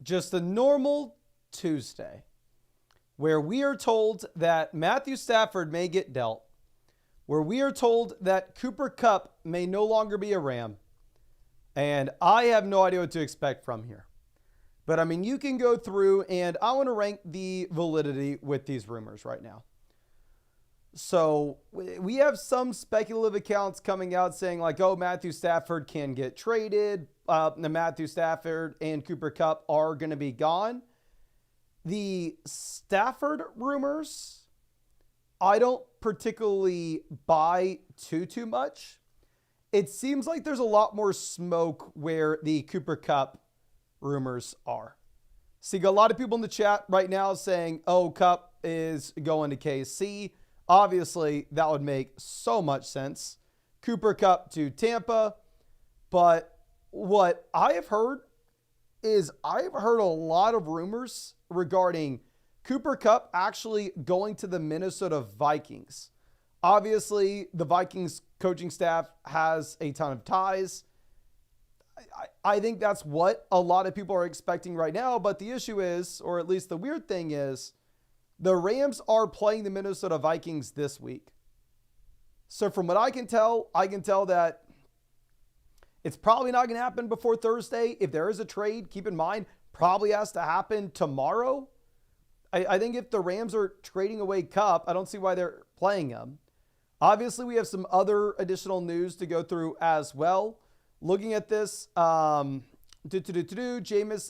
just a normal Tuesday where we are told that Matthew Stafford may get dealt, where we are told that Cooper Kupp may no longer be a Ram, and I have no idea what to expect from here. But I mean, you can go through, and I want to rank the validity with these rumors right now. So we have some speculative accounts coming out saying like, oh, Matthew Stafford can get traded. Matthew Stafford and Cooper Kupp are going to be gone. The Stafford rumors, I don't particularly buy too much. It seems like there's a lot more smoke where the Cooper Kupp rumors are. See, a lot of people in the chat right now saying, oh, Kupp is going to KC. Obviously, that would make so much sense. Cooper Kupp to Tampa. But what I have heard is I've heard a lot of rumors regarding Cooper Kupp actually going to the Minnesota Vikings. Obviously, the Vikings coaching staff has a ton of ties. I think that's what a lot of people are expecting right now. But the issue is, or at least the weird thing is, the Rams are playing the Minnesota Vikings this week. So from what I can tell that it's probably not going to happen before Thursday. If there is a trade, keep in mind, probably has to happen tomorrow. I think if the Rams are trading away Kupp, I don't see why they're playing him. Obviously, we have some other additional news to go through as well. Looking at this, Jameson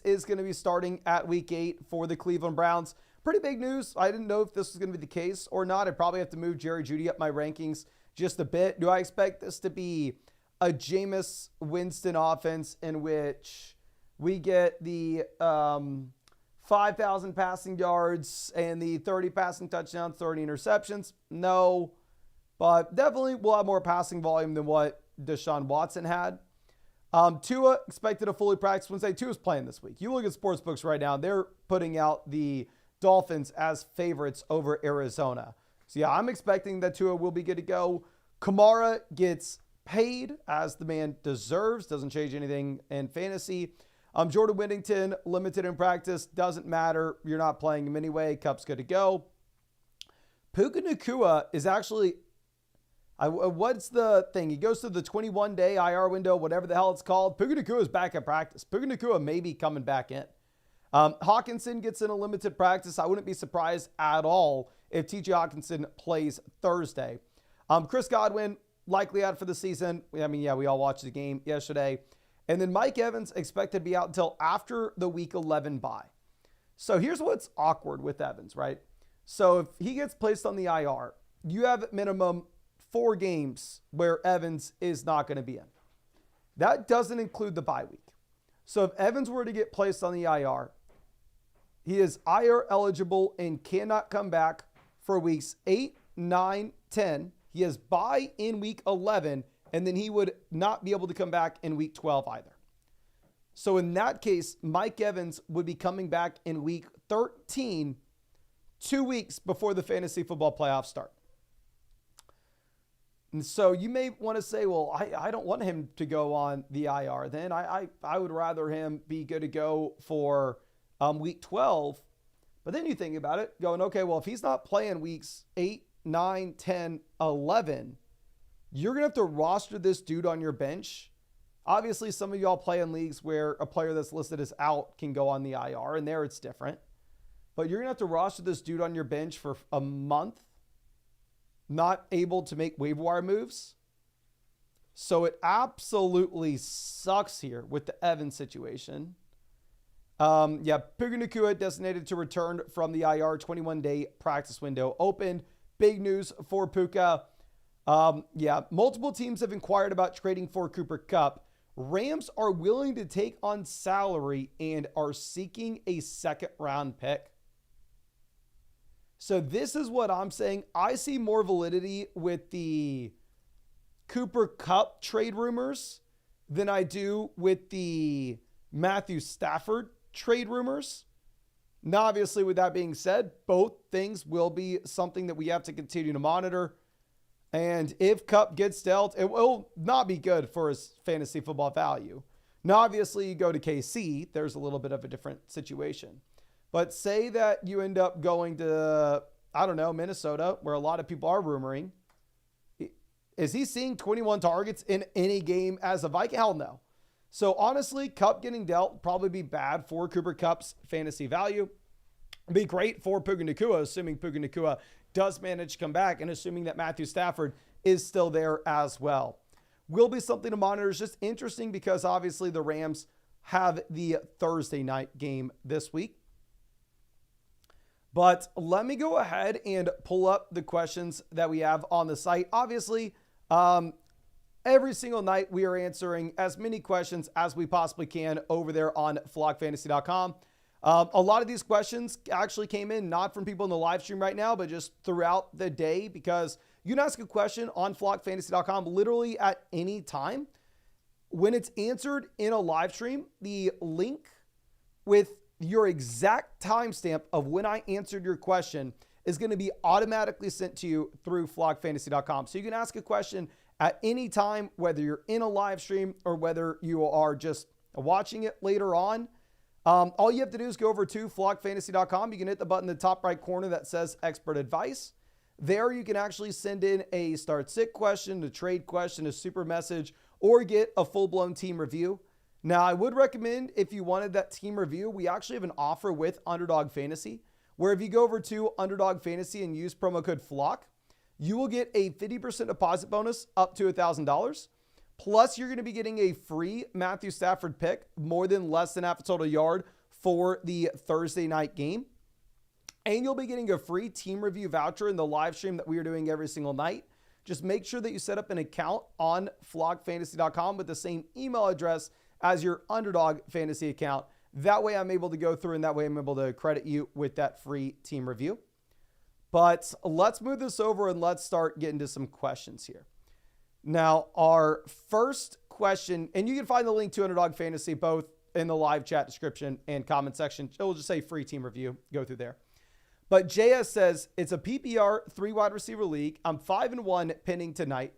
is going to be starting at week 8 for the Cleveland Browns. Pretty big news. I didn't know if this was going to be the case or not. I'd probably have to move Jerry Jeudy up my rankings just a bit. Do I expect this to be a Jameis Winston offense in which we get the 5,000 passing yards and the 30 passing touchdowns, 30 interceptions? No, but definitely we'll have more passing volume than what Deshaun Watson had. Tua expected to fully practice Wednesday. Tua's playing this week. You look at sportsbooks right now, they're putting out the Dolphins as favorites over Arizona. So yeah, I'm expecting that Tua will be good to go. Kamara gets paid as the man deserves. Doesn't change anything in fantasy. Jordan Whittington, limited in practice. Doesn't matter. You're not playing him anyway. Kupp's good to go. Puka Nacua is actually, what's the thing? He goes to the 21-day IR window, whatever the hell it's called. Puka Nacua is back at practice. Puka Nacua may be coming back in. Hawkinson gets in a limited practice. I wouldn't be surprised at all if TJ Hawkinson plays Thursday. Chris Godwin, likely out for the season. I mean, yeah, we all watched the game yesterday. And then Mike Evans expected to be out until after the week 11 bye. So here's what's awkward with Evans, right? So if he gets placed on the IR, you have at minimum 4 games where Evans is not going to be in. That doesn't include the bye week. So if Evans were to get placed on the IR, he is IR eligible and cannot come back for weeks 8, 9, 10. He has bye in week 11, and then he would not be able to come back in week 12 either. So in that case, Mike Evans would be coming back in week 13, 2 weeks before the fantasy football playoffs start. And so you may want to say, well, I don't want him to go on the IR. Then I would rather him be good to go for week 12. But then you think about it going, okay, well, if he's not playing weeks 8, 9, 10, 11, you're going to have to roster this dude on your bench. Obviously, some of y'all play in leagues where a player that's listed as out can go on the IR, and there it's different. But you're going to have to roster this dude on your bench for a month, not able to make waiver wire moves. So it absolutely sucks here with the Evans situation. Puka Nacua designated to return from the IR, 21-day practice window opened. Big news for Puka. Multiple teams have inquired about trading for Cooper Kupp. Rams are willing to take on salary and are seeking a second-round pick. So this is what I'm saying. I see more validity with the Cooper Kupp trade rumors than I do with the Matthew Stafford trade rumors. Now, obviously, with that being said, both things will be something that we have to continue to monitor. And if Kupp gets dealt, it will not be good for his fantasy football value. Now, obviously, you go to KC, there's a little bit of a different situation. But say that you end up going to, I don't know, Minnesota, where a lot of people are rumoring. Is he seeing 21 targets in any game as a Viking? Hell no. So honestly, Kupp getting dealt would probably be bad for Cooper Kupp's fantasy value. It'd be great for Puka Nacua, assuming Puka Nacua does manage to come back and assuming that Matthew Stafford is still there as well. Will be something to monitor. It's just interesting because obviously the Rams have the Thursday night game this week. But let me go ahead and pull up the questions that we have on the site. Obviously, every single night we are answering as many questions as we possibly can over there on flockfantasy.com. A lot of these questions actually came in not from people in the live stream right now, but just throughout the day, because you can ask a question on flockfantasy.com literally at any time. When it's answered in a live stream, the link with your exact timestamp of when I answered your question is going to be automatically sent to you through flockfantasy.com. So you can ask a question at any time, whether you're in a live stream or whether you are just watching it later on. All you have to do is go over to flockfantasy.com. You can hit the button in the top right corner that says expert advice. There you can actually send in a start sit question, a trade question, a super message, or get a full-blown team review. Now, I would recommend if you wanted that team review, we actually have an offer with Underdog Fantasy, where if you go over to Underdog Fantasy and use promo code FLOCK, you will get a 50% deposit bonus up to $1,000. Plus, you're going to be getting a free Matthew Stafford pick, more than less than half a total yard for the Thursday night game. And you'll be getting a free team review voucher in the live stream that we are doing every single night. Just make sure that you set up an account on flockfantasy.com with the same email address as your Underdog Fantasy account. That way I'm able to go through and that way I'm able to credit you with that free team review. But let's move this over and let's start getting to some questions here. Now, our first question, and you can find the link to Underdog Fantasy both in the live chat description and comment section. It'll just say free team review. Go through there. But JS says, it's a PPR 3 wide receiver league. I'm 5-1 pinning tonight.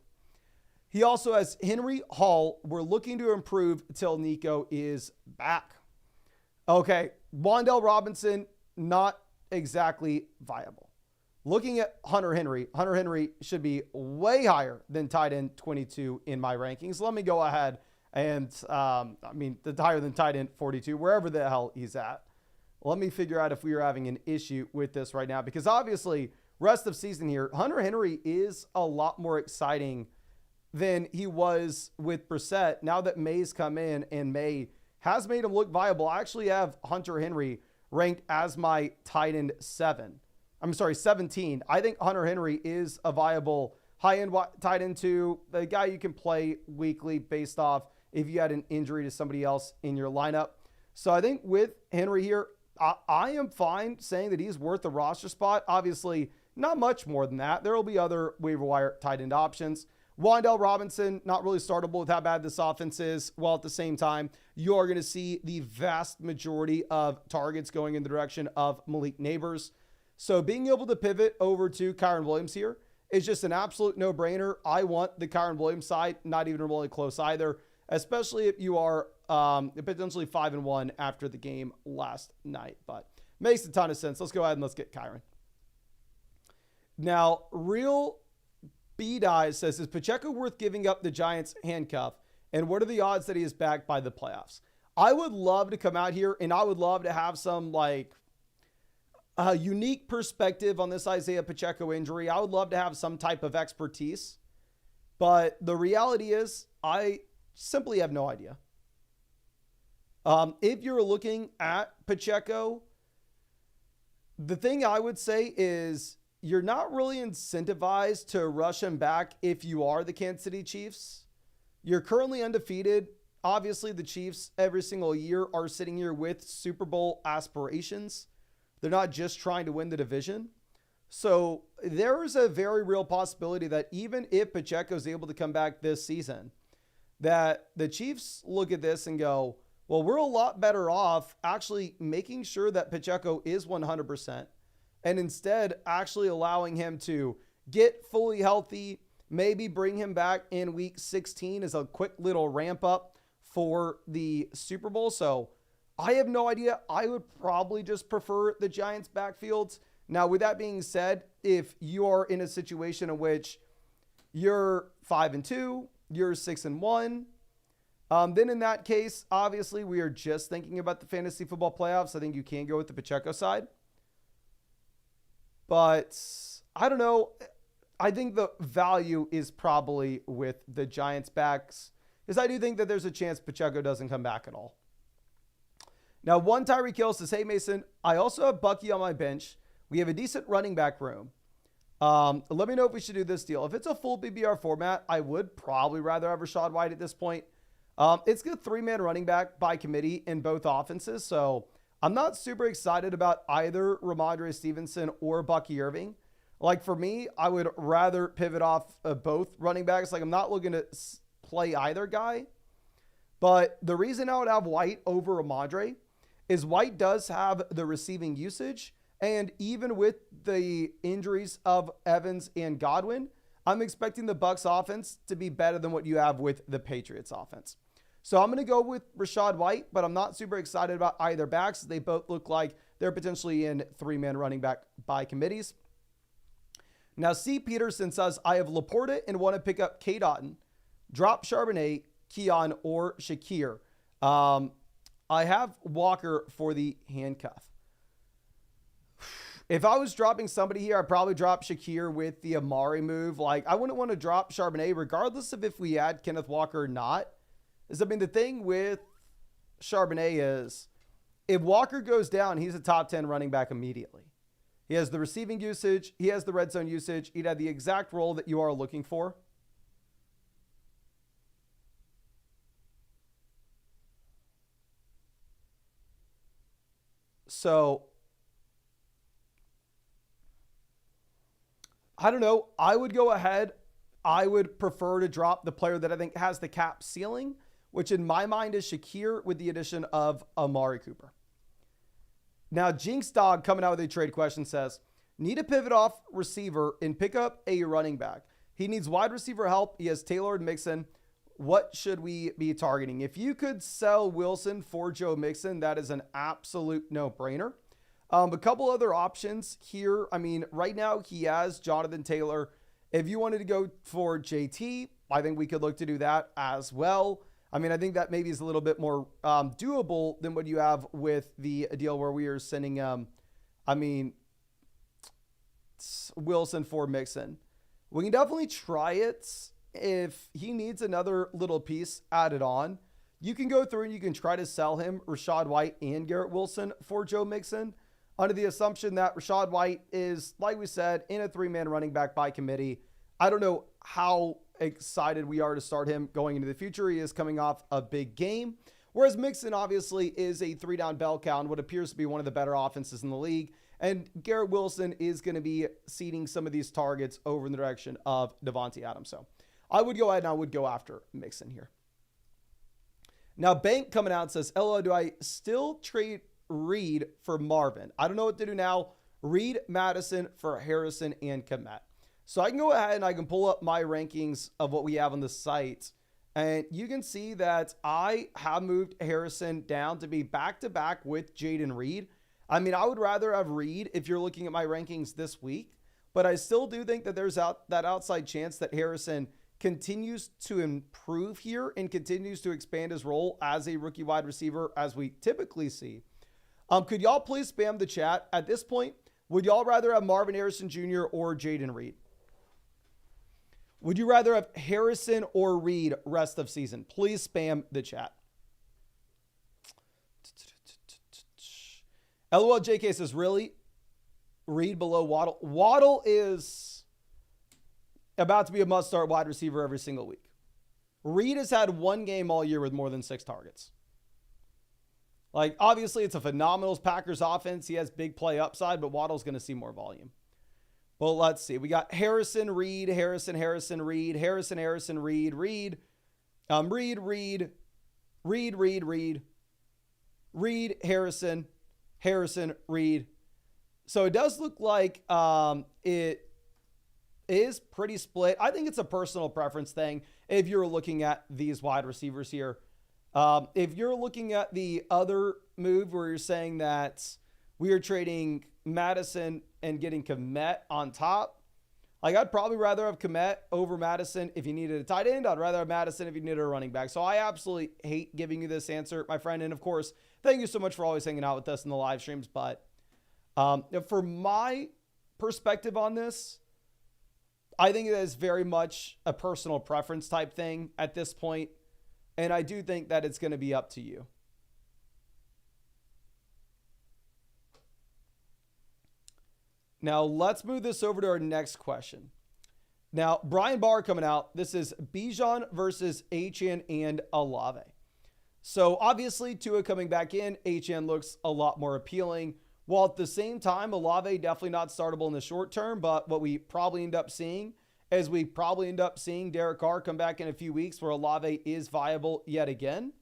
He also has Henry Hall. We're looking to improve till Nico is back. Okay, Wan'Dale Robinson, not exactly viable. Looking at Hunter Henry should be way higher than tight end 22 in my rankings. Let me go ahead and, the higher than tight end 42, wherever the hell he's at. Let me figure out if we are having an issue with this right now, because obviously rest of season here, Hunter Henry is a lot more exciting than he was with Brissett. Now that May's come in and May has made him look viable, I actually have Hunter Henry ranked as my tight end 17. I think Hunter Henry is a viable high-end tight end 2, the guy you can play weekly based off if you had an injury to somebody else in your lineup. So I think with Henry here, I am fine saying that he's worth the roster spot. Obviously, not much more than that. There will be other waiver wire tight end options. Wan'Dale Robinson, not really startable with how bad this offense is, while at the same time, you are going to see the vast majority of targets going in the direction of Malik Neighbors. So being able to pivot over to Kyren Williams here is just an absolute no-brainer. I want the Kyren Williams side, not even remotely close either, especially if you are potentially 5-1 after the game last night. But makes a ton of sense. Let's go ahead and let's get Kyren. Now, Real B-Dies says, is Pacheco worth giving up the Giants handcuff? And what are the odds that he is back by the playoffs? I would love to come out here and I would love to have some unique perspective on this Isaiah Pacheco injury. I would love to have some type of expertise. But the reality is I simply have no idea. If you're looking at Pacheco, the thing I would say is you're not really incentivized to rush him back if you are the Kansas City Chiefs. You're currently undefeated. Obviously, the Chiefs every single year are sitting here with Super Bowl aspirations. They're not just trying to win the division. So there is a very real possibility that even if Pacheco is able to come back this season, that the Chiefs look at this and go, well, we're a lot better off actually making sure that Pacheco is 100% and instead actually allowing him to get fully healthy, maybe bring him back in week 16 as a quick little ramp up for the Super Bowl. So I have no idea. I would probably just prefer the Giants backfields. Now, with that being said, if you are in a situation in which you're 5-2, you're 6-1, then in that case, obviously we are just thinking about the fantasy football playoffs. I think you can go with the Pacheco side. But I don't know. I think the value is probably with the Giants backs, because I do think that there's a chance Pacheco doesn't come back at all. Now, one Tyreek Hill says, hey, Mason, I also have Bucky on my bench. We have a decent running back room. Let me know if we should do this deal. If it's a full PPR format, I would probably rather have Rachaad White at this point. It's a 3-man running back by committee in both offenses, so I'm not super excited about either Ramondre Stevenson or Bucky Irving. Like, for me, I would rather pivot off both running backs. Like, I'm not looking to play either guy. But the reason I would have White over Ramondre is White does have the receiving usage. And even with the injuries of Evans and Godwin, I'm expecting the Bucs offense to be better than what you have with the Patriots offense. So I'm going to go with Rachaad White, but I'm not super excited about either backs. They both look like they're potentially in 3-man running back by committees. Now, C. Peterson says, I have Laporta and want to pick up K. Dotton, drop Charbonnet, Keon, or Shakir. I have Walker for the handcuff. If I was dropping somebody here, I'd probably drop Shakir with the Amari move. Like, I wouldn't want to drop Charbonnet regardless of if we had Kenneth Walker or not. I mean, the thing with Charbonnet is if Walker goes down, he's a top 10 running back immediately. He has the receiving usage. He has the red zone usage. He'd have the exact role that you are looking for. So, I don't know. I would go ahead. I would prefer to drop the player that I think has the cap ceiling, which in my mind is Shakir with the addition of Amari Cooper. Now, Jinx Dog coming out with a trade question says, need a pivot off receiver and pick up a running back. He needs wide receiver help. He has Taylor and Mixon. What should we be targeting? If you could sell Wilson for Joe Mixon, that is an absolute no-brainer. A couple other options here. I mean, right now he has Jonathan Taylor. If you wanted to go for JT, I think we could look to do that as well. I mean, I think that maybe is a little bit more doable than what you have with the deal where we are sending, Wilson for Mixon. We can definitely try it if he needs another little piece added on. You can go through and you can try to sell him Rachaad White and Garrett Wilson for Joe Mixon under the assumption that Rachaad White is, like we said, in a 3-man running back by committee. I don't know how excited we are to start him going into the future. He is coming off a big game, whereas Mixon obviously is a 3-down bell cow and what appears to be one of the better offenses in the league. And Garrett Wilson is going to be seeding some of these targets over in the direction of Devontae Adams. So I would go ahead and I would go after Mixon here. Now, Bank coming out says, LO, do I still trade Reed for Marvin? I don't know what to do now. Reed, Madison for Harrison and Kmet. So I can go ahead and I can pull up my rankings of what we have on the site. And you can see that I have moved Harrison down to be back-to-back with Jaden Reed. I mean, I would rather have Reed if you're looking at my rankings this week. But I still do think that there's that outside chance that Harrison continues to improve here and continues to expand his role as a rookie wide receiver as we typically see. Could y'all please spam the chat? At this point, would y'all rather have Marvin Harrison Jr. or Jaden Reed? Would you rather have Harrison or Reed rest of season? Please spam the chat. LOL JK says, really? Reed below Waddle? Waddle is about to be a must-start wide receiver every single week. Reed has had one game all year with more than 6 targets. Like, obviously, it's a phenomenal Packers offense. He has big play upside, but Waddle's going to see more volume. Well, let's see. We got Harrison, Reed, Harrison, Harrison, Reed, Harrison, Harrison, Reed, Reed, Reed, Reed, Reed, Reed, Reed, Reed, Harrison, Harrison, Reed. So it does look like it is pretty split. I think it's a personal preference thing if you're looking at these wide receivers here. If you're looking at the other move where you're saying that we are trading Madison and getting Kmet on top, like I'd probably rather have Kmet over Madison if you needed a tight end. I'd rather have Madison if you needed a running back. So I absolutely hate giving you this answer, my friend. And of course, thank you so much for always hanging out with us in the live streams. But for my perspective on this, I think it is very much a personal preference type thing at this point. And I do think that it's going to be up to you. Now, let's move this over to our next question. Now, Brian Barr coming out. This is Bijan versus Achane and Olave. So, obviously, Tua coming back in. Achane looks a lot more appealing. While at the same time, Olave definitely not startable in the short term. But what we probably end up seeing is Derek Carr come back in a few weeks where Olave is viable yet again.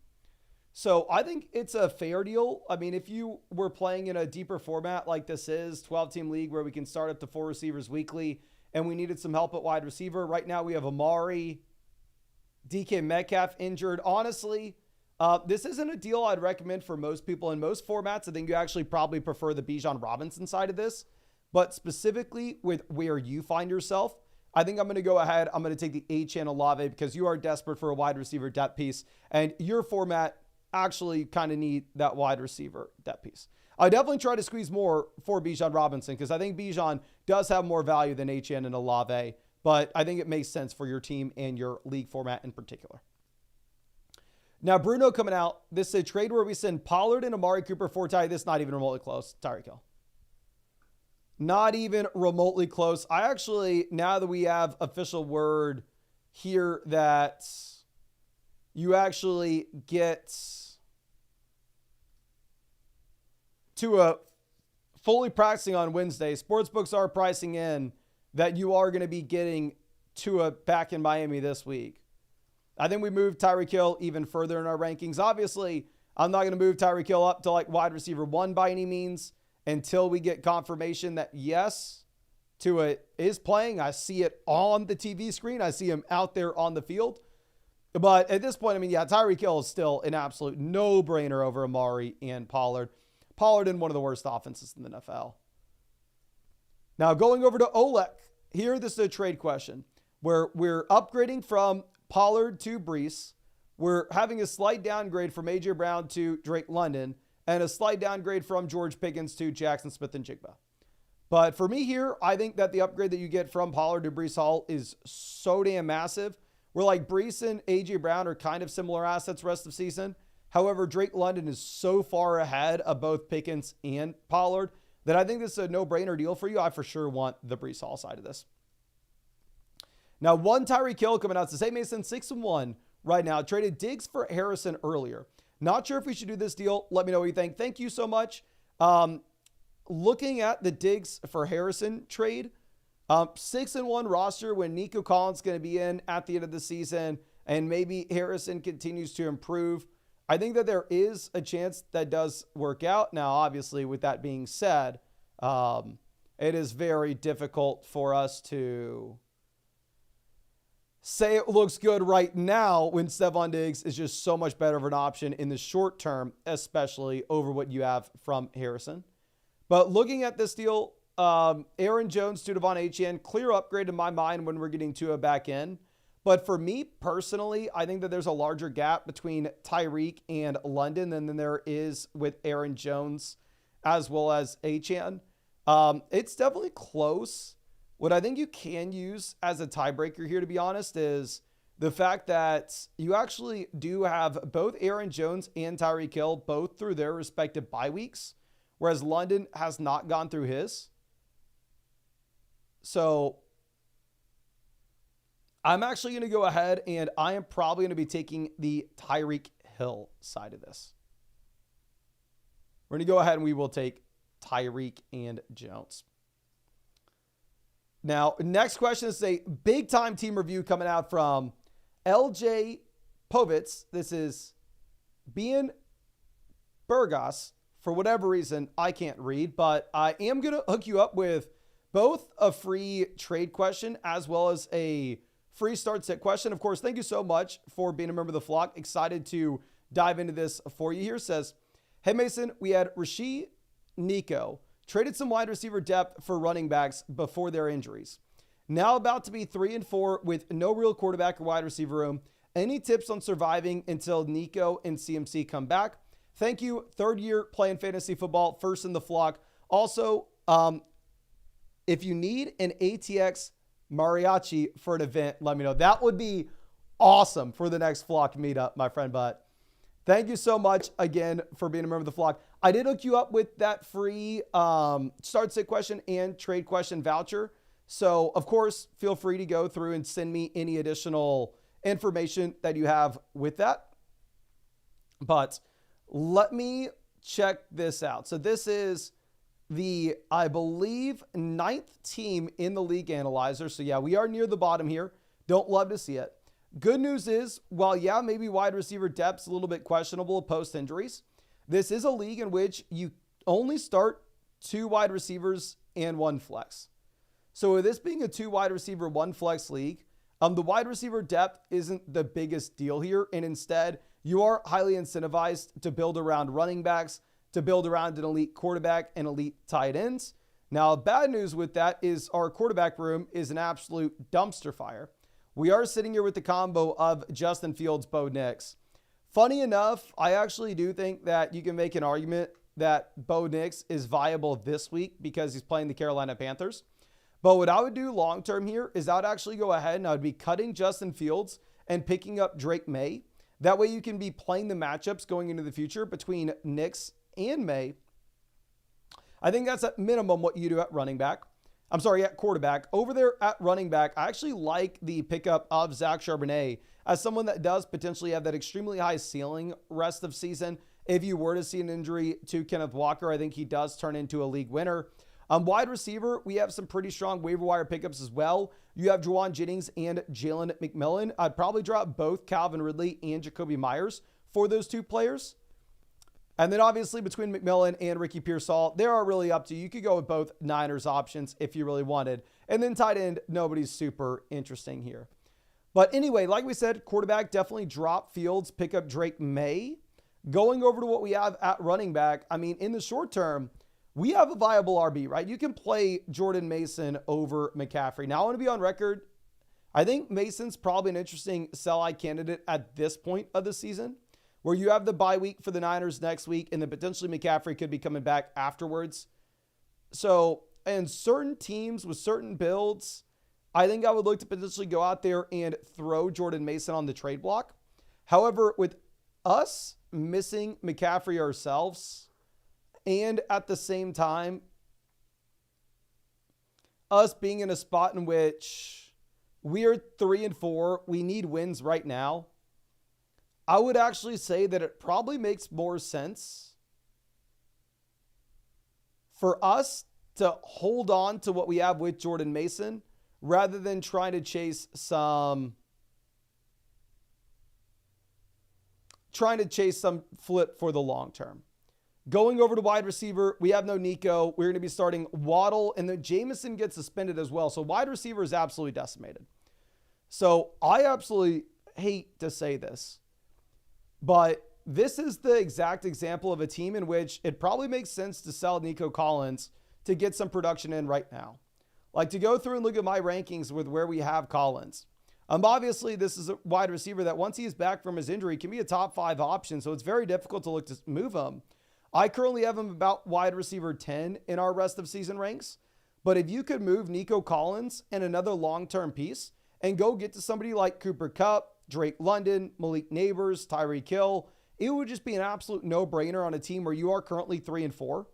So I think it's a fair deal. I mean, if you were playing in a deeper format like this is, 12-team league where we can start up to 4 receivers weekly, and we needed some help at wide receiver. Right now we have Amari, DK Metcalf injured. Honestly, this isn't a deal I'd recommend for most people in most formats. I think you actually probably prefer the Bijan Robinson side of this. But specifically with where you find yourself, I think I'm going to go ahead. I'm going to take the Achane Olave because you are desperate for a wide receiver depth piece. And your format actually kind of need that wide receiver depth piece. I definitely try to squeeze more for Bijan Robinson because I think Bijan does have more value than Achane and Olave, but I think it makes sense for your team and your league format in particular. Now, Bruno coming out. This is a trade where we send Pollard and Amari Cooper for Ty. This not even remotely close. Tyreek Hill. Not even remotely close. I actually, now that we have official word here that you actually get Tua fully practicing on Wednesday. Sportsbooks are pricing in that you are going to be getting Tua back in Miami this week. I think we moved Tyreek Hill even further in our rankings. Obviously, I'm not going to move Tyreek Hill up to like wide receiver 1 by any means until we get confirmation that yes, Tua is playing. I see it on the TV screen. I see him out there on the field. But at this point, I mean, yeah, Tyreek Hill is still an absolute no-brainer over Amari and Pollard. Pollard in one of the worst offenses in the NFL. Now, going over to Olek. Here, this is a trade question where we're upgrading from Pollard to Brees. We're having a slight downgrade from A.J. Brown to Drake London and a slight downgrade from George Pickens to Jackson Smith and Jigba. But for me here, I think that the upgrade that you get from Pollard to Brees Hall is so damn massive. We're like Brees and A.J. Brown are kind of similar assets rest of season. However, Drake London is so far ahead of both Pickens and Pollard that I think this is a no-brainer deal for you. I for sure want the Brees Hall side of this. Now, one Tyreek Hill coming out. Says, hey, Mason, 6-1 right now. Traded Diggs for Harrison earlier. Not sure if we should do this deal. Let me know what you think. Thank you so much. Looking at the Diggs for Harrison trade, 6-1 roster when Nico Collins is going to be in at the end of the season and maybe Harrison continues to improve. I think that there is a chance that does work out. Now, obviously, with that being said, it is very difficult for us to say it looks good right now when Stephon Diggs is just so much better of an option in the short term, especially over what you have from Harrison. But looking at this deal, Aaron Jones to Devon Achane, clear upgrade in my mind when we're getting Tua back in. But for me personally, I think that there's a larger gap between Tyreek and London than there is with Aaron Jones as well as Achane. It's definitely close. What I think you can use as a tiebreaker here, to be honest, is the fact that you actually do have both Aaron Jones and Tyreek Hill both through their respective bye weeks, whereas London has not gone through his. So I'm actually going to go ahead and I am probably going to be taking the Tyreek Hill side of this. We're going to go ahead and we will take Tyreek and Jones. Now, next question is a big-time team review coming out from LJ Povitz. This is Bian Burgos. For whatever reason, I can't read, but I am going to hook you up with both a free trade question as well as a free start sit question. Of course, thank you so much for being a member of the flock. Excited to dive into this for you here. Says, hey, Mason, we had Rashid Nico, traded some wide receiver depth for running backs before their injuries. Now about to be 3-4 with no real quarterback or wide receiver room. Any tips on surviving until Nico and CMC come back? Thank you. Third year playing fantasy football, first in the flock. Also, if you need an ATX mariachi for an event, let me know. That would be awesome for the next flock meetup, my friend. But thank you so much again for being a member of the flock. I did hook you up with that free start sit question and trade question voucher. So, of course, feel free to go through and send me any additional information that you have with that. But let me check this out. So this is the, I believe, 9th team in the league analyzer. So yeah, we are near the bottom here. Don't love to see it. Good news is, while yeah, maybe wide receiver depth's a little bit questionable post injuries, this is a league in which you only start 2 wide receivers and 1 flex. So with this being a 2 wide receiver, 1 flex league, the wide receiver depth isn't the biggest deal here. And instead, you are highly incentivized to build around running backs, to build around an elite quarterback and elite tight ends. Now, bad news with that is our quarterback room is an absolute dumpster fire. We are sitting here with the combo of Justin Fields, Bo Nix. Funny enough, I actually do think that you can make an argument that Bo Nix is viable this week because he's playing the Carolina Panthers. But what I would do long-term here is I would actually go ahead and I would be cutting Justin Fields and picking up Drake May. That way you can be playing the matchups going into the future between Nix and May. I think that's at minimum what you do at running back. I'm sorry, at quarterback. Over there at running back, I actually like the pickup of Zach Charbonnet as someone that does potentially have that extremely high ceiling rest of season. If you were to see an injury to Kenneth Walker, I think he does turn into a league winner. Wide receiver, we have some pretty strong waiver wire pickups as well. You have Juwan Jennings and Jalen McMillan. I'd probably drop both Calvin Ridley and Jacoby Myers for those 2 players. And then obviously between McMillan and Ricky Pearsall, they are really up to you. You could go with both Niners options if you really wanted. And then tight end, nobody's super interesting here. But anyway, like we said, quarterback, definitely drop Fields, pick up Drake May. Going over to what we have at running back, I mean, in the short term, we have a viable RB, right? You can play Jordan Mason over McCaffrey. Now, I want to be on record. I think Mason's probably an interesting sell-high candidate at this point of the season, where you have the bye week for the Niners next week, and then potentially McCaffrey could be coming back afterwards. So, and certain teams with certain builds, I think I would look to potentially go out there and throw Jordan Mason on the trade block. However, with us missing McCaffrey ourselves, and at the same time, us being in a spot in which we are 3-4, we need wins right now, I would actually say that it probably makes more sense for us to hold on to what we have with Jordan Mason rather than trying to chase some flip for the long term. Going over to wide receiver, we have no Nico. We're going to be starting Waddle, and then Jameson gets suspended as well. So wide receiver is absolutely decimated. So I absolutely hate to say this, but this is the exact example of a team in which it probably makes sense to sell Nico Collins to get some production in right now. Like, to go through and look at my rankings with where we have Collins. Obviously, this is a wide receiver that once he's back from his injury can be a top 5 option, so it's very difficult to look to move him. I currently have him about wide receiver 10 in our rest of season ranks. But if you could move Nico Collins and another long-term piece and go get to somebody like Cooper Kupp, Drake London, Malik Neighbors, Tyreek Hill, it would just be an absolute no-brainer on a team where you are currently 3-4.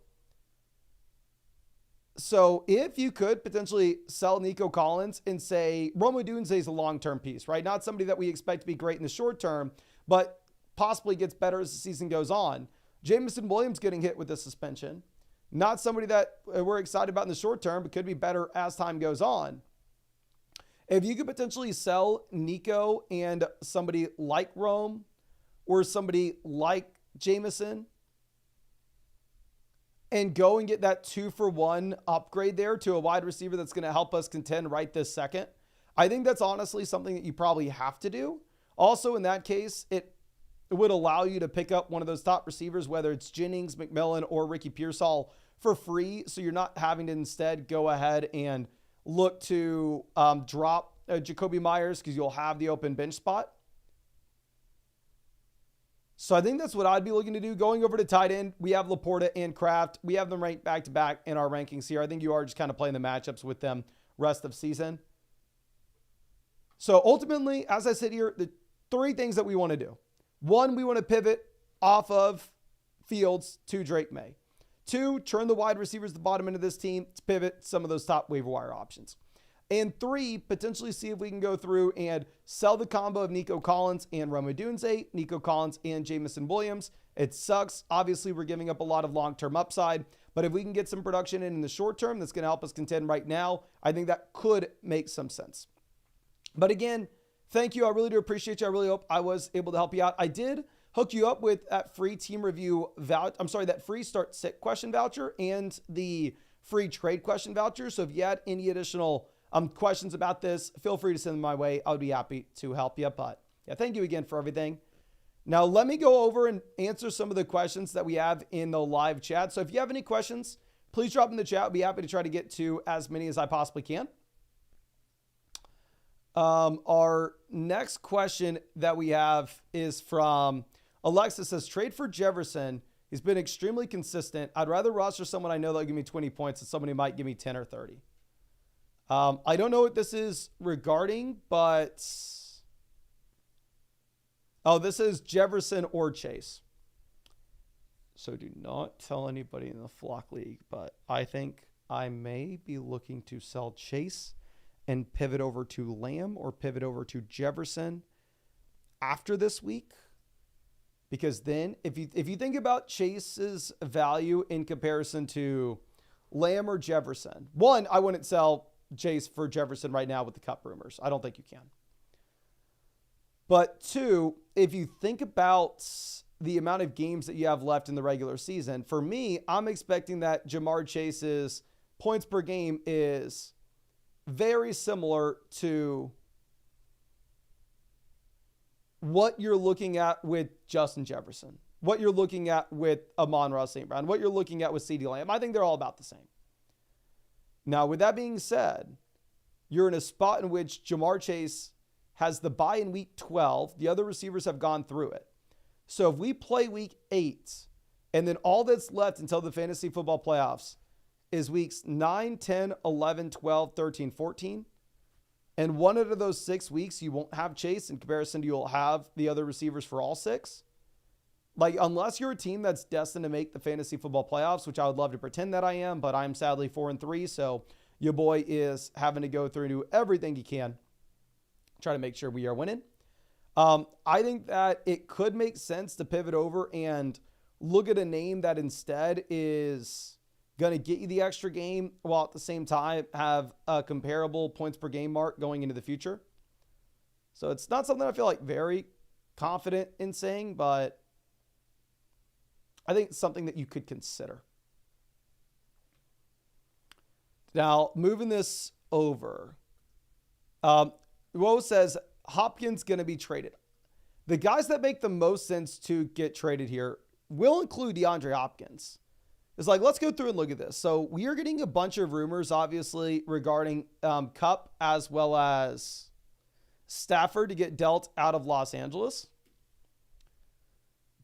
So if you could potentially sell Nico Collins and say Rome Odunze is a long-term piece, right? Not somebody that we expect to be great in the short term, but possibly gets better as the season goes on. Jameson Williams getting hit with a suspension. Not somebody that we're excited about in the short term, but could be better as time goes on. If you could potentially sell Nico and somebody like Rome or somebody like Jameson and go and get that 2-for-1 upgrade there to a wide receiver that's going to help us contend right this second, I think that's honestly something that you probably have to do. Also, in that case, it it would allow you to pick up one of those top receivers, whether it's Jennings, McMillan, or Ricky Pearsall for free. So you're not having to instead go ahead and look to drop Jacoby Myers because you'll have the open bench spot. So I think that's what I'd be looking to do. Going over to tight end, we have Laporta and Kraft. We have them ranked back-to-back in our rankings here. I think you are just kind of playing the matchups with them rest of season. So ultimately, as I sit here, the three things that we want to do. One, we want to pivot off of Fields to Drake May. Two, turn the wide receivers at the bottom end of this team to pivot some of those top waiver wire options. And three, potentially see if we can go through and sell the combo of Nico Collins and Rome Odunze, Nico Collins and Jameson Williams. It sucks. Obviously, we're giving up a lot of long-term upside, but if we can get some production in the short term, that's going to help us contend right now. I think that could make some sense. But again, thank you. I really do appreciate you. I really hope I was able to help you out. I did hook you up with that free team review that free start sit question voucher and the free trade question voucher. So if you had any additional questions about this, feel free to send them my way. I would be happy to help you. But yeah, thank you again for everything. Now let me go over and answer some of the questions that we have in the live chat. So if you have any questions, please drop in the chat. I'll be happy to try to get to as many as I possibly can. Our next question that we have is from Alexa. Says, trade for Jefferson. He's been extremely consistent. I'd rather roster someone I know that'll give me 20 points than somebody who might give me 10 or 30. I don't know what this is regarding, but this is Jefferson or Chase. So do not tell anybody in the Flock League, but I think I may be looking to sell Chase and pivot over to Lamb or pivot over to Jefferson after this week. Because then if you think about Chase's value in comparison to Lamb or Jefferson, one, I wouldn't sell Chase for Jefferson right now with the Kupp rumors. I don't think you can. But two, if you think about the amount of games that you have left in the regular season, for me, I'm expecting that Jamar Chase's points per game is very similar to what you're looking at with Justin Jefferson, what you're looking at with Amon-Ra St. Brown, what you're looking at with CeeDee Lamb. I think they're all about the same. Now, with that being said, you're in a spot in which Jamar Chase has the bye in week 12. The other receivers have gone through it. So if we play week 8, and then all that's left until the fantasy football playoffs is weeks 9, 10, 11, 12, 13, 14, and one out of those 6 weeks, you won't have Chase in comparison to you'll have the other receivers for all 6. Like, unless you're a team that's destined to make the fantasy football playoffs, which I would love to pretend that I am, but I'm sadly 4-3. So your boy is having to go through and do everything he can, try to make sure we are winning. I think that it could make sense to pivot over and look at a name that instead is going to get you the extra game while at the same time have a comparable points per game mark going into the future. So it's not something I feel like very confident in saying, but I think it's something that you could consider. Now, moving this over. Wo says, Hopkins going to be traded. The guys that make the most sense to get traded here will include DeAndre Hopkins. It's like, let's go through and look at this. So we are getting a bunch of rumors, obviously, regarding Kupp as well as Stafford to get dealt out of Los Angeles.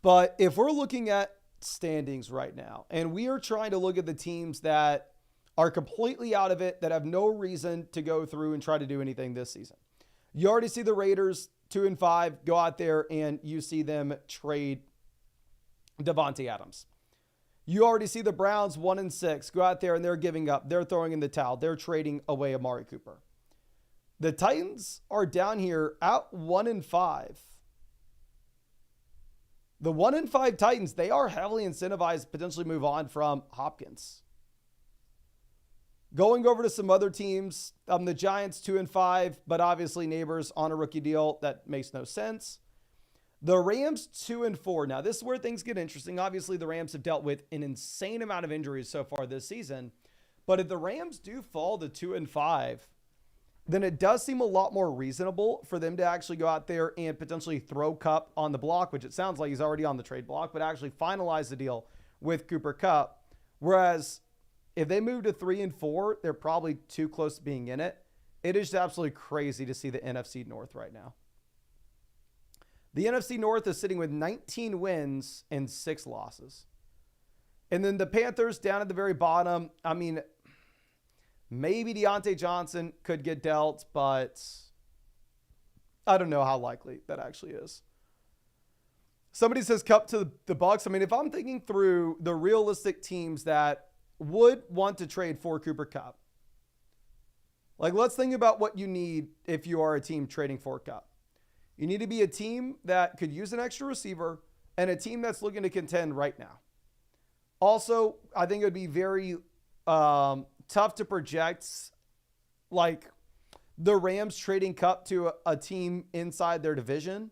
But if we're looking at standings right now, and we are trying to look at the teams that are completely out of it, that have no reason to go through and try to do anything this season. You already see the Raiders 2-5 go out there and you see them trade Devontae Adams. You already see the Browns 1-6 go out there and they're giving up. They're throwing in the towel. They're trading away Amari Cooper. The Titans are down here at 1-5. The 1-5 Titans, they are heavily incentivized to potentially move on from Hopkins. Going over to some other teams, the Giants 2-5, but obviously neighbors on a rookie deal. That makes no sense. The Rams 2-4. Now, this is where things get interesting. Obviously, the Rams have dealt with an insane amount of injuries so far this season. But if the Rams do fall to 2-5, then it does seem a lot more reasonable for them to actually go out there and potentially throw Kupp on the block, which it sounds like he's already on the trade block, but actually finalize the deal with Cooper Kupp. Whereas if they move to 3 and 4, they're probably too close to being in it. It is absolutely crazy to see the NFC North right now. The NFC North is sitting with 19 wins and 6 losses. And then the Panthers down at the very bottom. I mean, maybe Deontay Johnson could get dealt, but I don't know how likely that actually is. Somebody says Kupp to the Bucs. I mean, if I'm thinking through the realistic teams that would want to trade for Cooper Kupp, like let's think about what you need if you are a team trading for Kupp. You need to be a team that could use an extra receiver and a team that's looking to contend right now. Also, I think it would be very tough to project like the Rams trading Kupp to a team inside their division.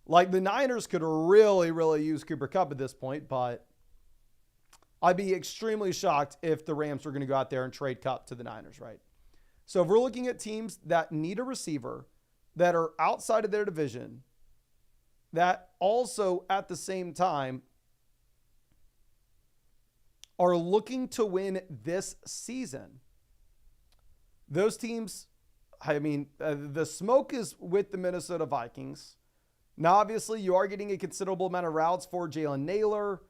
Like the Niners could really, really use Cooper Kupp at this point, but I'd be extremely shocked if the Rams were going to go out there and trade Kupp to the Niners, right? So if we're looking at teams that need a receiver that are outside of their division, that also at the same time are looking to win this season, those teams, I mean, the smoke is with the Minnesota Vikings. Now, obviously, you are getting a considerable amount of routes for Jalen Naylor.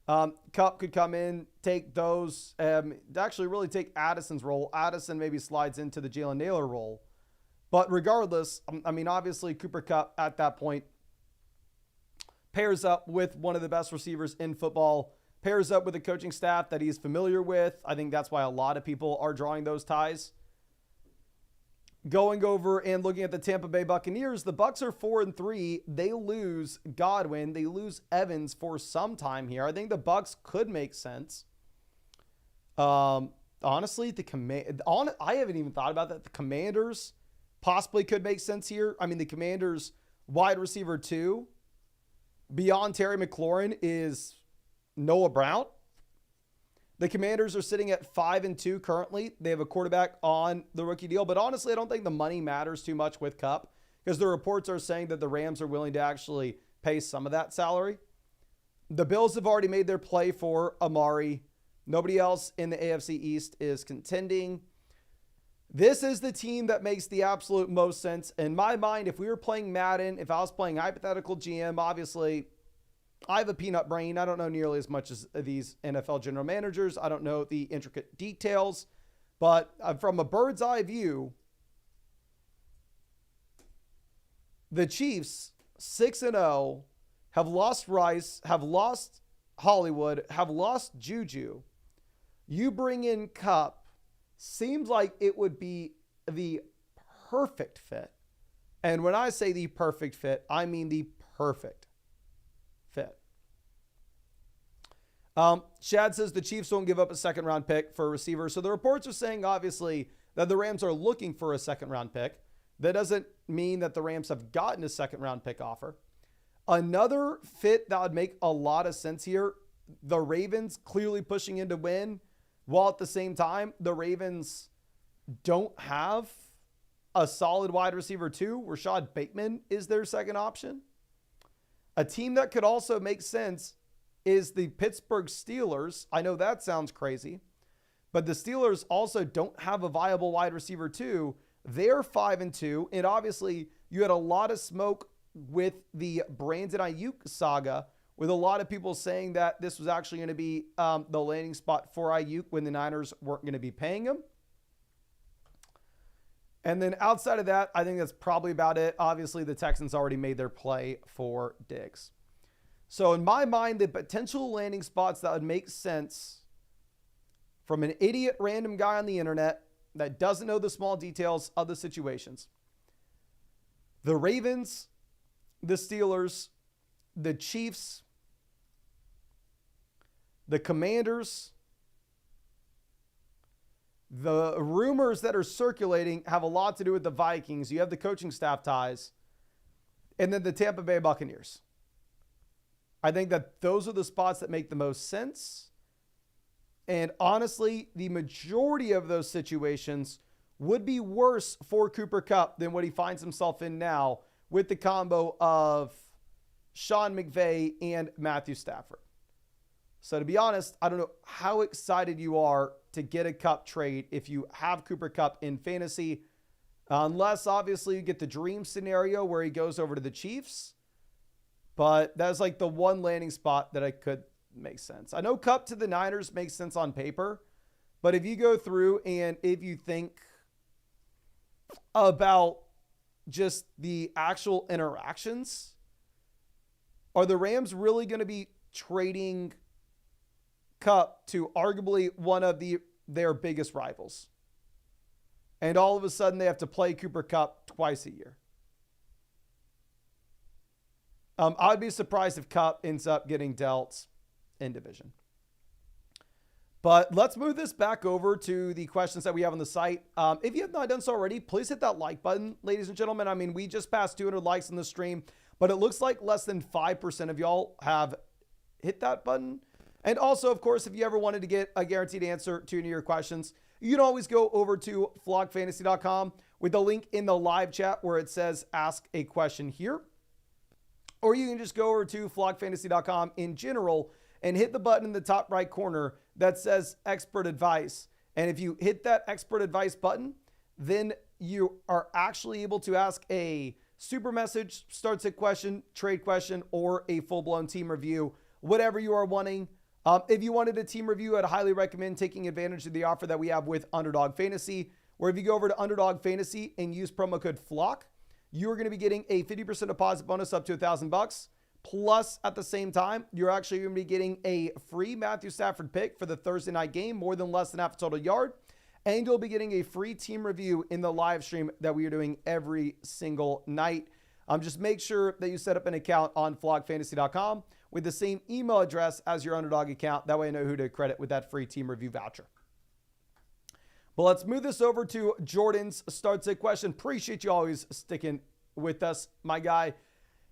Kupp could come in, take those, actually really take Addison's role. Addison maybe slides into the Jalen Naylor role. But regardless, I mean, obviously, Cooper Kupp at that point pairs up with one of the best receivers in football, pairs up with a coaching staff that he's familiar with. I think that's why a lot of people are drawing those ties. Going over and looking at the Tampa Bay Buccaneers, the Bucs are 4-3. They lose Godwin. They lose Evans for some time here. I think the Bucs could make sense. Honestly, I haven't even thought about that. The Commanders possibly could make sense here. I mean, the Commanders wide receiver 2 beyond Terry McLaurin is Noah Brown. The Commanders are sitting at 5-2 currently. They have a quarterback on the rookie deal, but honestly, I don't think the money matters too much with Kupp because the reports are saying that the Rams are willing to actually pay some of that salary. The Bills have already made their play for Amari. Nobody else in the AFC East is contending. This is the team that makes the absolute most sense. In my mind, if we were playing Madden, if I was playing hypothetical GM, obviously, I have a peanut brain. I don't know nearly as much as these NFL general managers. I don't know the intricate details. But from a bird's eye view, the Chiefs, 6-0, have lost Rice, have lost Hollywood, have lost Juju. You bring in Kupp, seems like it would be the perfect fit. And when I say the perfect fit, I mean the perfect fit. Shad says the Chiefs won't give up a second-round pick for a receiver. So the reports are saying, obviously, that the Rams are looking for a second-round pick. That doesn't mean that the Rams have gotten a second-round pick offer. Another fit that would make a lot of sense here, the Ravens clearly pushing in to win, while at the same time, the Ravens don't have a solid wide receiver too. Rashad Bateman is their second option. A team that could also make sense is the Pittsburgh Steelers. I know that sounds crazy, but the Steelers also don't have a viable wide receiver too. They're 5-2, and obviously you had a lot of smoke with the Brandon Ayuk saga, with a lot of people saying that this was actually going to be the landing spot for Ayuk when the Niners weren't going to be paying him. And then outside of that, I think that's probably about it. Obviously, the Texans already made their play for Diggs. So in my mind, the potential landing spots that would make sense from an idiot random guy on the internet that doesn't know the small details of the situations: the Ravens, the Steelers, the Chiefs, the Commanders. The rumors that are circulating have a lot to do with the Vikings. You have the coaching staff ties. And then the Tampa Bay Buccaneers. I think that those are the spots that make the most sense. And honestly, the majority of those situations would be worse for Cooper Kupp than what he finds himself in now with the combo of Sean McVay and Matthew Stafford. So to be honest, I don't know how excited you are to get a Kupp trade if you have Cooper Kupp in fantasy, unless obviously you get the dream scenario where he goes over to the Chiefs. But that's like the one landing spot that I could make sense. I know Kupp to the Niners makes sense on paper, but if you go through and if you think about just the actual interactions, are the Rams really going to be trading Kupp to arguably one of their biggest rivals? And all of a sudden they have to play Cooper Kupp twice a year. I'd be surprised if Kupp ends up getting dealt in division. But let's move this back over to the questions that we have on the site. If you have not done so already, please hit that like button, ladies and gentlemen. I mean, we just passed 200 likes on the stream, but it looks like less than 5% of y'all have hit that button. And also, of course, if you ever wanted to get a guaranteed answer to any of your questions, you can always go over to flockfantasy.com with the link in the live chat where it says ask a question here. Or you can just go over to flockfantasy.com in general and hit the button in the top right corner that says expert advice. And if you hit that expert advice button, then you are actually able to ask a super message, start sit question, trade question, or a full-blown team review, whatever you are wanting. If you wanted a team review, I'd highly recommend taking advantage of the offer that we have with Underdog Fantasy, where if you go over to Underdog Fantasy and use promo code FLOCK, you're going to be getting a 50% deposit bonus up to $1,000. Plus, at the same time, you're actually going to be getting a free Matthew Stafford pick for the Thursday night game, more than less than half a total yard. And you'll be getting a free team review in the live stream that we are doing every single night. Just make sure that you set up an account on flockfantasy.com with the same email address as your Underdog account. That way I know who to credit with that free team review voucher. But let's move this over to Jordan's start sit question. Appreciate you always sticking with us, my guy.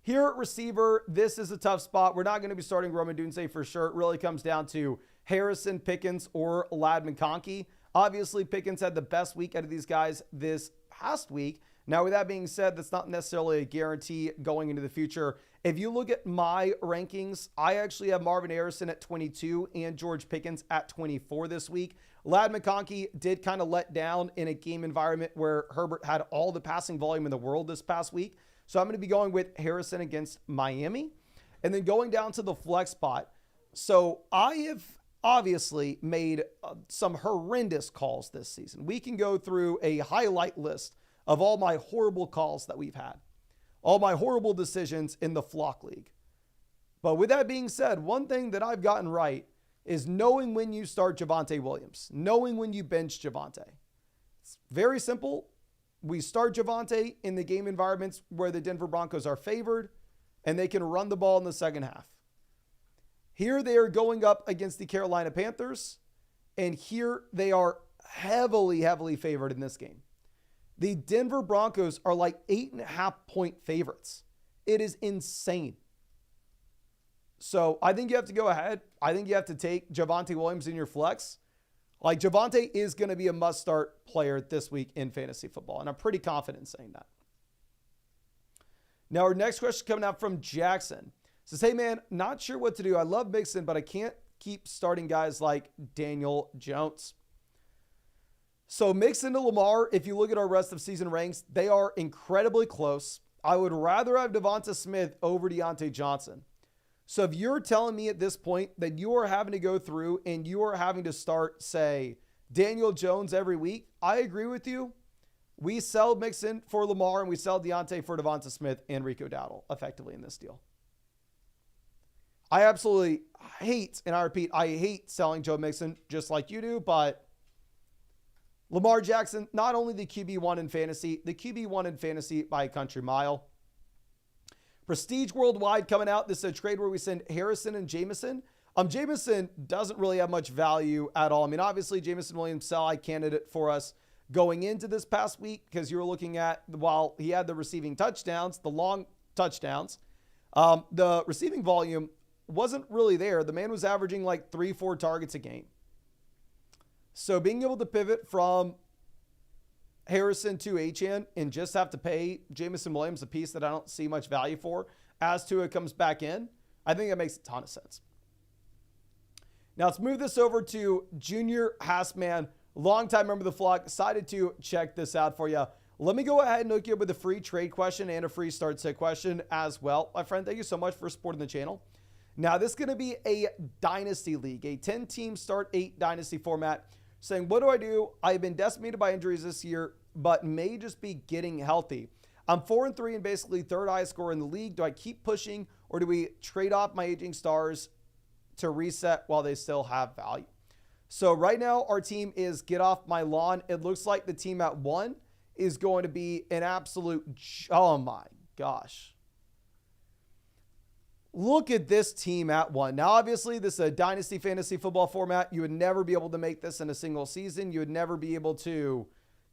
Here at receiver, this is a tough spot. We're not going to be starting Roman Dunze for sure. It really comes down to Harrison, Pickens, or Ladd McConkey. Obviously, Pickens had the best week out of these guys this past week. Now, with that being said, that's not necessarily a guarantee going into the future. If you look at my rankings, I actually have Marvin Harrison at 22 and George Pickens at 24 this week. Ladd McConkey did kind of let down in a game environment where Herbert had all the passing volume in the world this past week. So I'm going to be going with Harrison against Miami. And then going down to the flex spot. So I have obviously made some horrendous calls this season. We can go through a highlight list of all my horrible calls that we've had. All my horrible decisions in the Flock League. But with that being said, one thing that I've gotten right is knowing when you start Javonte Williams. Knowing when you bench Javonte. It's very simple. We start Javonte in the game environments where the Denver Broncos are favored and they can run the ball in the second half. Here they are going up against the Carolina Panthers, and here they are heavily, heavily favored in this game. The Denver Broncos are like 8.5-point favorites. It is insane. So I think you have to go ahead. I think you have to take Javonte Williams in your flex. Like, Javonte is going to be a must-start player this week in fantasy football, and I'm pretty confident in saying that. Now, our next question coming out from Jackson. Says, hey, man, not sure what to do. I love Mixon, but I can't keep starting guys like Daniel Jones. So Mixon to Lamar, if you look at our rest of season ranks, they are incredibly close. I would rather have Devonta Smith over Deontay Johnson. So if you're telling me at this point that you are having to go through and you are having to start, say, Daniel Jones every week, I agree with you. We sell Mixon for Lamar and we sell Deontay for Devonta Smith and Rico Dowdle effectively in this deal. I absolutely hate, and I repeat, I hate selling Joe Mixon just like you do, but Lamar Jackson, not only the QB1 in fantasy, the QB1 in fantasy by a country mile. Prestige Worldwide coming out. This is a trade where we send Harrison and Jameson. Jameson doesn't really have much value at all. I mean, obviously, Jameson Williams, sell-high candidate for us going into this past week because you were looking at, while he had the receiving touchdowns, the long touchdowns, the receiving volume wasn't really there. The man was averaging like 3-4 targets a game. So being able to pivot from Harrison to Achane and just have to pay Jameson Williams a piece that I don't see much value for as Tua comes back in, I think that makes a ton of sense. Now let's move this over to Junior Hassman, longtime member of the flock. Excited to check this out for you. Let me go ahead and hook you up with a free trade question and a free start set question as well. My friend, thank you so much for supporting the channel. Now, this is going to be a Dynasty League, a 10-team start 8 Dynasty format. Saying, what do I do? I've been decimated by injuries this year, but may just be getting healthy. I'm 4-3 and basically third highest scorer in the league. Do I keep pushing, or do we trade off my aging stars to reset while they still have value? So right now, our team is get off my lawn. It looks like the team at 1 is going to be an absolute, oh my gosh. Look at this team at 1. Now, obviously, this is a Dynasty Fantasy Football format. You would never be able to make this in a single season. You would never be able to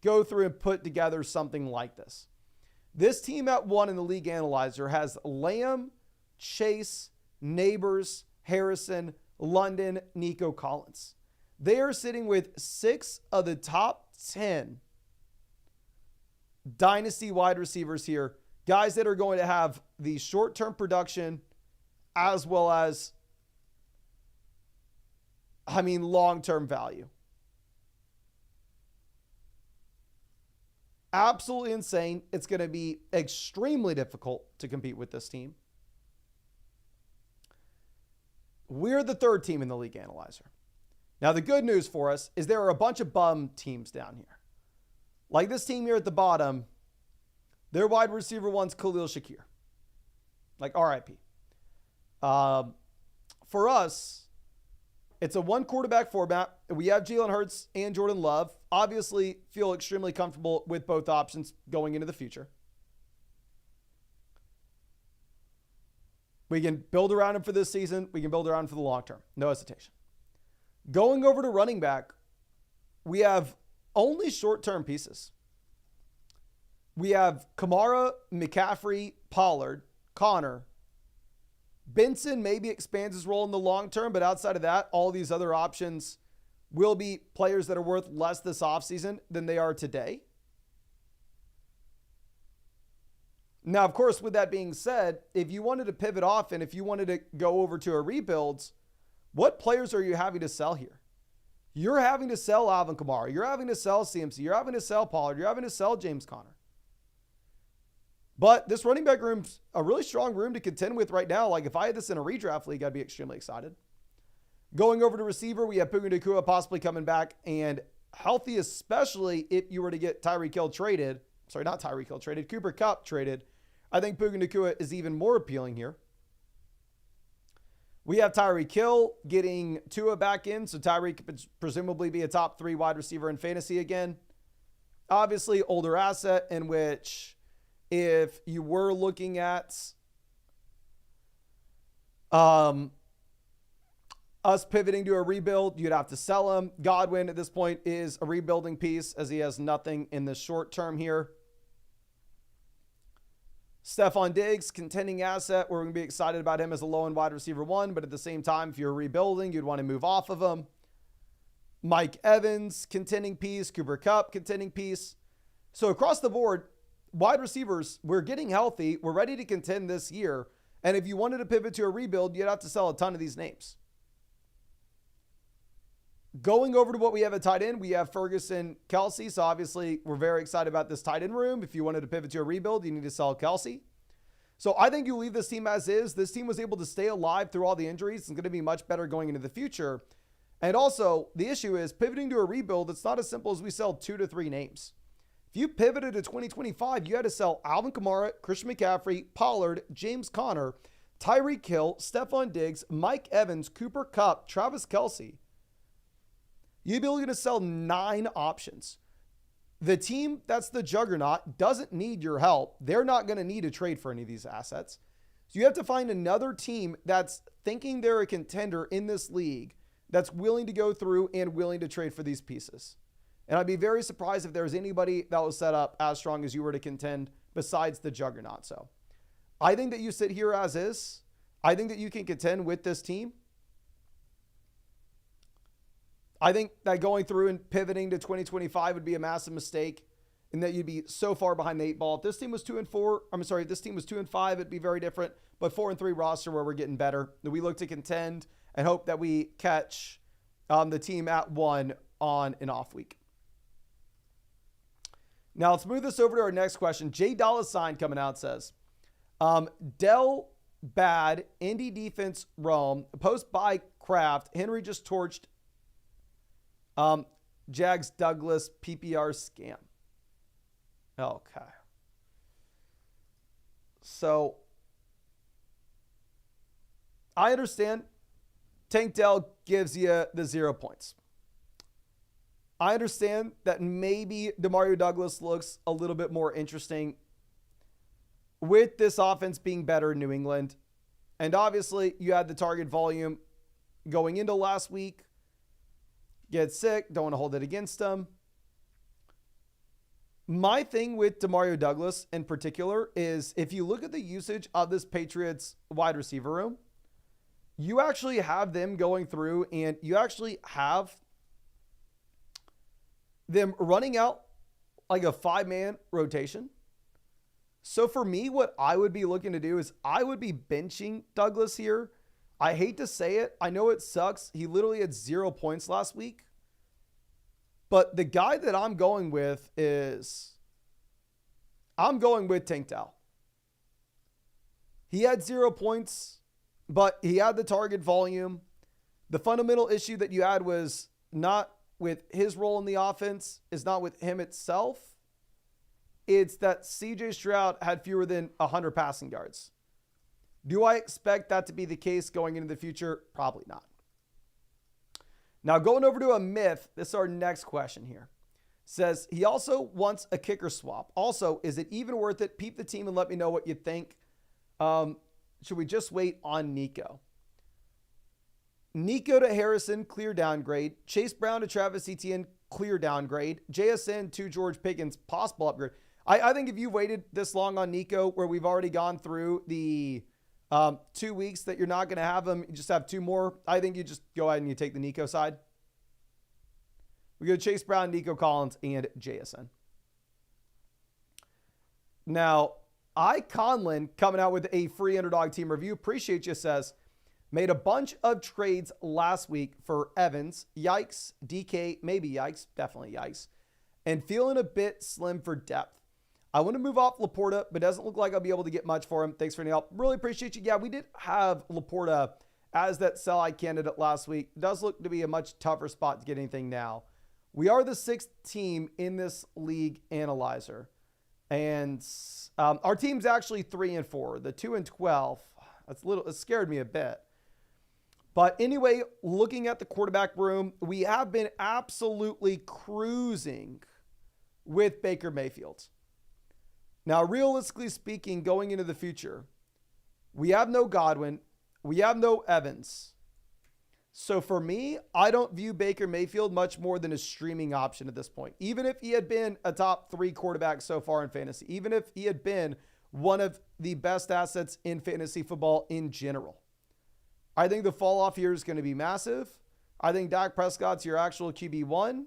go through and put together something like this. This team at 1 in the League Analyzer has Lamb, Chase, Neighbors, Harrison, London, Nico Collins. They are sitting with 6 of the top 10 Dynasty wide receivers here. Guys that are going to have the short-term production as well as, long-term value. Absolutely insane. It's going to be extremely difficult to compete with this team. We're the 3rd team in the League Analyzer. Now, the good news for us is there are a bunch of bum teams down here. Like this team here at the bottom, their wide receiver one's Khalil Shakir. Like RIP. For us, it's a 1 quarterback format. We have Jalen Hurts and Jordan Love. Obviously, feel extremely comfortable with both options going into the future. We can build around him for this season. We can build around him for the long term. No hesitation. Going over to running back, we have only short-term pieces. We have Kamara, McCaffrey, Pollard, Connor. Benson maybe expands his role in the long term, but outside of that, all these other options will be players that are worth less this offseason than they are today. Now, of course, with that being said, if you wanted to pivot off and if you wanted to go over to a rebuilds, what players are you having to sell here? You're having to sell Alvin Kamara. You're having to sell CMC. You're having to sell Pollard. You're having to sell James Conner. But this running back room's a really strong room to contend with right now. Like if I had this in a redraft league, I'd be extremely excited. Going over to receiver, we have Puka Nacua possibly coming back and healthy, especially if you were to get Cooper Kupp traded. I think Puka Nacua is even more appealing here. We have Tyreek Hill getting Tua back in, so Tyreek could presumably be a top 3 wide receiver in fantasy again. Obviously, older asset in which if you were looking at us pivoting to a rebuild, you'd have to sell him. Godwin at this point is a rebuilding piece as he has nothing in the short term here. Stephon Diggs, contending asset. We're going to be excited about him as a low-end wide receiver 1, but at the same time, if you're rebuilding, you'd want to move off of him. Mike Evans, contending piece. Cooper Kupp, contending piece. So across the board, wide receivers, we're getting healthy. We're ready to contend this year. And if you wanted to pivot to a rebuild, you'd have to sell a ton of these names. Going over to what we have at tight end, we have Ferguson, Kelsey. So obviously, we're very excited about this tight end room. If you wanted to pivot to a rebuild, you need to sell Kelsey. So I think you leave this team as is. This team was able to stay alive through all the injuries. It's going to be much better going into the future. And also, the issue is pivoting to a rebuild. It's not as simple as we sell 2 to 3 names. If you pivoted to 2025, you had to sell Alvin Kamara, Christian McCaffrey, Pollard, James Conner, Tyreek Hill, Stephon Diggs, Mike Evans, Cooper Kupp, Travis Kelce. You'd be looking to sell 9 options. The team that's the juggernaut doesn't need your help. They're not going to need to trade for any of these assets. So you have to find another team that's thinking they're a contender in this league that's willing to go through and willing to trade for these pieces. And I'd be very surprised if there's anybody that was set up as strong as you were to contend besides the juggernaut. So I think that you sit here as is. I think that you can contend with this team. I think that going through and pivoting to 2025 would be a massive mistake. and that you'd be so far behind the 8 ball. If this team was 2-4, if this team was 2-5, it'd be very different. But 4-3 roster where we're getting better. We look to contend and hope that we catch the team at 1 on an off week. Now let's move this over to our next question. J Dollar Sign coming out says, Dell bad, Indy defense Rome, post by Kraft, Henry just torched Jags Douglas PPR scam. Okay. So I understand Tank Dell gives you the 0 points. I understand that maybe Demario Douglas looks a little bit more interesting with this offense being better in New England. And obviously you had the target volume going into last week. Get sick, don't want to hold it against him. My thing with Demario Douglas in particular is if you look at the usage of this Patriots wide receiver room, you actually have them going through and you actually have them running out like a 5-man rotation. So for me, what I would be looking to do is I would be benching Douglas here. I hate to say it. I know it sucks. He literally had 0 points last week. But the guy that I'm going with Tank Dell. He had 0 points, but he had the target volume. The fundamental issue that you had was not with his role in the offense, is not with him itself. It's that CJ Stroud had fewer than 100 passing yards. Do I expect that to be the case going into the future? Probably not. Now going over to a myth, this is our next question here. Says he also wants a kicker swap. Also, is it even worth it? Peep the team and let me know what you think. Should we just wait on Nico? Nico to Harrison, clear downgrade. Chase Brown to Travis Etienne, clear downgrade. JSN to George Pickens, possible upgrade. I think if you waited this long on Nico, where we've already gone through the 2 weeks that you're not going to have him, you just have 2 more, I think you just go ahead and you take the Nico side. We go Chase Brown, Nico Collins, and JSN. Now, Conlin coming out with a free Underdog team review. Appreciate you, says, made a bunch of trades last week for Evans. Yikes. DK, maybe yikes. Definitely yikes. And feeling a bit slim for depth. I want to move off Laporta, but doesn't look like I'll be able to get much for him. Thanks for any help. Really appreciate you. Yeah, we did have Laporta as that sell-high candidate last week. Does look to be a much tougher spot to get anything now. We are the 6th team in this league analyzer. And our team's actually 3-4. The 2-12, it scared me a bit. But anyway, looking at the quarterback room, we have been absolutely cruising with Baker Mayfield. Now, realistically speaking, going into the future, we have no Godwin. We have no Evans. So for me, I don't view Baker Mayfield much more than a streaming option at this point. Even if he had been a top 3 quarterback so far in fantasy, even if he had been one of the best assets in fantasy football in general. I think the fall off here is going to be massive. I think Dak Prescott's your actual QB1.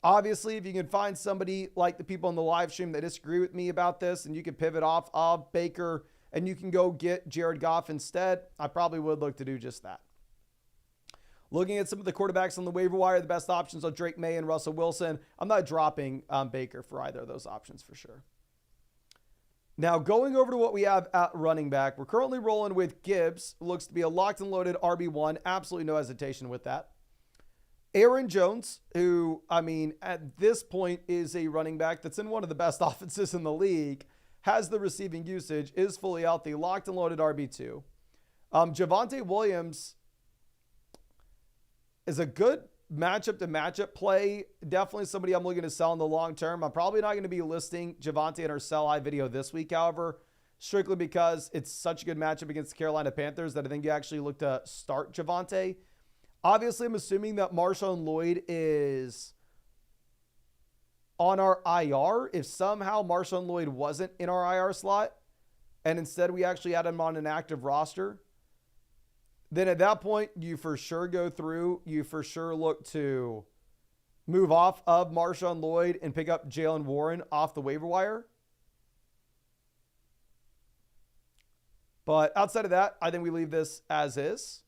Obviously, if you can find somebody like the people on the live stream that disagree with me about this and you can pivot off of Baker and you can go get Jared Goff instead, I probably would look to do just that. Looking at some of the quarterbacks on the waiver wire, the best options are Drake May and Russell Wilson. I'm not dropping Baker for either of those options for sure. Now, going over to what we have at running back, we're currently rolling with Gibbs. Looks to be a locked and loaded RB1. Absolutely no hesitation with that. Aaron Jones, who, at this point is a running back that's in one of the best offenses in the league, has the receiving usage, is fully healthy, locked and loaded RB2. Javonte Williams is a good matchup play. Definitely somebody I'm looking to sell in the long term. I'm probably not going to be listing Javonte in our sell high video this week, however, strictly because it's such a good matchup against the Carolina Panthers that I think you actually look to start Javonte. Obviously, I'm assuming that Marshawn Lloyd is on our IR. If somehow Marshawn Lloyd wasn't in our IR slot and instead we actually had him on an active roster, then at that point, you for sure go through. You for sure look to move off of Marshawn Lloyd and pick up Jalen Warren off the waiver wire. But outside of that, I think we leave this as is.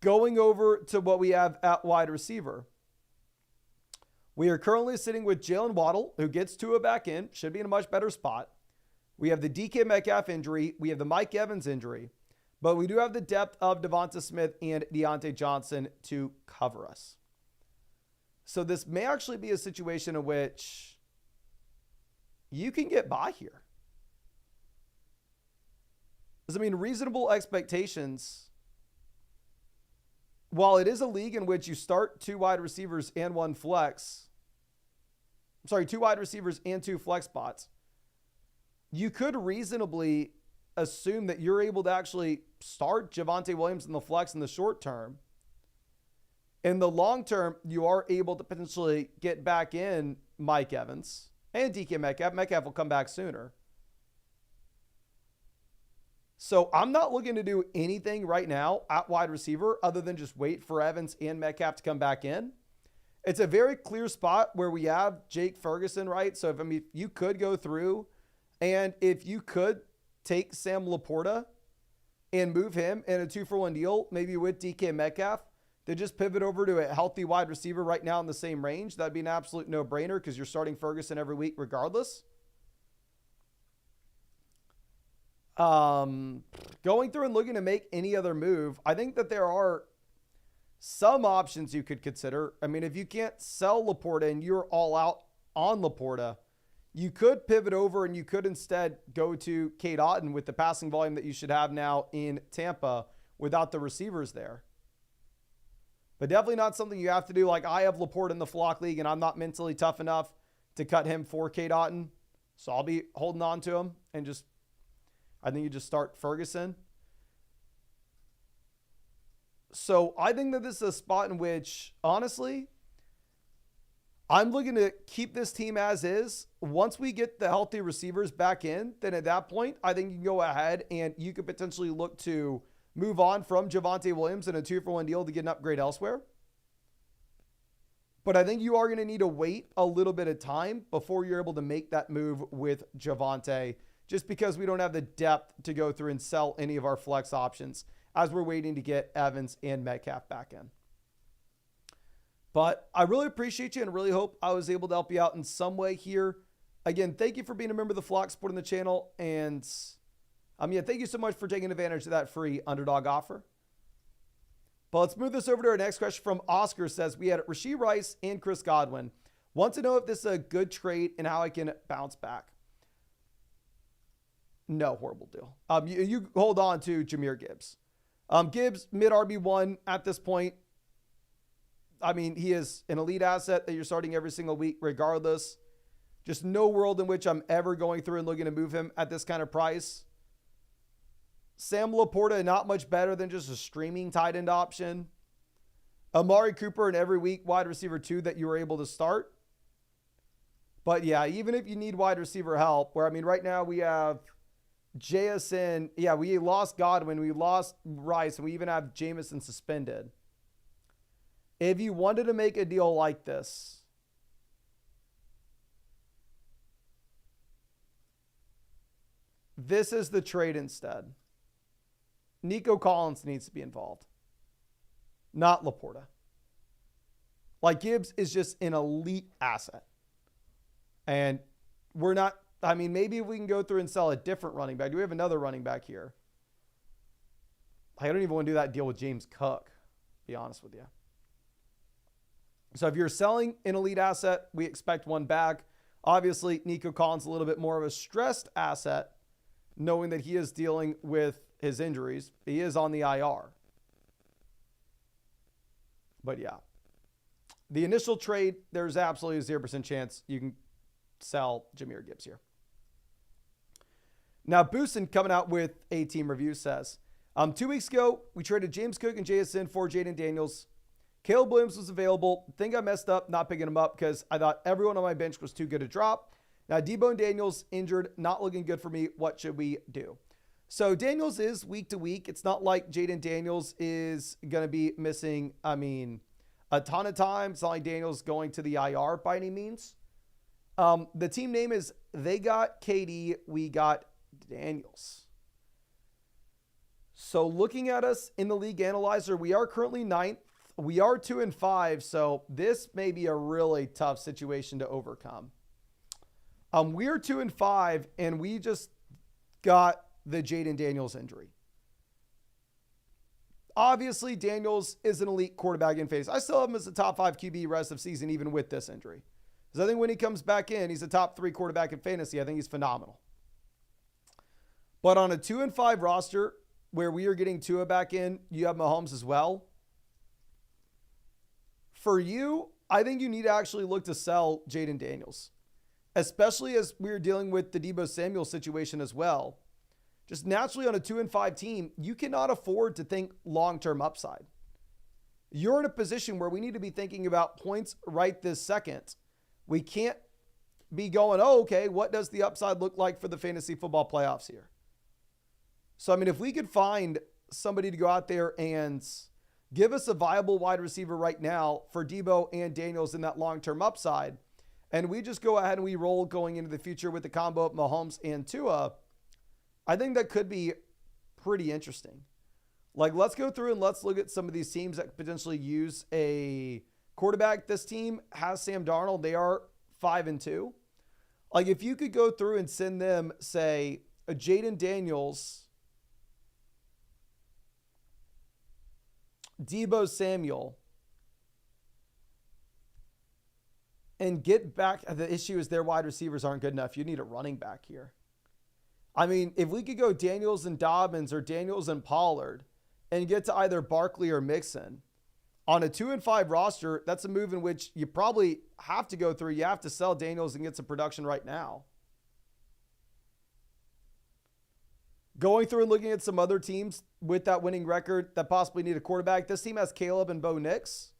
Going over to what we have at wide receiver. We are currently sitting with Jalen Waddle, who gets Tua back in, should be in a much better spot. We have the DK Metcalf injury. We have the Mike Evans injury. But we do have the depth of Devonta Smith and Deontay Johnson to cover us. So this may actually be a situation in which you can get by here. I mean, reasonable expectations. While it is a league in which you start 2 wide receivers and 1 flex, 2 wide receivers and 2 flex spots, you could reasonably assume that you're able to actually start Javonte Williams in the flex in the short term. In the long term, you are able to potentially get back in Mike Evans and DK Metcalf. Metcalf will come back sooner. So I'm not looking to do anything right now at wide receiver other than just wait for Evans and Metcalf to come back in. It's a very clear spot where we have Jake Ferguson, right? So if you could go through and if you could take Sam Laporta and move him in a 2-for-1 deal, maybe with DK Metcalf, to just pivot over to a healthy wide receiver right now in the same range, that'd be an absolute no-brainer because you're starting Ferguson every week regardless. Going through and looking to make any other move, I think that there are some options you could consider. I mean, if you can't sell Laporta and you're all out on Laporta, you could pivot over and you could instead go to Cade Otton with the passing volume that you should have now in Tampa without the receivers there. But definitely not something you have to do. Like, I have Laporta in the flock league and I'm not mentally tough enough to cut him for Cade Otton. So I'll be holding on to him and I think you just start Ferguson. So I think that this is a spot in which, honestly, I'm looking to keep this team as is. Once we get the healthy receivers back in, then at that point, I think you can go ahead and you could potentially look to move on from Javonte Williams in a 2-for-1 deal to get an upgrade elsewhere. But I think you are going to need to wait a little bit of time before you're able to make that move with Javonte, just because we don't have the depth to go through and sell any of our flex options as we're waiting to get Evans and Metcalf back in. But I really appreciate you and really hope I was able to help you out in some way here. Again, thank you for being a member of the flock, supporting the channel. And thank you so much for taking advantage of that free Underdog offer. But let's move this over to our next question from Oscar. Says, we had Rashee Rice and Chris Godwin. Want to know if this is a good trade and how I can bounce back. No, horrible deal. You hold on to Jahmyr Gibbs. Gibbs, mid RB1 at this point. I mean, he is an elite asset that you're starting every single week regardless. Just no world in which I'm ever going through and looking to move him at this kind of price. Sam Laporta, not much better than just a streaming tight end option. Amari Cooper in every week, wide receiver 2 that you were able to start. But yeah, even if you need wide receiver help, where, I mean, right now we have Jameson. Yeah, we lost Godwin. We lost Rice. And we even have Jameson suspended. If you wanted to make a deal like this, this is the trade instead. Nico Collins needs to be involved, not Laporta. Like, Gibbs is just an elite asset. And we're not, I mean, maybe if we can go through and sell a different running back. Do we have another running back here? I don't even want to do that deal with James Cook, to be honest with you. So if you're selling an elite asset, we expect one back. Obviously, Nico Collins a little bit more of a stressed asset, knowing that he is dealing with his injuries. He is on the IR. But yeah, the initial trade, there's absolutely a 0% chance you can sell Jahmyr Gibbs here. Now, Boosin coming out with a team review says, 2 weeks ago, we traded James Cook and Jameson for Jaden Daniels. Caleb Williams was available. Think I messed up not picking him up because I thought everyone on my bench was too good to drop. Now, Debo and Daniels injured, not looking good for me. What should we do? So Daniels is week to week. It's not like Jaden Daniels is going to be missing, a ton of time. It's not like Daniels going to the IR by any means. The team name is They Got KD, We Got Daniels. So looking at us in the league analyzer, we are currently 9th. We are 2-5, so this may be a really tough situation to overcome. We're 2-5, and we just got the Jaden Daniels injury. Obviously, Daniels is an elite quarterback in fantasy. I still have him as a top 5 QB rest of season, even with this injury. Because I think when he comes back in, he's a top 3 quarterback in fantasy. I think he's phenomenal. But on a 2-5 roster, where we are getting Tua back in, you have Mahomes as well. For you, I think you need to actually look to sell Jaden Daniels, especially as we're dealing with the Deebo Samuel situation as well. Just naturally on a 2-5 team, you cannot afford to think long-term upside. You're in a position where we need to be thinking about points right this second. We can't be going, oh, okay, what does the upside look like for the fantasy football playoffs here? So, I mean, if we could find somebody to go out there and give us a viable wide receiver right now for Deebo and Daniels in that long-term upside, and we just go ahead and we roll going into the future with the combo of Mahomes and Tua, I think that could be pretty interesting. Like, let's go through and let's look at some of these teams that potentially use a quarterback. This team has Sam Darnold. They are 5-2. Like, if you could go through and send them, say, a Jaden Daniels, Deebo Samuel, and get back. The issue is their wide receivers aren't good enough. You need a running back here. I mean, if we could go Daniels and Dobbins or Daniels and Pollard and get to either Barkley or Mixon on a 2-5 roster, that's a move in which you probably have to go through. You have to sell Daniels and get some production right now. Going through and looking at some other teams with that winning record that possibly need a quarterback. This team has Caleb and Bo Nix.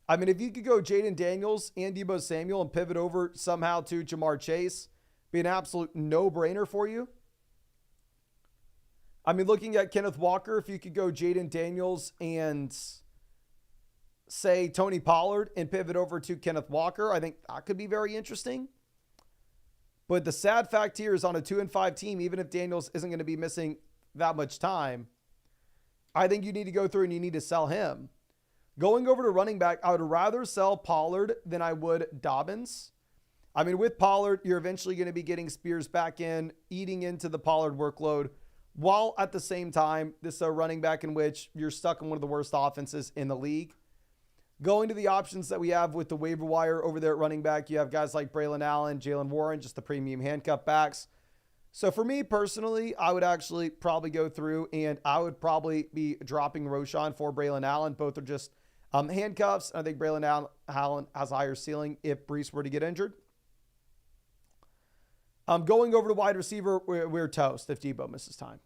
I mean, if you could go Jaden Daniels and Deebo Samuel and pivot over somehow to Jamar Chase, be an absolute no-brainer for you. I mean, looking at Kenneth Walker, if you could go Jaden Daniels and say Tony Pollard and pivot over to Kenneth Walker, I think that could be very interesting. But the sad fact here is on a 2-5 team, even if Daniels isn't going to be missing that much time, I think you need to go through and you need to sell him. Going over to running back, I would rather sell Pollard than I would Dobbins. I mean, with Pollard, you're eventually going to be getting Spears back in, eating into the Pollard workload, while at the same time, this is a running back in which you're stuck in one of the worst offenses in the league. Going to the options that we have with the waiver wire over there at running back, you have guys like Braylon Allen, Jalen Warren, just the premium handcuff backs. So for me personally, I would actually probably go through and I would probably be dropping Roschon for Braylon Allen. Both are just handcuffs. I think Braylon Allen has a higher ceiling if Brees were to get injured. Going over to wide receiver, we're toast if Deebo misses time.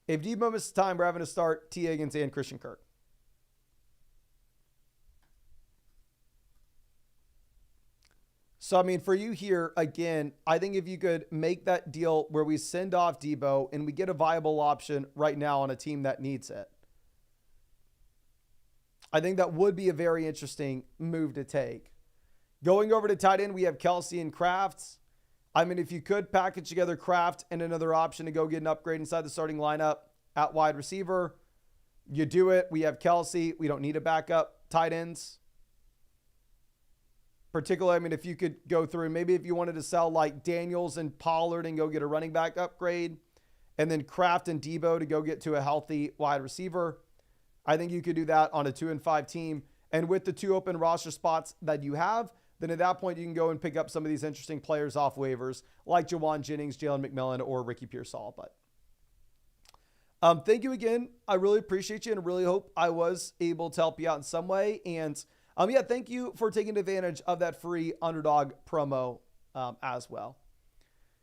If Deebo misses time, we're having to start T. Higgins and Christian Kirk. So, I mean, for you here, again, I think if you could make that deal where we send off Deebo and we get a viable option right now on a team that needs it, I think that would be a very interesting move to take. Going over to tight end, we have Kelsey and Kraft. I mean, if you could package together Kraft and another option to go get an upgrade inside the starting lineup at wide receiver, you do it. We have Kelsey. We don't need a backup tight ends. Particularly, I mean, if you could go through, maybe if you wanted to sell like Daniels and Pollard and go get a running back upgrade, and then Kraft and Deebo to go get to a healthy wide receiver, I think you could do that on a 2-5 team. And with the 2 open roster spots that you have, then at that point you can go and pick up some of these interesting players off waivers like Jawan Jennings, Jalen McMillan, or Ricky Pearsall. But thank you again. I really appreciate you and really hope I was able to help you out in some way. And yeah, thank you for taking advantage of that free Underdog promo as well.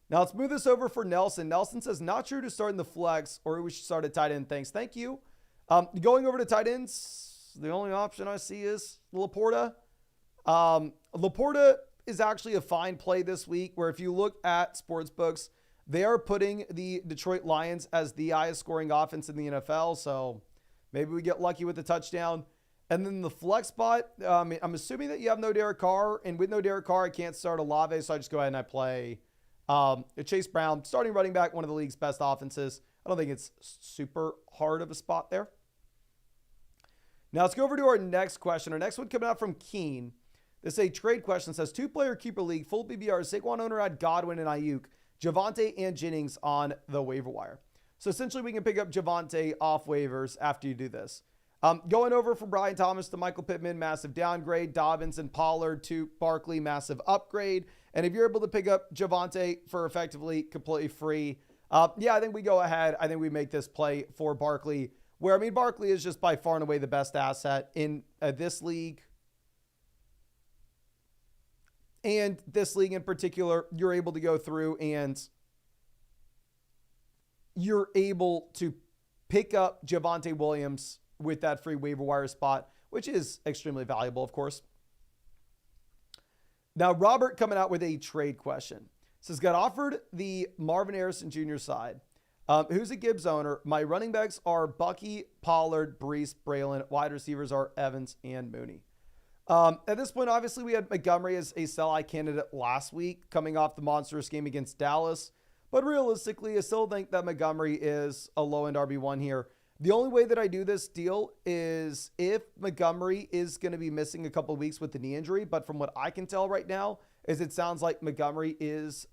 Now let's move this over for Nelson. Nelson says, not sure to start in the flex or we should start at tight end. Thanks. Thank you. Going over to tight ends, the only option I see is Laporta. Laporta is actually a fine play this week where if you look at sportsbooks, they are putting the Detroit Lions as the highest scoring offense in the NFL. So maybe we get lucky with the touchdown. And then the flex spot, I'm assuming that you have no Derek Carr. And with no Derek Carr, I can't start Olave. So I just go ahead and I play Chase Brown, starting running back, one of the league's best offenses. I don't think it's super hard of a spot there. Now let's go over to our next question. Our next one coming out from Keen. This is a trade question. It says, 2-player keeper league, full PPR. Saquon owner had Godwin and Ayuk, Javonte and Jennings on the waiver wire. So essentially we can pick up Javonte off waivers after you do this. Going over from Brian Thomas to Michael Pittman, massive downgrade. Dobbins and Pollard to Barkley, massive upgrade. And if you're able to pick up Javonte for effectively completely free, yeah, I think we go ahead. I think we make this play for Barkley, where, I mean, Barkley is just by far and away the best asset in this league. And this league in particular, you're able to go through and you're able to pick up Javonte Williams with that free waiver wire spot, which is extremely valuable, of course. Now, Robert coming out with a trade question. Says, got offered the Marvin Harrison Jr. side. Who's a Gibbs owner? My running backs are Bucky, Pollard, Brees, Braylon. Wide receivers are Evans and Mooney. At this point, obviously, we had Montgomery as a sell-high candidate last week, coming off the monstrous game against Dallas. But realistically, I still think that Montgomery is a low-end RB1 here. The only way that I do this deal is if Montgomery is going to be missing a couple of weeks with the knee injury. But from what I can tell right now, is it sounds like Montgomery is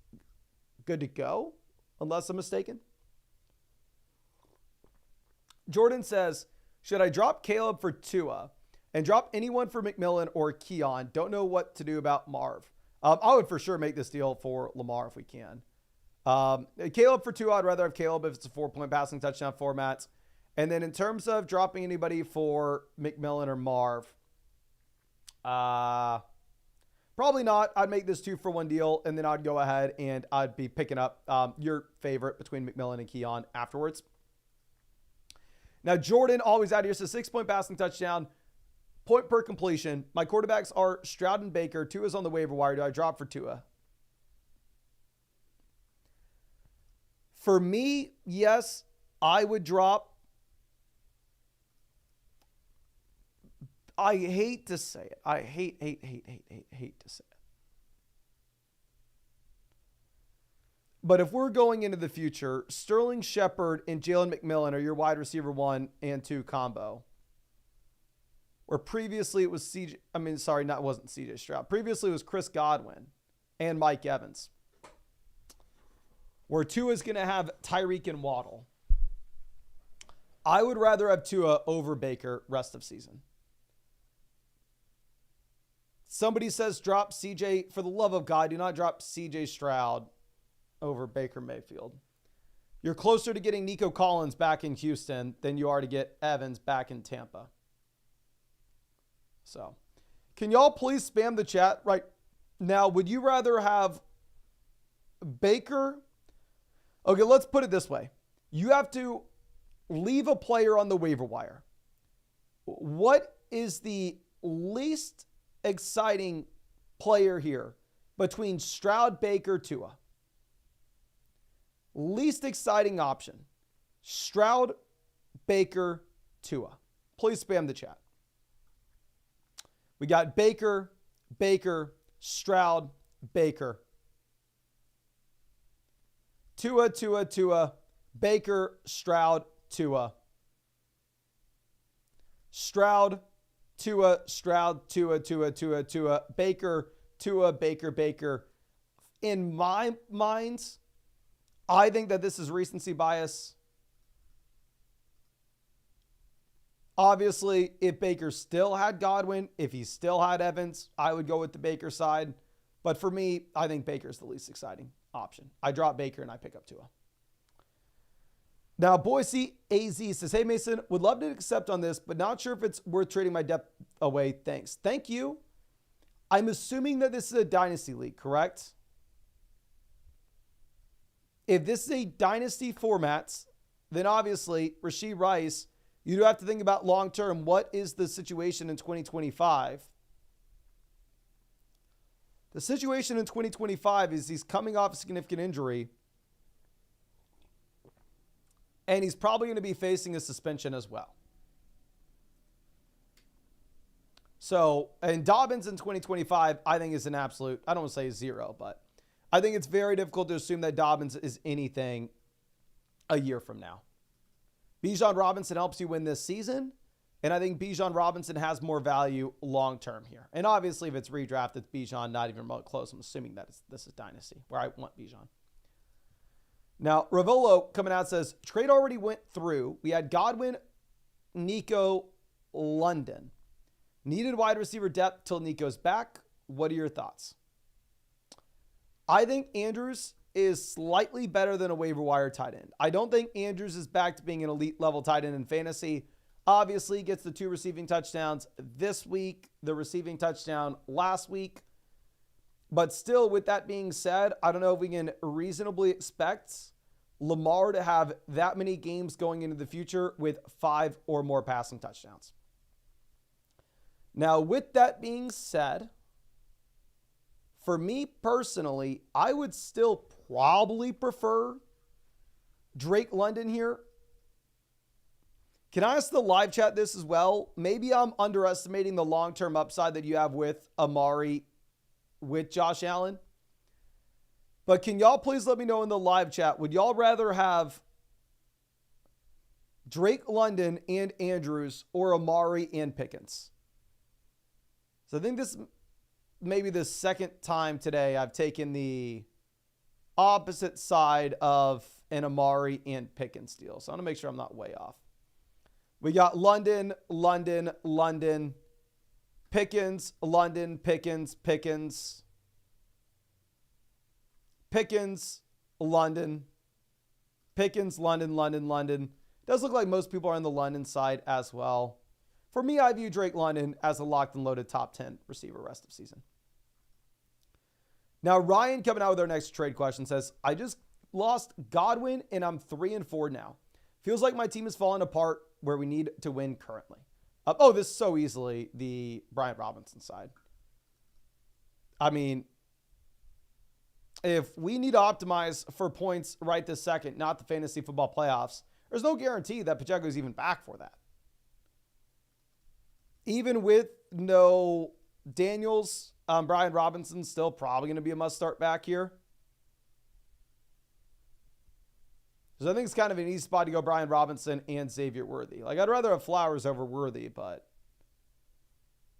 good to go, unless I'm mistaken. Jordan says, should I drop Caleb for Tua and drop anyone for McMillan or Keon? Don't know what to do about Marv. I would for sure make this deal for Lamar if we can. Caleb for Tua, I'd rather have Caleb if it's a 4-point passing touchdown format. And then in terms of dropping anybody for McMillan or Marv, probably not. I'd make this 2-for-1 deal, and then I'd go ahead and I'd be picking up your favorite between McMillan and Keon afterwards. Now, Jordan, always out here, says 6-point passing touchdown, point per completion. My quarterbacks are Stroud and Baker. Tua's on the waiver wire. Do I drop for Tua? For me, yes, I would drop. I hate to say it. I hate to say it. But if we're going into the future, Sterling Shepard and Jalen McMillan are your wide receiver 1 and 2 combo. Where previously it was it wasn't CJ Stroud. Previously it was Chris Godwin and Mike Evans. Where Tua is going to have Tyreek and Waddle. I would rather have Tua over Baker rest of season. Somebody says drop CJ. For the love of God, do not drop CJ Stroud over Baker Mayfield. You're closer to getting Nico Collins back in Houston than you are to get Evans back in Tampa. So, can y'all please spam the chat right now? Would you rather have Baker? Okay, let's put it this way. You have to leave a player on the waiver wire. What is the least exciting player here between Stroud, Baker, Tua? Least exciting option. Stroud, Baker, Tua. Please spam the chat. We got Baker, Stroud, Baker. Tua, Baker, Stroud, Tua. Stroud, Tua. Baker. In my mind, I think that this is recency bias. Obviously, if Baker still had Godwin, if he still had Evans, I would go with the Baker side. But for me, I think Baker's the least exciting option. I drop Baker and I pick up Tua. Now, Boise AZ says, hey, Mason, would love to accept on this, but not sure if it's worth trading my depth away. Thanks. Thank you. I'm assuming that this is a Dynasty league, correct? If this is a Dynasty format, then obviously, Rashee Rice, you do have to think about long-term. What is the situation in 2025? The situation in 2025 is he's coming off a significant injury, and he's probably going to be facing a suspension as well. So, and Dobbins in 2025, I think is an absolute, I don't want to say zero, but I think it's very difficult to assume that Dobbins is anything a year from now. Bijan Robinson helps you win this season, and I think Bijan Robinson has more value long-term here. And obviously, if it's redraft, it's Bijan, not even remote close. I'm assuming that this is Dynasty, where I want Bijan. Now, Ravolo coming out says, trade already went through. We had Godwin, Nico, London. Needed wide receiver depth till Nico's back. What are your thoughts? I think Andrews is slightly better than a waiver wire tight end. I don't think Andrews is back to being an elite level tight end in fantasy. Obviously, gets the 2 receiving touchdowns this week, the receiving touchdown last week. But still, with that being said, I don't know if we can reasonably expect Lamar to have that many games going into the future with 5 or more passing touchdowns. Now, with that being said, for me personally, I would still probably prefer Drake London here. Can I ask the live chat this as well? Maybe I'm underestimating the long-term upside that you have with Amari, with Josh Allen. But can y'all please let me know in the live chat, would y'all rather have Drake London and Andrews or Amari and Pickens? So I think this maybe the second time today I've taken the opposite side of an Amari and Pickens deal. So I want to make sure I'm not way off. We got London, London, London, Pickens, London, Pickens, Pickens, Pickens, London, Pickens, London, London, London. Does look like most people are on the London side as well. For me, I view Drake London as a locked and loaded top 10 receiver rest of season. Now, Ryan coming out with our next trade question says, I just lost Godwin and I'm 3-4 now. Feels like my team is falling apart where we need to win currently. This is so easily the Brian Robinson side. I mean, if we need to optimize for points right this second, not the fantasy football playoffs, there's no guarantee that Pacheco is even back for that. Even with no Daniels, Brian Robinson's still probably going to be a must-start back here. So I think it's kind of an easy spot to go Brian Robinson and Xavier Worthy. Like, I'd rather have Flowers over Worthy, but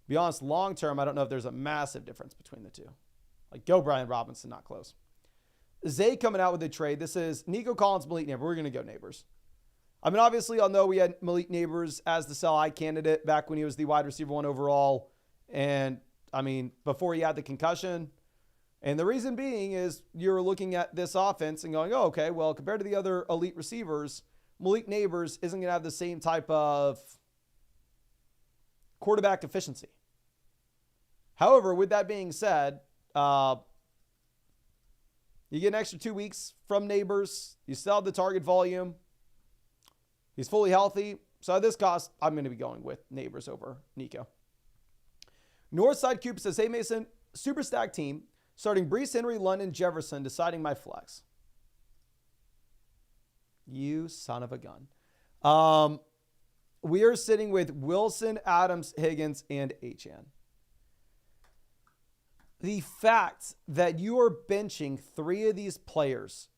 to be honest, long-term, I don't know if there's a massive difference between the two. Like, go Brian Robinson, not close. Zay coming out with a trade. This is Nico Collins, Malik Neighbors. We're going to go Neighbors. I mean, obviously, I'll know we had Malik Neighbors as the sell-high candidate back when he was the wide receiver 1 overall. And, I mean, before he had the concussion. And the reason being is you're looking at this offense and going, oh, okay, well, compared to the other elite receivers, Malik Neighbors isn't going to have the same type of quarterback efficiency. However, with that being said, you get an extra 2 weeks from Neighbors. You still have the target volume. He's fully healthy. So at this cost, I'm going to be going with Neighbors over Nico. Northside Cooper says, hey, Mason, super stack team. Starting Brees, Henry, London, Jefferson, deciding my flex. You son of a gun. We are sitting with Wilson, Adams, Higgins, and Achane. The fact that you are benching 3 of these players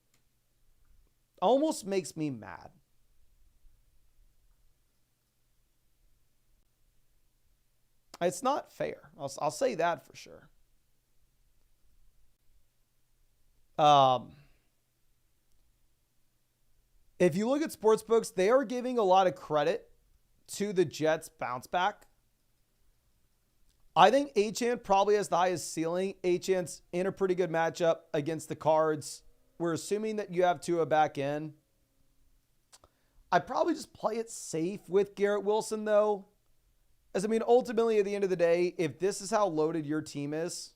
almost makes me mad. It's not fair. I'll say that for sure. If you look at sportsbooks, they are giving a lot of credit to the Jets bounce back. I think Achane probably has the highest ceiling. Achane's in a pretty good matchup against the Cards. We're assuming that you have Tua back in. I'd probably just play it safe with Garrett Wilson, though. As I mean, ultimately, at the end of the day, if this is how loaded your team is,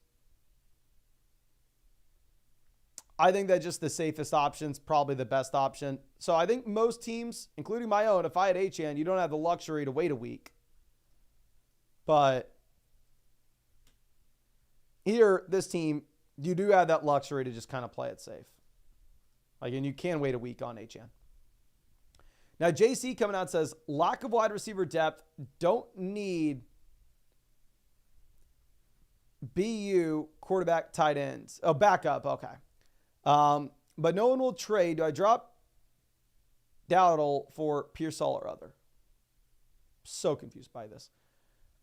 I think that just the safest option is probably the best option. So I think most teams, including my own, if I had Achane, you don't have the luxury to wait a week. But here, this team, you do have that luxury to just kind of play it safe. Like, and you can wait a week on Achane. Now, JC coming out says, lack of wide receiver depth, don't need BU, quarterback, tight ends. Oh, backup. Okay. But no one will trade. Do I drop Dowdle for Pearsall or other? So confused by this.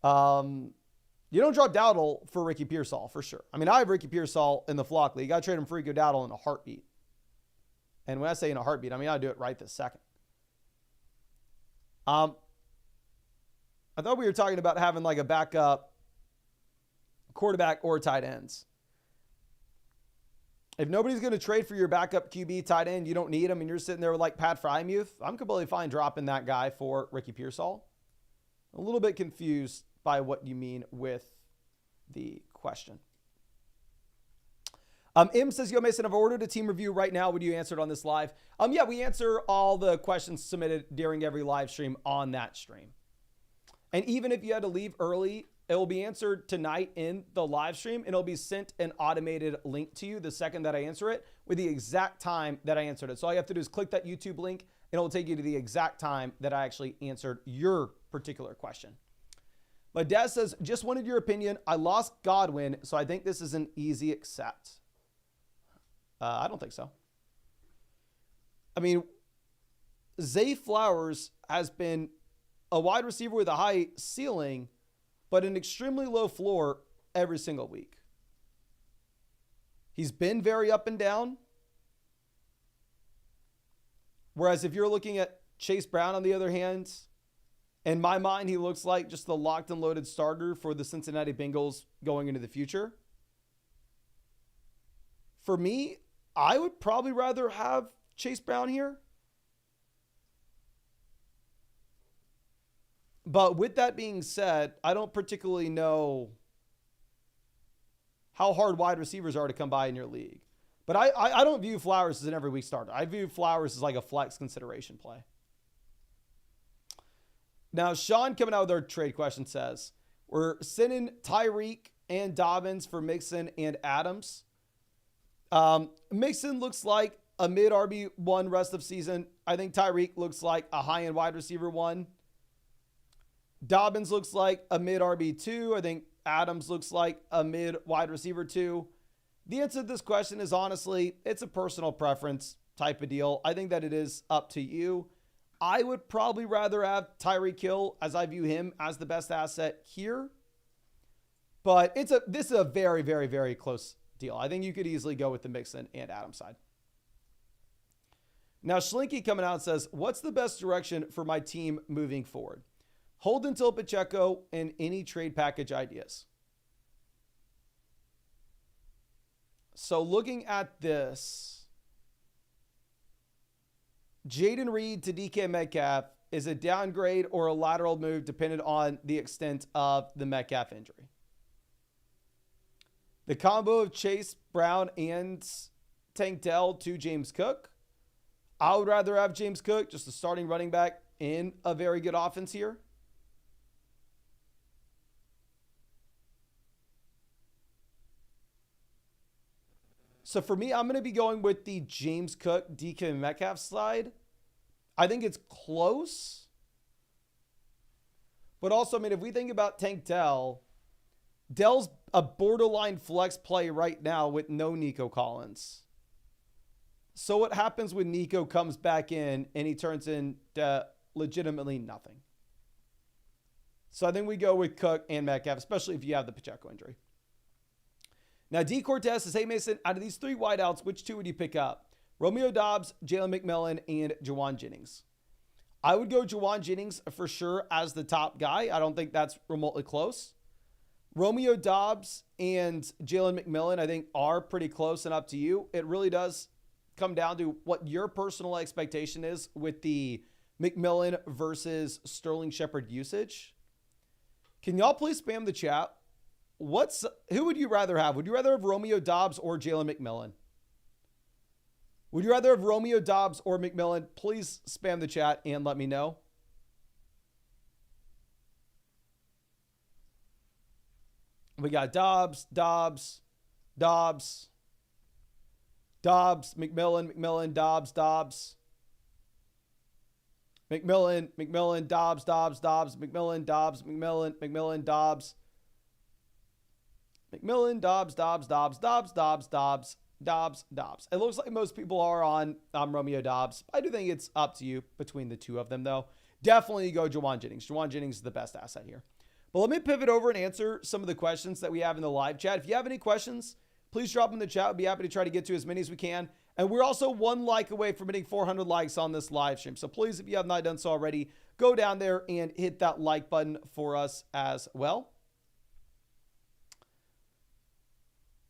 You don't drop Dowdle for Ricky Pearsall for sure. I mean, I have Ricky Pearsall in the flock league. You got to trade him for Rico Dowdle in a heartbeat. And when I say in a heartbeat, I mean, I'll do it right this second. I thought we were talking about having like a backup quarterback or tight ends. If nobody's going to trade for your backup QB tight end, you don't need him, and you're sitting there with like Pat Frymuth, I'm completely fine dropping that guy for Ricky Pearsall. A little bit confused by what you mean with the question. M says, Yo, Mason, I've ordered a team review right now. Would you answer it on this live? Yeah, we answer all the questions submitted during every live stream on that stream. And even if you had to leave early, it will be answered tonight in the live stream, and it'll be sent an automated link to you the second that I answer it with the exact time that I answered it. So all you have to do is click that YouTube link, and it'll take you to the exact time that I actually answered your particular question. My dad says, just wanted your opinion. I lost Godwin, so I think this is an easy accept. I don't think so. I mean, Zay Flowers has been a wide receiver with a high ceiling, but an extremely low floor every single week. He's been very up and down. Whereas if you're looking at Chase Brown, on the other hand, in my mind, he looks like just the locked and loaded starter for the Cincinnati Bengals going into the future. For me, I would probably rather have Chase Brown here. But with that being said, I don't particularly know how hard wide receivers are to come by in your league. But I don't view Flowers as an every week starter. I view Flowers as like a flex consideration play. Now, Sean coming out with our trade question says, we're sending Tyreek and Dobbins for Mixon and Adams. Mixon looks like a mid RB1 rest of season. I think Tyreek looks like a high-end wide receiver 1. Dobbins looks like a mid RB2. I think Adams looks like a mid wide receiver 2. The answer to this question is honestly, it's a personal preference type of deal. I think that it is up to you. I would probably rather have Tyreek Hill, as I view him as the best asset here. But this is a very, very, very close deal. I think you could easily go with the Mixon and Adams side. Now, Schlinky coming out says, what's the best direction for my team moving forward? Hold until Pacheco and any trade package ideas. So looking at this, Jaden Reed to DK Metcalf is a downgrade or a lateral move depending on the extent of the Metcalf injury. The combo of Chase Brown and Tank Dell to James Cook. I would rather have James Cook, just a starting running back in a very good offense here. So for me, I'm going to be going with the James Cook, DK Metcalf slide. I think it's close. But also, I mean, if we think about Tank Dell, Dell's a borderline flex play right now with no Nico Collins. So what happens when Nico comes back in and he turns into legitimately nothing? So I think we go with Cook and Metcalf, especially if you have the Pacheco injury. Now, D. Cortez says, hey, Mason, out of these 3 wideouts, which 2 would you pick up? Romeo Doubs, Jalen McMillan, and Juwan Jennings. I would go Juwan Jennings for sure as the top guy. I don't think that's remotely close. Romeo Doubs and Jalen McMillan, I think, are pretty close and up to you. It really does come down to what your personal expectation is with the McMillan versus Sterling Shepard usage. Can y'all please spam the chat? Who would you rather have? Would you rather have Romeo Doubs or Jalen McMillan? Would you rather have Romeo Doubs or McMillan? Please spam the chat and let me know. We got Doubs, McMillan, Doubs, McMillan, Doubs, McMillan, Doubs, McMillan, Dobbs. It looks like most people are on Romeo Dobbs. I do think it's up to you between the two of them, though. Definitely go Juwan Jennings. Juwan Jennings is the best asset here. But let me pivot over and answer some of the questions that we have in the live chat. If you have any questions, please drop them in the chat. We'll be happy to try to get to as many as we can. And we're also one like away from hitting 400 likes on this live stream. So please, if you have not done so already, go down there and hit that like button for us as well.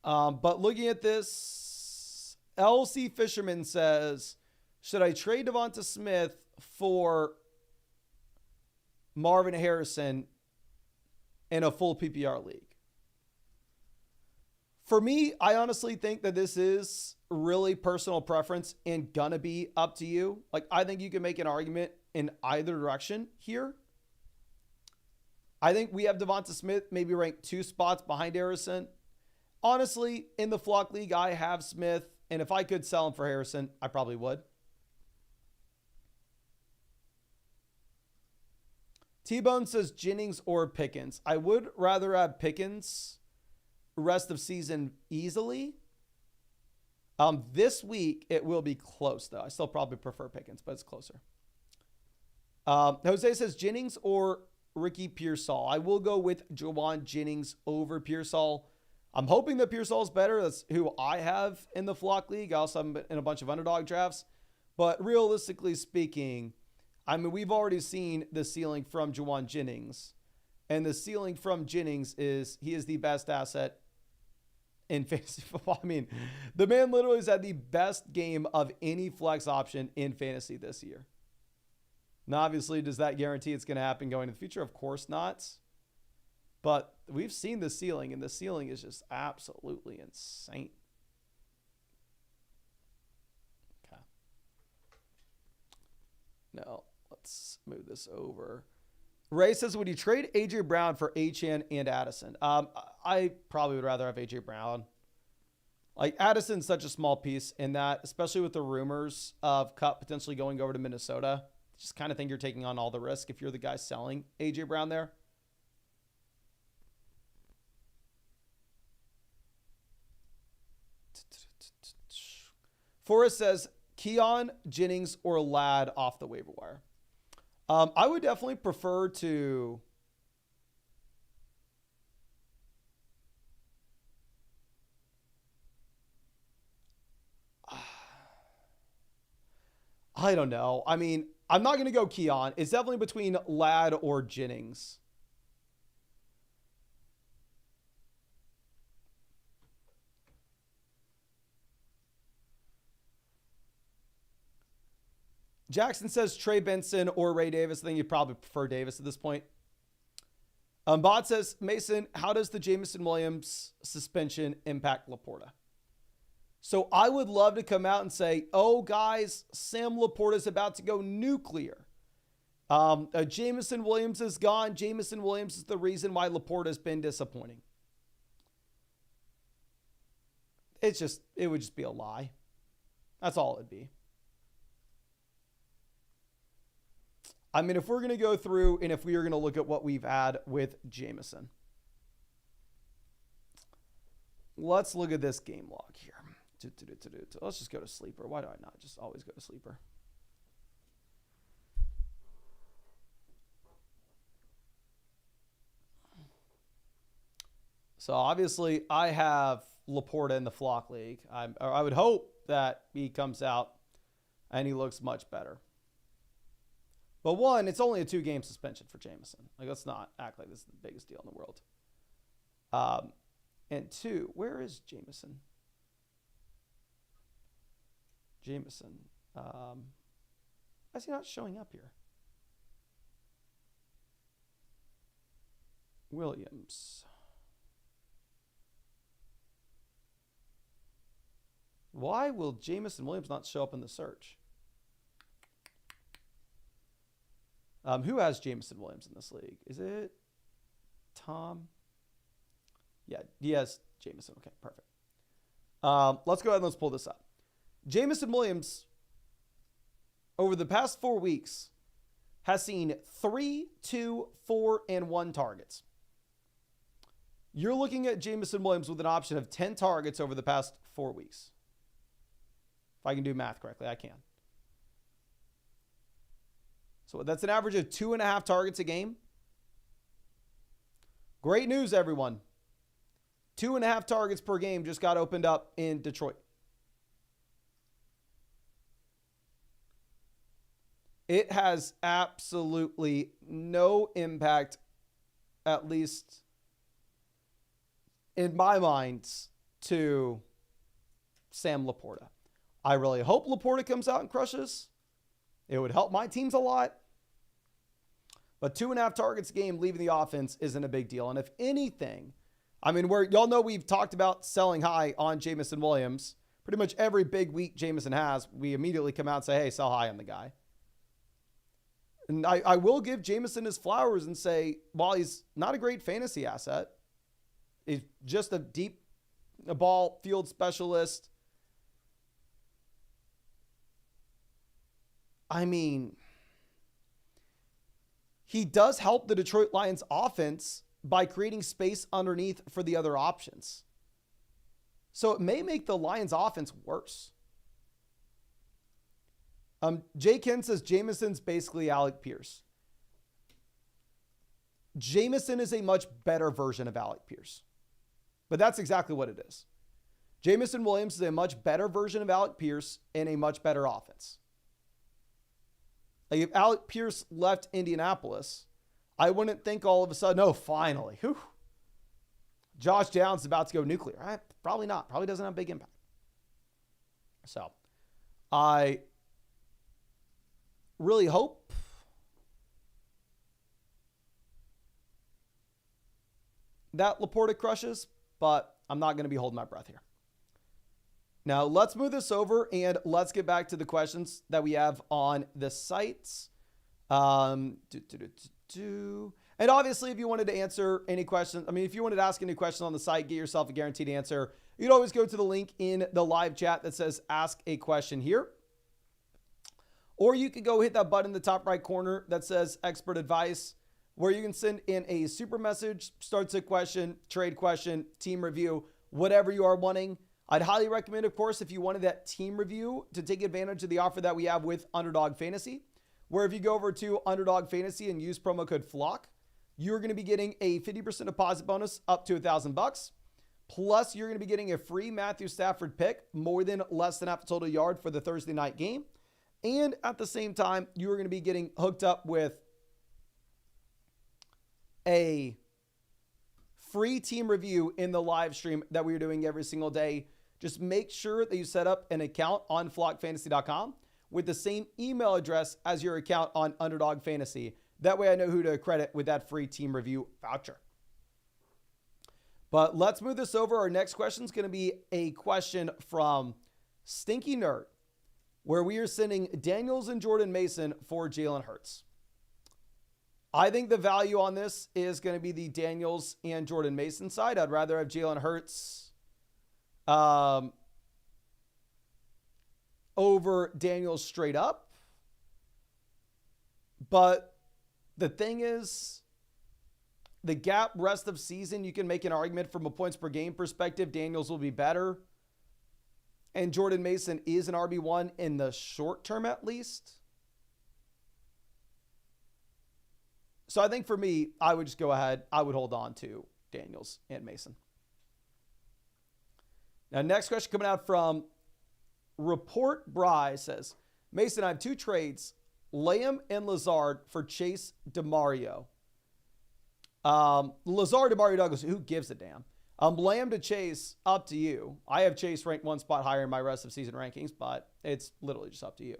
But looking at this, LC Fisherman says, should I trade Devonta Smith for Marvin Harrison in a full PPR league? For me, I honestly think that this is really personal preference and gonna be up to you. Like, I think you can make an argument in either direction here. I think we have Devonta Smith maybe ranked 2 spots behind Harrison. Honestly, in the Flock League, I have Smith, and if I could sell him for Harrison, I probably would. T-Bone says Jennings or Pickens. I would rather have Pickens rest of season easily. This week, it will be close, though. I still probably prefer Pickens, but it's closer. Jose says Jennings or Ricky Pearsall. I will go with Juwan Jennings over Pearsall. I'm hoping that Pearsall is better. That's who I have in the Flock League. I also have him in a bunch of underdog drafts. But realistically speaking, I mean, we've already seen the ceiling from Juwan Jennings. And the ceiling from Jennings is he is the best asset in fantasy football. I mean, the man literally has had the best game of any flex option in fantasy this year. Now, obviously, does that guarantee it's going to happen going into the future? Of course not. But we've seen the ceiling, and the ceiling is just absolutely insane. Okay. Now, let's move this over. Ray says, would you trade A.J. Brown for Achane and Addison? I probably would rather have A.J. Brown. Like, Addison's such a small piece in that, especially with the rumors of Kupp potentially going over to Minnesota. Just kind of think you're taking on all the risk if you're the guy selling A.J. Brown there. Forrest says, Keon, Jennings, or Ladd off the waiver wire. I would definitely prefer to... I don't know. I mean, I'm not going to go Keon. It's definitely between Ladd or Jennings. Jackson says Trey Benson or Ray Davis. I think you'd probably prefer Davis at this point. Bot says, Mason, how does the Jameson Williams suspension impact Laporta? So I would love to come out and say, oh, guys, Sam Laporta is about to go nuclear. Jameson Williams is gone. Jameson Williams is the reason why Laporta has been disappointing. It would just be a lie. That's all it'd be. I mean, if we're going to go through and if we are going to look at what we've had with Jameson, let's look at this game log here. Let's just go to sleeper. Why do I not just always go to sleeper? So obviously I have Laporta in the Flock League. I would hope that he comes out and he looks much better. But one, it's only a 2-game suspension for Jameson. Like, let's not act like this is the biggest deal in the world. And 2, where is Jameson? Why is he not showing up here? Williams. Why will Jameson Williams not show up in the search? Who has Jameson Williams in this league? Is it Tom? Yeah, he has Jameson. Okay, perfect. Let's go ahead and let's pull this up. Jameson Williams, over the past 4 weeks, has seen 3, 2, 4, and 1 targets. you're looking at Jameson Williams with an option of 10 targets over the past 4 weeks. If I can do math correctly, I can. So that's an average of 2.5 targets a game. Great news, everyone. 2.5 targets per game just got opened up in Detroit. It has absolutely no impact, at least in my mind, to Sam Laporta. I really hope Laporta comes out and crushes. It would help my teams a lot. But 2.5 targets a game leaving the offense isn't a big deal. And if anything, I mean, y'all know we've talked about selling high on Jameson Williams. Pretty much every big week Jameson has, we immediately come out and say, hey, sell high on the guy. And I will give Jameson his flowers and say, while he's not a great fantasy asset, he's just a deep ball field specialist. I mean, he does help the Detroit Lions offense by creating space underneath for the other options. So it may make the Lions offense worse. Jay Ken says Jameson's basically Alec Pierce. Jameson is a much better version of Alec Pierce. But that's exactly what it is. Jameson Williams is a much better version of Alec Pierce in a much better offense. Like if Alec Pierce left Indianapolis, I wouldn't think all of a sudden, oh, finally, Josh Downs is about to go nuclear. Right? Probably not. Probably doesn't have a big impact. So I really hope that Laporta crushes, but I'm not going to be holding my breath here. Now, let's move this over and let's get back to the questions that we have on the sites. And obviously, if you wanted to answer any questions, if you wanted to ask any questions on the site, get yourself a guaranteed answer. You'd always go to the link in the live chat that says ask a question here. Or you could go hit that button in the top right corner that says expert advice, where you can send in a super message, starts a question, trade question, team review, whatever you are wanting. I'd highly recommend, of course, if you wanted that team review, to take advantage of the offer that we have with Underdog Fantasy, where if you go over to Underdog Fantasy and use promo code FLOCK, you're going to be getting a 50% deposit bonus up to $1,000. Plus, you're going to be getting a free Matthew Stafford pick, more than less than half a total yard for the Thursday night game. And at the same time, you're going to be getting hooked up with a free team review in the live stream that we are doing every single day. Just make sure that you set up an account on flockfantasy.com with the same email address as your account on Underdog Fantasy. That way I know who to credit with that free team review voucher. But let's move this over. Our next question is going to be a question from Stinky Nerd, where we are sending Daniels and Jordan Mason for Jalen Hurts. I think the value on this is going to be the Daniels and Jordan Mason side. I'd rather have Jalen Hurts over Daniels straight up. But the thing is, the gap rest of season, you can make an argument from a points per game perspective. Daniels will be better. And Jordan Mason is an RB1 in the short term, at least. So I think for me, I would just go ahead. I would hold on to Daniels and Mason. Now, next question coming out from Report Bry says, Mason, I have 2 trades, Lamb and Lazard for Chase DeMario. Lazard, DeMario Douglas, who gives a damn? Lamb to Chase, up to you. I have Chase ranked 1 spot higher in my rest of season rankings, but it's literally just up to you.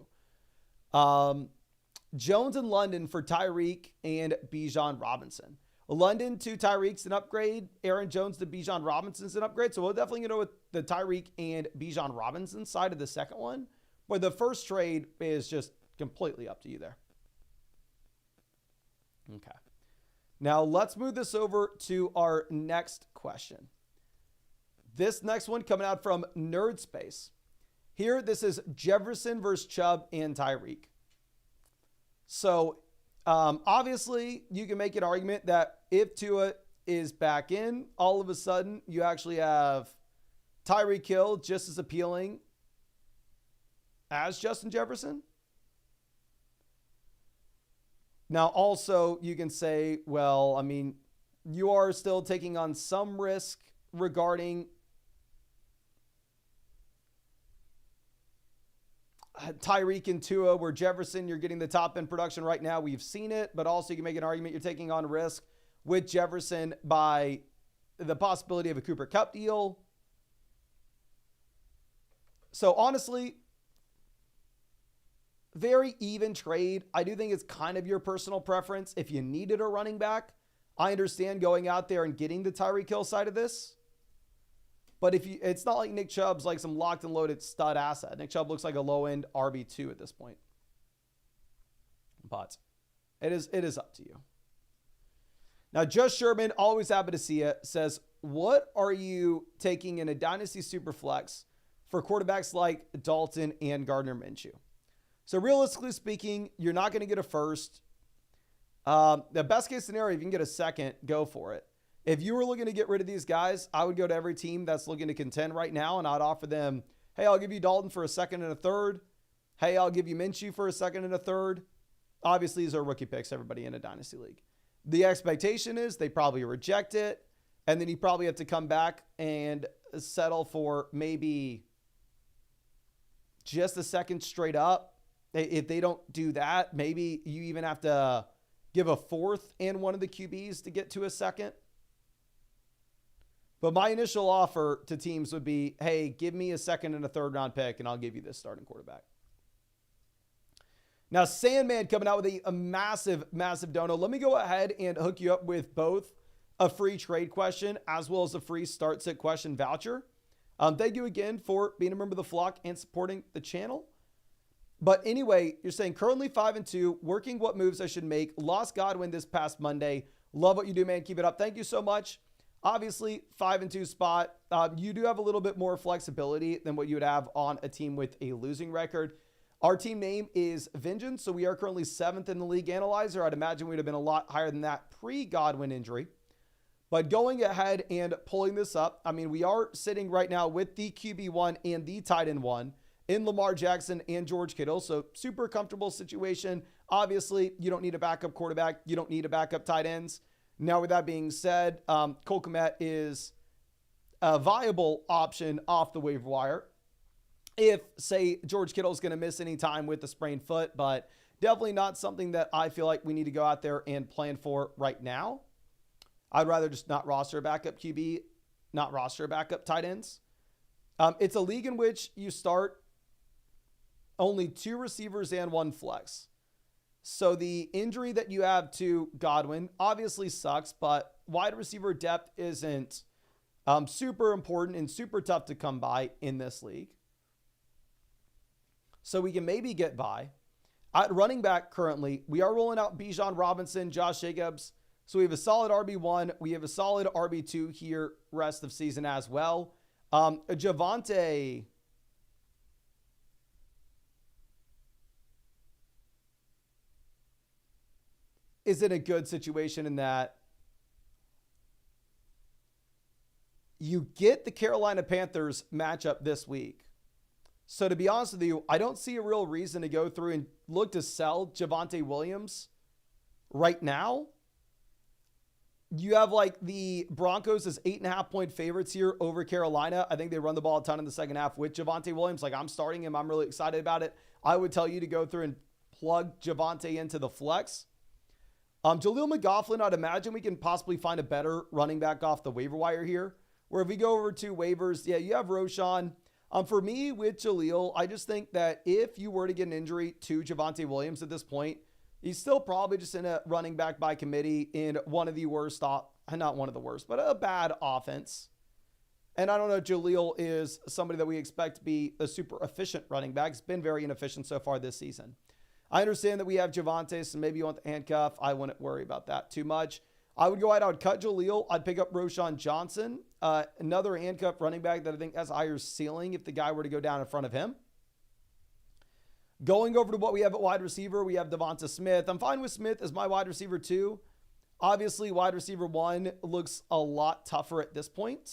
Jones and London for Tyreek and Bijan Robinson. London to Tyreek's an upgrade. Aaron Jones to Bijan Robinson's an upgrade. So we'll definitely go with the Tyreek and Bijan Robinson side of the second one. But the first trade is just completely up to you there. Okay. Now let's move this over to our next question. This next one coming out from Nerd Space. Here, this is Jefferson versus Chubb and Tyreek. So, obviously, you can make an argument that if Tua is back in. All of a sudden, you actually have Tyreek Hill just as appealing as Justin Jefferson. Now, also, you can say, well, I mean, you are still taking on some risk regarding Tyreek and Tua, where Jefferson, you're getting the top end production right now. We've seen it, but also you can make an argument you're taking on risk with Jefferson by the possibility of a Cooper Kupp deal. So honestly, very even trade. I do think it's kind of your personal preference. If you needed a running back, I understand going out there and getting the Tyreek Hill side of this. But it's not like Nick Chubb's like some locked and loaded stud asset. Nick Chubb looks like a low-end RB2 at this point. But it is up to you. Now, Just Sherman, always happy to see it, says, what are you taking in a Dynasty Superflex for quarterbacks like Dalton and Gardner Minshew? So realistically speaking, you're not going to get a first. The best case scenario, if you can get a second, go for it. If you were looking to get rid of these guys, I would go to every team that's looking to contend right now, and I'd offer them, hey, I'll give you Dalton for a second and a third. Hey, I'll give you Minshew for a second and a third. Obviously, these are rookie picks, everybody in a Dynasty League. The expectation is they probably reject it, and then you probably have to come back and settle for maybe just a second straight up. If they don't do that, maybe you even have to give a fourth and one of the QBs to get to a second. But my initial offer to teams would be, hey, give me a second and a third round pick, and I'll give you this starting quarterback. Now, Sandman coming out with a massive, massive dono. Let me go ahead and hook you up with both a free trade question as well as a free start sit question voucher. Thank you again for being a member of the flock and supporting the channel. But anyway, you're saying currently 5-2, working what moves I should make. Lost Godwin this past Monday. Love what you do, man. Keep it up. Thank you so much. Obviously, 5-2 spot. You do have a little bit more flexibility than what you would have on a team with a losing record. Our team name is Vengeance, so we are currently 7th in the league analyzer. I'd imagine we'd have been a lot higher than that pre-Godwin injury. But going ahead and pulling this up, I mean, we are sitting right now with the QB1 and the tight end 1 in Lamar Jackson and George Kittle. So super comfortable situation. Obviously, you don't need a backup quarterback. You don't need a backup tight ends. Now, with that being said, Cole Kmet is a viable option off the waiver wire if, say, George Kittle is going to miss any time with a sprained foot, but definitely not something that I feel like we need to go out there and plan for right now. I'd rather just not roster a backup QB, not roster a backup tight ends. It's a league in which you start only 2 receivers and 1 flex. So the injury that you have to Godwin obviously sucks, but wide receiver depth isn't super important and super tough to come by in this league. So we can maybe get by. At running back currently, we are rolling out Bijan Robinson, Josh Jacobs. So we have a solid RB1. We have a solid RB2 here rest of season as well. Javonte is in a good situation in that you get the Carolina Panthers matchup this week. So to be honest with you, I don't see a real reason to go through and look to sell Javonte Williams right now. You have like the Broncos as 8.5-point favorites here over Carolina. I think they run the ball a ton in the second half with Javonte Williams. Like, I'm starting him. I'm really excited about it. I would tell you to go through and plug Javonte into the flex. Jaleel McLaughlin, I'd imagine we can possibly find a better running back off the waiver wire here. Where if we go over to waivers, yeah, you have Roshan. For me, with Jaleel, I just think that if you were to get an injury to Javonte Williams at this point, he's still probably just in a running back by committee in one of the worst, not one of the worst, but a bad offense. And I don't know if Jaleel is somebody that we expect to be a super efficient running back. He's been very inefficient so far this season. I understand that we have Javonte, so maybe you want the handcuff. I wouldn't worry about that too much. I would go out, I would cut Jaleel. I'd pick up Roshan Johnson, another handcuff running back that I think has a higher ceiling if the guy were to go down in front of him. Going over to what we have at wide receiver, we have Devonta Smith. I'm fine with Smith as my wide receiver too. Obviously, wide receiver 1 looks a lot tougher at this point.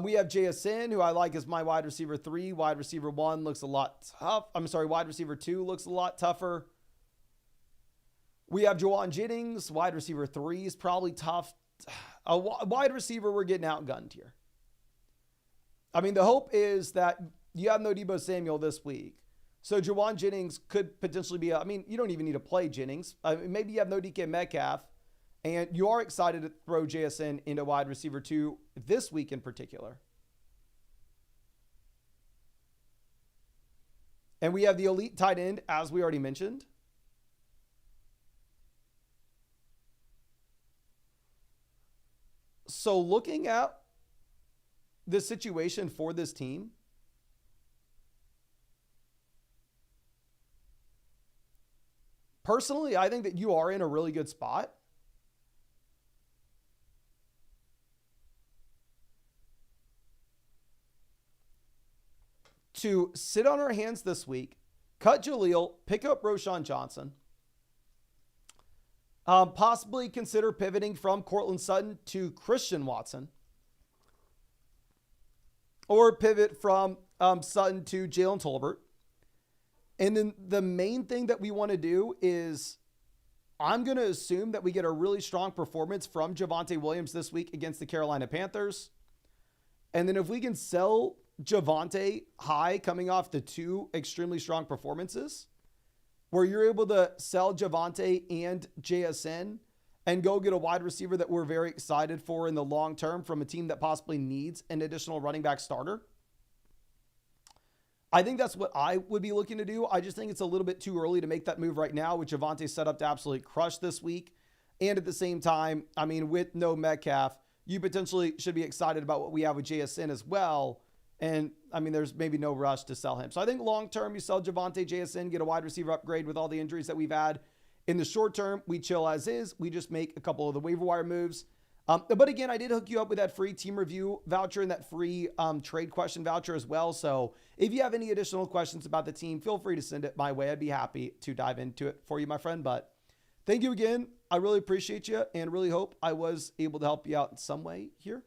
We have Jameson, who I like as my wide receiver 3. Wide receiver 1 looks a lot tough. Wide receiver 2 looks a lot tougher. We have Juwan Jennings. Wide receiver 3 is probably tough. A wide receiver, we're getting outgunned here. I mean, the hope is that you have no Deebo Samuel this week. So Juwan Jennings could potentially be, you don't even need to play Jennings. Maybe you have no DK Metcalf, and you are excited to throw JSN into wide receiver 2 this week in particular. And we have the elite tight end, as we already mentioned. So looking at the situation for this team, personally, I think that you are in a really good spot. To sit on our hands this week, cut Jaleel, pick up Roschon Johnson, possibly consider pivoting from Cortland Sutton to Christian Watson, or pivot from Sutton to Jalen Tolbert. And then the main thing that we want to do is I'm going to assume that we get a really strong performance from Javonte Williams this week against the Carolina Panthers. And then if we can sell Javonte high coming off the 2 extremely strong performances, where you're able to sell Javonte and JSN and go get a wide receiver that we're very excited for in the long term from a team that possibly needs an additional running back starter. I think that's what I would be looking to do. I just think it's a little bit too early to make that move right now, with Javonte set up to absolutely crush this week. And at the same time, with no Metcalf, you potentially should be excited about what we have with JSN as well. And there's maybe no rush to sell him. So I think long-term, you sell Javonte, JSN, get a wide receiver upgrade with all the injuries that we've had. In the short term, we chill as is. We just make a couple of the waiver wire moves. But again, I did hook you up with that free team review voucher and that free trade question voucher as well. So if you have any additional questions about the team, feel free to send it my way. I'd be happy to dive into it for you, my friend. But thank you again. I really appreciate you and really hope I was able to help you out in some way here.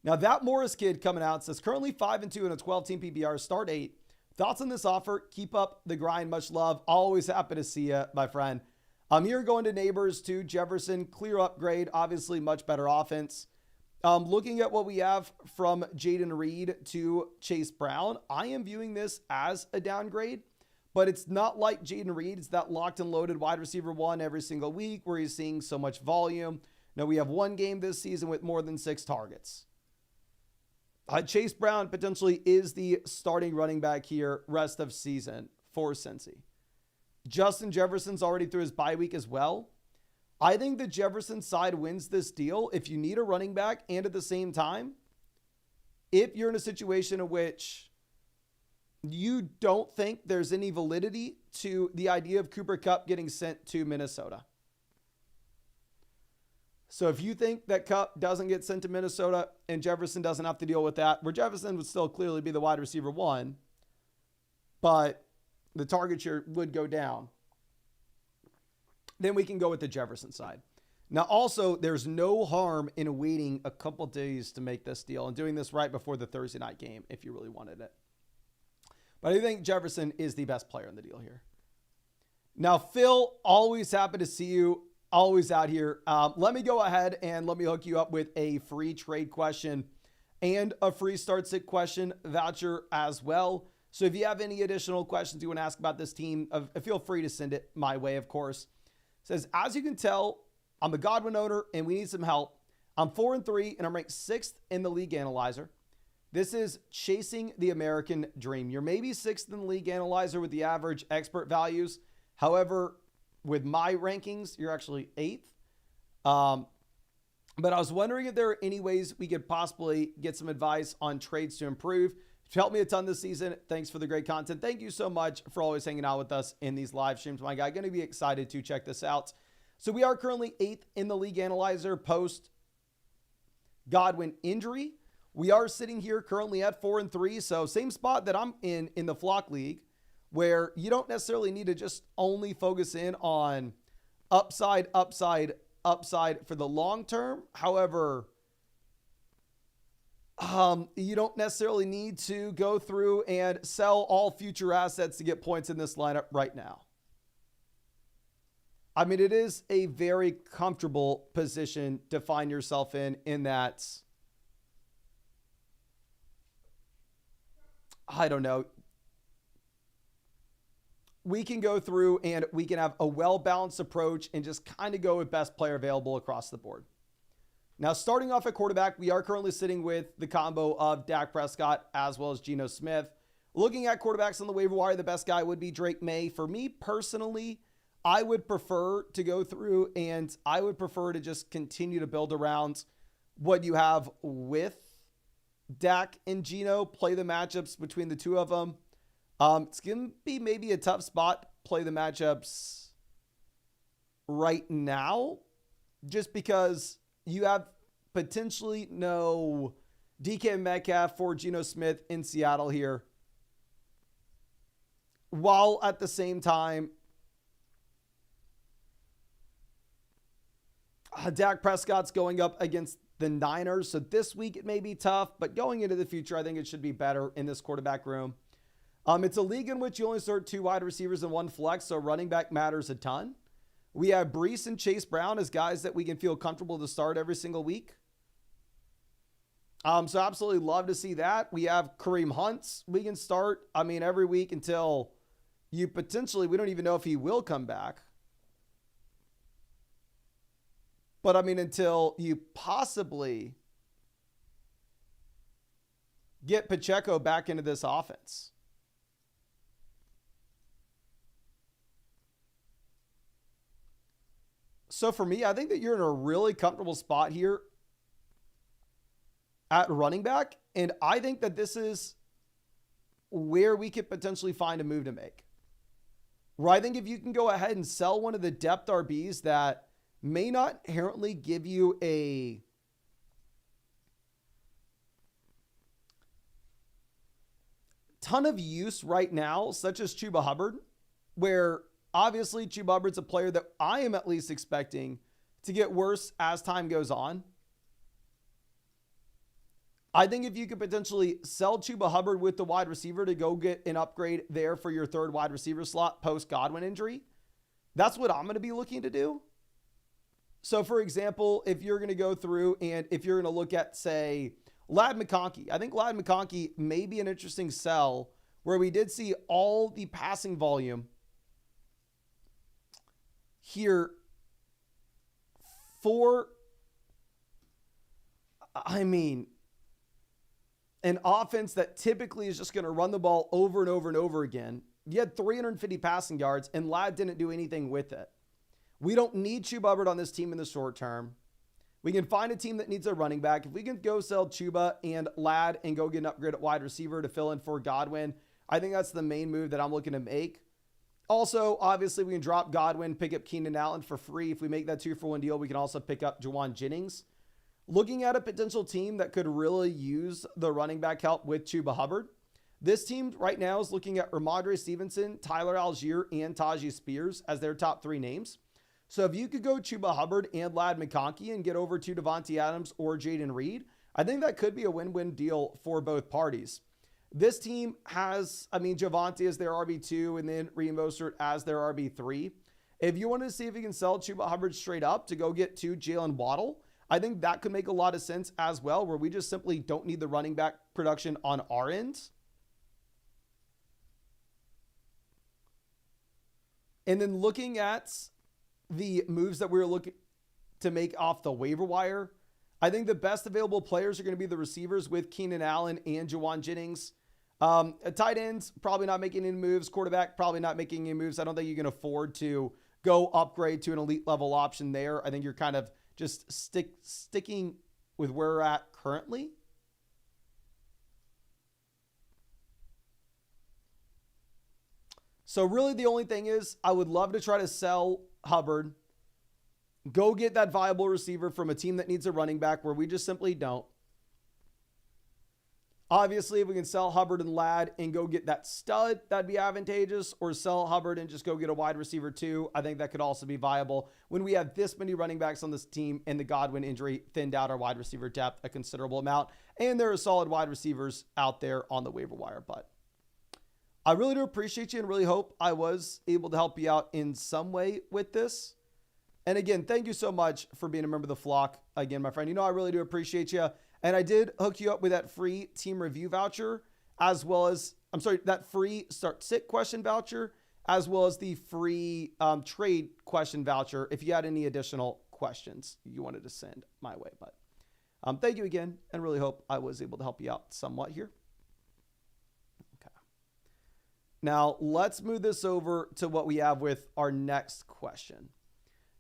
Now, that Morris kid coming out says, currently 5-2 in a 12-team PPR, start 8. Thoughts on this offer? Keep up the grind. Much love. Always happy to see you, my friend. I'm here going to Neighbors to Jefferson. Clear upgrade. Obviously, much better offense. Looking at what we have from Jaden Reed to Chase Brown, I am viewing this as a downgrade, but it's not like Jaden Reed. It's that locked and loaded wide receiver 1 every single week where he's seeing so much volume. Now, we have 1 game this season with more than 6 targets. Chase Brown potentially is the starting running back here rest of season for Cincy. Justin Jefferson's already through his bye week as well. I think the Jefferson side wins this deal if you need a running back, and at the same time, if you're in a situation in which you don't think there's any validity to the idea of Cooper Kupp getting sent to Minnesota. So if you think that Kupp doesn't get sent to Minnesota and Jefferson doesn't have to deal with that, where Jefferson would still clearly be the wide receiver 1, but the target share would go down, then we can go with the Jefferson side. Now, also, there's no harm in waiting a couple days to make this deal and doing this right before the Thursday night game if you really wanted it. But I think Jefferson is the best player in the deal here. Now, Phil, always happy to see you. Always out here. Let me go ahead and let me hook you up with a free trade question and a free start sit question voucher as well. So if you have any additional questions you want to ask about this team, feel free to send it my way, of course. It says, as you can tell, I'm a Godwin owner and we need some help. I'm 4-3 and I'm ranked 6th in the league analyzer. This is chasing the American dream. You're maybe 6th in the league analyzer with the average expert values. However, with my rankings, you're actually 8th. But I was wondering if there are any ways we could possibly get some advice on trades to improve. It's helped me a ton this season. Thanks for the great content. Thank you so much for always hanging out with us in these live streams, my guy. Going to be excited to check this out. So we are currently 8th in the league analyzer post Godwin injury. We are sitting here currently at 4-3. So same spot that I'm in the flock league, where you don't necessarily need to just only focus in on upside for the long term. However, you don't necessarily need to go through and sell all future assets to get points in this lineup right now. I mean, it is a very comfortable position to find yourself in that, I don't know, we can go through and we can have a well-balanced approach and just kind of go with best player available across the board. Now, starting off at quarterback, we are currently sitting with the combo of Dak Prescott as well as Geno Smith. Looking at quarterbacks on the waiver wire, the best guy would be Drake May. For me personally, I would prefer to go through and I would prefer to just continue to build around what you have with Dak and Geno, play the matchups between the two of them. It's going to be maybe a tough spot, play the matchups right now, just because you have potentially no DK Metcalf for Geno Smith in Seattle here, while at the same time, Dak Prescott's going up against the Niners. So this week it may be tough, but going into the future, I think it should be better in this quarterback room. It's a league in which you only start 2 wide receivers and 1 flex, so running back matters a ton. We have Breece and Chase Brown as guys that we can feel comfortable to start every single week. So absolutely love to see that. We have Kareem Hunt. We can start, every week until we don't even know if he will come back. But until you possibly get Pacheco back into this offense. So for me, I think that you're in a really comfortable spot here at running back. And I think that this is where we could potentially find a move to make. Where I think if you can go ahead and sell one of the depth RBs that may not inherently give you a ton of use right now, such as Chuba Hubbard, where obviously Chuba Hubbard's a player that I am at least expecting to get worse as time goes on. I think if you could potentially sell Chuba Hubbard with the wide receiver to go get an upgrade there for your third wide receiver slot post Godwin injury, that's what I'm going to be looking to do. So for example, if you're going to go through and if you're going to look at, say, Ladd McConkey, I think Ladd McConkey may be an interesting sell where we did see all the passing volume here for, an offense that typically is just going to run the ball over and over and over again. You had 350 passing yards, and Ladd didn't do anything with it. We don't need Chuba Hubbard on this team in the short term. We can find a team that needs a running back. If we can go sell Chuba and Ladd and go get an upgrade at wide receiver to fill in for Godwin, I think that's the main move that I'm looking to make. Also, obviously, we can drop Godwin, pick up Keenan Allen for free. If we make that 2-for-1 deal, we can also pick up Juwan Jennings. Looking at a potential team that could really use the running back help with Chuba Hubbard. This team right now is looking at Ramondre Stevenson, Tyler Algier, and Tajee Spears as their top 3 names. So if you could go Chuba Hubbard and Ladd McConkey and get over to Devontae Adams or Jaden Reed, I think that could be a win-win deal for both parties. This team has, Javonte as their RB2 and then Raheem Mostert as their RB3. If you want to see if you can sell Chuba Hubbard straight up to go get to Jalen Waddle, I think that could make a lot of sense as well, where we just simply don't need the running back production on our end. And then looking at the moves that we're looking to make off the waiver wire, I think the best available players are going to be the receivers with Keenan Allen and Juwan Jennings. Tight ends, probably not making any moves. Quarterback, probably not making any moves. I don't think you can afford to go upgrade to an elite level option there. I think you're kind of just sticking with where we're at currently. So really the only thing is I would love to try to sell Hubbard, go get that viable receiver from a team that needs a running back where we just simply don't. Obviously, if we can sell Hubbard and Ladd and go get that stud, that'd be advantageous. Or sell Hubbard and just go get a wide receiver too. I think that could also be viable. When we have this many running backs on this team and the Godwin injury thinned out our wide receiver depth a considerable amount. And there are solid wide receivers out there on the waiver wire. But I really do appreciate you and really hope I was able to help you out in some way with this. And again, thank you so much for being a member of the flock. Again, my friend, you know I really do appreciate you. And I did hook you up with that free team review voucher, as well as, that free start sit question voucher, as well as the free trade question voucher if you had any additional questions you wanted to send my way. But thank you again, and really hope I was able to help you out somewhat here. Okay. Now, let's move this over to what we have with our next question.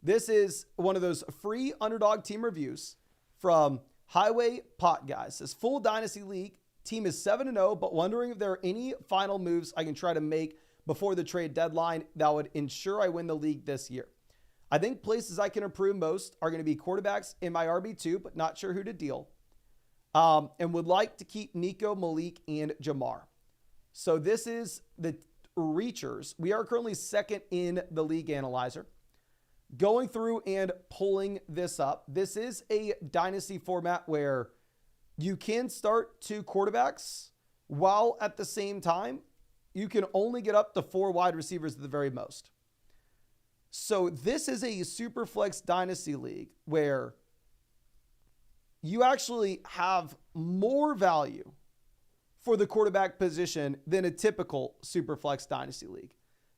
This is one of those free Underdog team reviews from Highway Pot Guys. This full Dynasty League team is 7-0, but wondering if there are any final moves I can try to make before the trade deadline that would ensure I win the league this year. I think places I can improve most are going to be quarterbacks in my RB2, but not sure who to deal. And would like to keep Nico, Malik, and Jamar. So this is the Reachers. We are currently second in the league analyzer. Going through and pulling this up. This is a dynasty format where you can start 2 quarterbacks while at the same time you can only get up to 4 wide receivers at the very most. So this is a super flex dynasty league where you actually have more value for the quarterback position than a typical super flex dynasty league.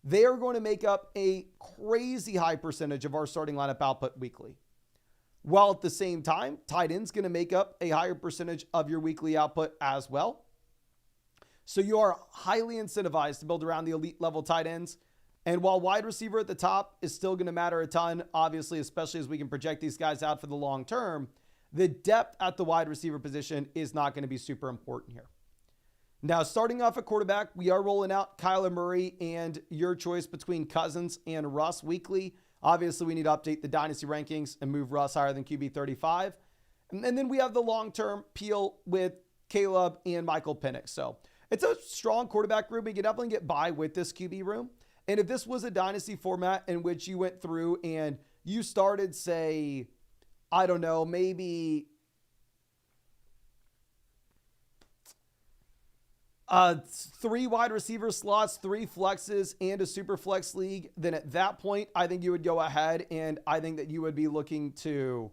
They are going to make up a crazy high percentage of our starting lineup output weekly. While at the same time, tight end's going to make up a higher percentage of your weekly output as well. So you are highly incentivized to build around the elite level tight ends. And while wide receiver at the top is still going to matter a ton, obviously, especially as we can project these guys out for the long term, the depth at the wide receiver position is not going to be super important here. Now, starting off at quarterback, we are rolling out Kyler Murray and your choice between Cousins and Russ weekly. Obviously, we need to update the dynasty rankings and move Russ higher than QB 35. And then we have the long-term peel with Caleb and Michael Penix. So it's a strong quarterback room. We can definitely get by with this QB room. And if this was a dynasty format in which you went through and you started, say, I don't know, maybe 3 wide receiver slots, 3 flexes, and a super flex league, then at that point, I think you would go ahead and I think that you would be looking to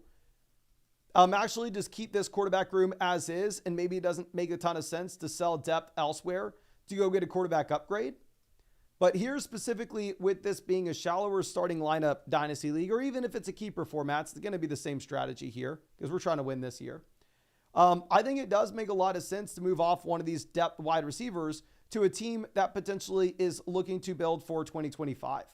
actually just keep this quarterback room as is, and maybe it doesn't make a ton of sense to sell depth elsewhere to go get a quarterback upgrade. But here specifically with this being a shallower starting lineup dynasty league, or even if it's a keeper format, it's going to be the same strategy here because we're trying to win this year. I think it does make a lot of sense to move off one of these depth wide receivers to a team that potentially is looking to build for 2025.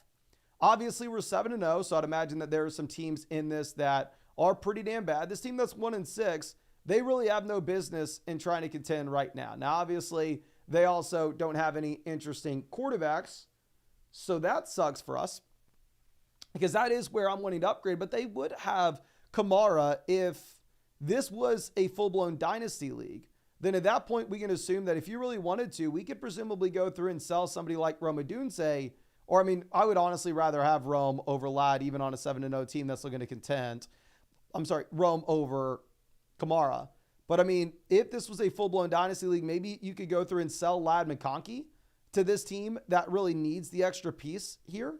Obviously, we're 7-0, so I'd imagine that there are some teams in this that are pretty damn bad. This team that's 1-6, they really have no business in trying to contend right now. Now, obviously, they also don't have any interesting quarterbacks, so that sucks for us because that is where I'm wanting to upgrade, but they would have Kamara if this was a full-blown dynasty league. Then at that point, we can assume that if you really wanted to, we could presumably go through and sell somebody like Rome Odunze, or I mean, I would honestly rather have Rome over Ladd, even on a 7-0 team that's looking to contend. I'm sorry, Rome over Kamara. But I mean, if this was a full-blown dynasty league, maybe you could go through and sell Ladd McConkey to this team that really needs the extra piece here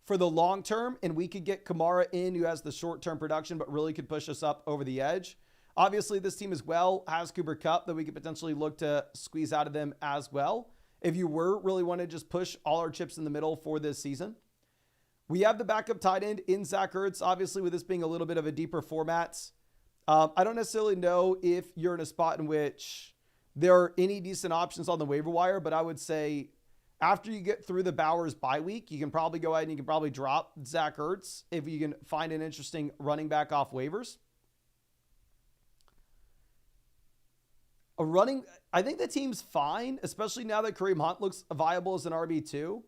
for the long term, and we could get Kamara in, who has the short-term production, but really could push us up over the edge. Obviously, this team as well has Cooper Kupp that we could potentially look to squeeze out of them as well if you were really want to just push all our chips in the middle for this season. We have the backup tight end in Zach Ertz, obviously with this being a little bit of a deeper format. I don't necessarily know if you're in a spot in which there are any decent options on the waiver wire, but I would say after you get through the Bowers bye week, you can probably go ahead and you can probably drop Zach Ertz if you can find an interesting running back off waivers. I think the team's fine, especially now that Kareem Hunt looks viable as an RB2.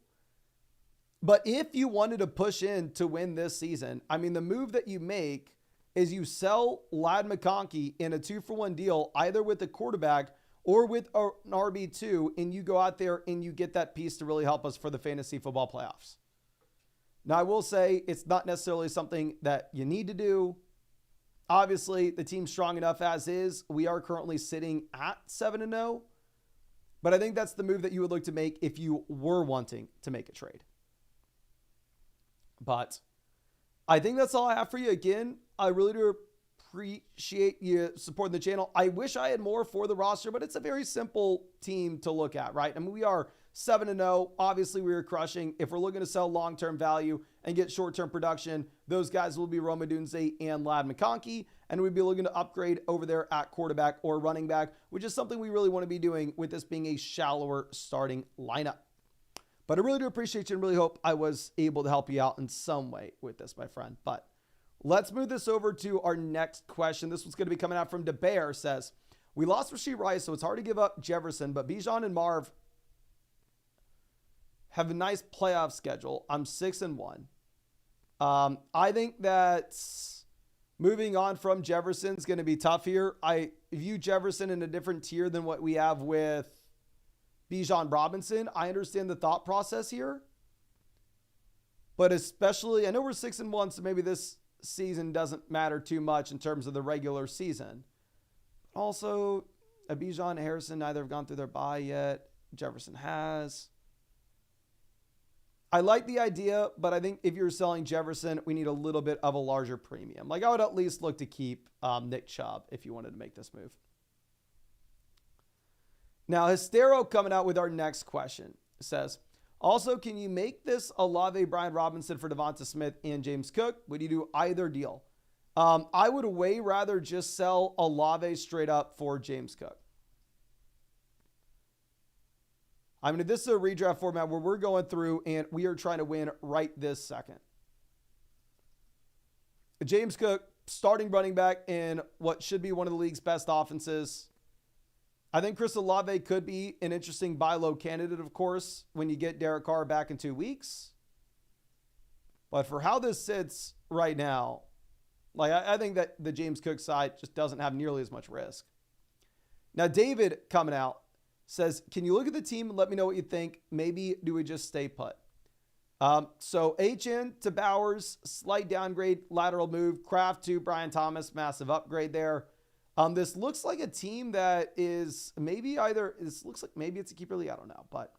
But if you wanted to push in to win this season, I mean, the move that you make is you sell Ladd McConkey in a 2-for-1 deal, either with a quarterback or with an RB2, and you go out there and you get that piece to really help us for the fantasy football playoffs. Now, I will say it's not necessarily something that you need to do. Obviously, the team's strong enough as is. We are currently sitting at 7-0, but I think that's the move that you would look to make if you were wanting to make a trade. But I think that's all I have for you. Again, I really do appreciate you supporting the channel. I wish I had more for the roster, but it's a very simple team to look at, right? I mean, we are 7-0. Obviously, we are crushing. If we're looking to sell long-term value and get short-term production, those guys will be Roma Dunze and Ladd McConkey, and we'd be looking to upgrade over there at quarterback or running back, which is something we really want to be doing with this being a shallower starting lineup. But I really do appreciate you and really hope I was able to help you out in some way with this, my friend. But let's move this over to our next question. This one's going to be coming out from DeBear. Says, we lost Rashee Rice, so it's hard to give up Jefferson, but Bijan and Marv have a nice playoff schedule. I'm 6-1. I think that moving on from Jefferson is going to be tough here. I view Jefferson in a different tier than what we have with Bijan Robinson. I understand the thought process here, but especially, I know we're 6-1, so maybe this season doesn't matter too much in terms of the regular season. Also, Bijan and Harrison neither have gone through their bye yet. Jefferson has. I like the idea, but I think if you're selling Jefferson, we need a little bit of a larger premium. Like, I would at least look to keep Nick Chubb if you wanted to make this move. Now, Hystero coming out with our next question. Says, also, can you make this Olave, Brian Robinson for Devonta Smith and James Cook? Would you do either deal? I would way rather just sell Olave straight up for James Cook. I mean, this is a redraft format where we're going through and we are trying to win right this second. James Cook, starting running back in what should be one of the league's best offenses. I think Chris Olave could be an interesting buy low candidate, of course, when you get Derek Carr back in 2 weeks. But for how this sits right now, like, I think that the James Cook side just doesn't have nearly as much risk. Now, David coming out says, can you look at the team and let me know what you think? Maybe do we just stay put? So HN to Bowers, slight downgrade, lateral move. Kraft to Brian Thomas, massive upgrade there. This looks like a team that is maybe looks like maybe it's a keeper league. I don't know. But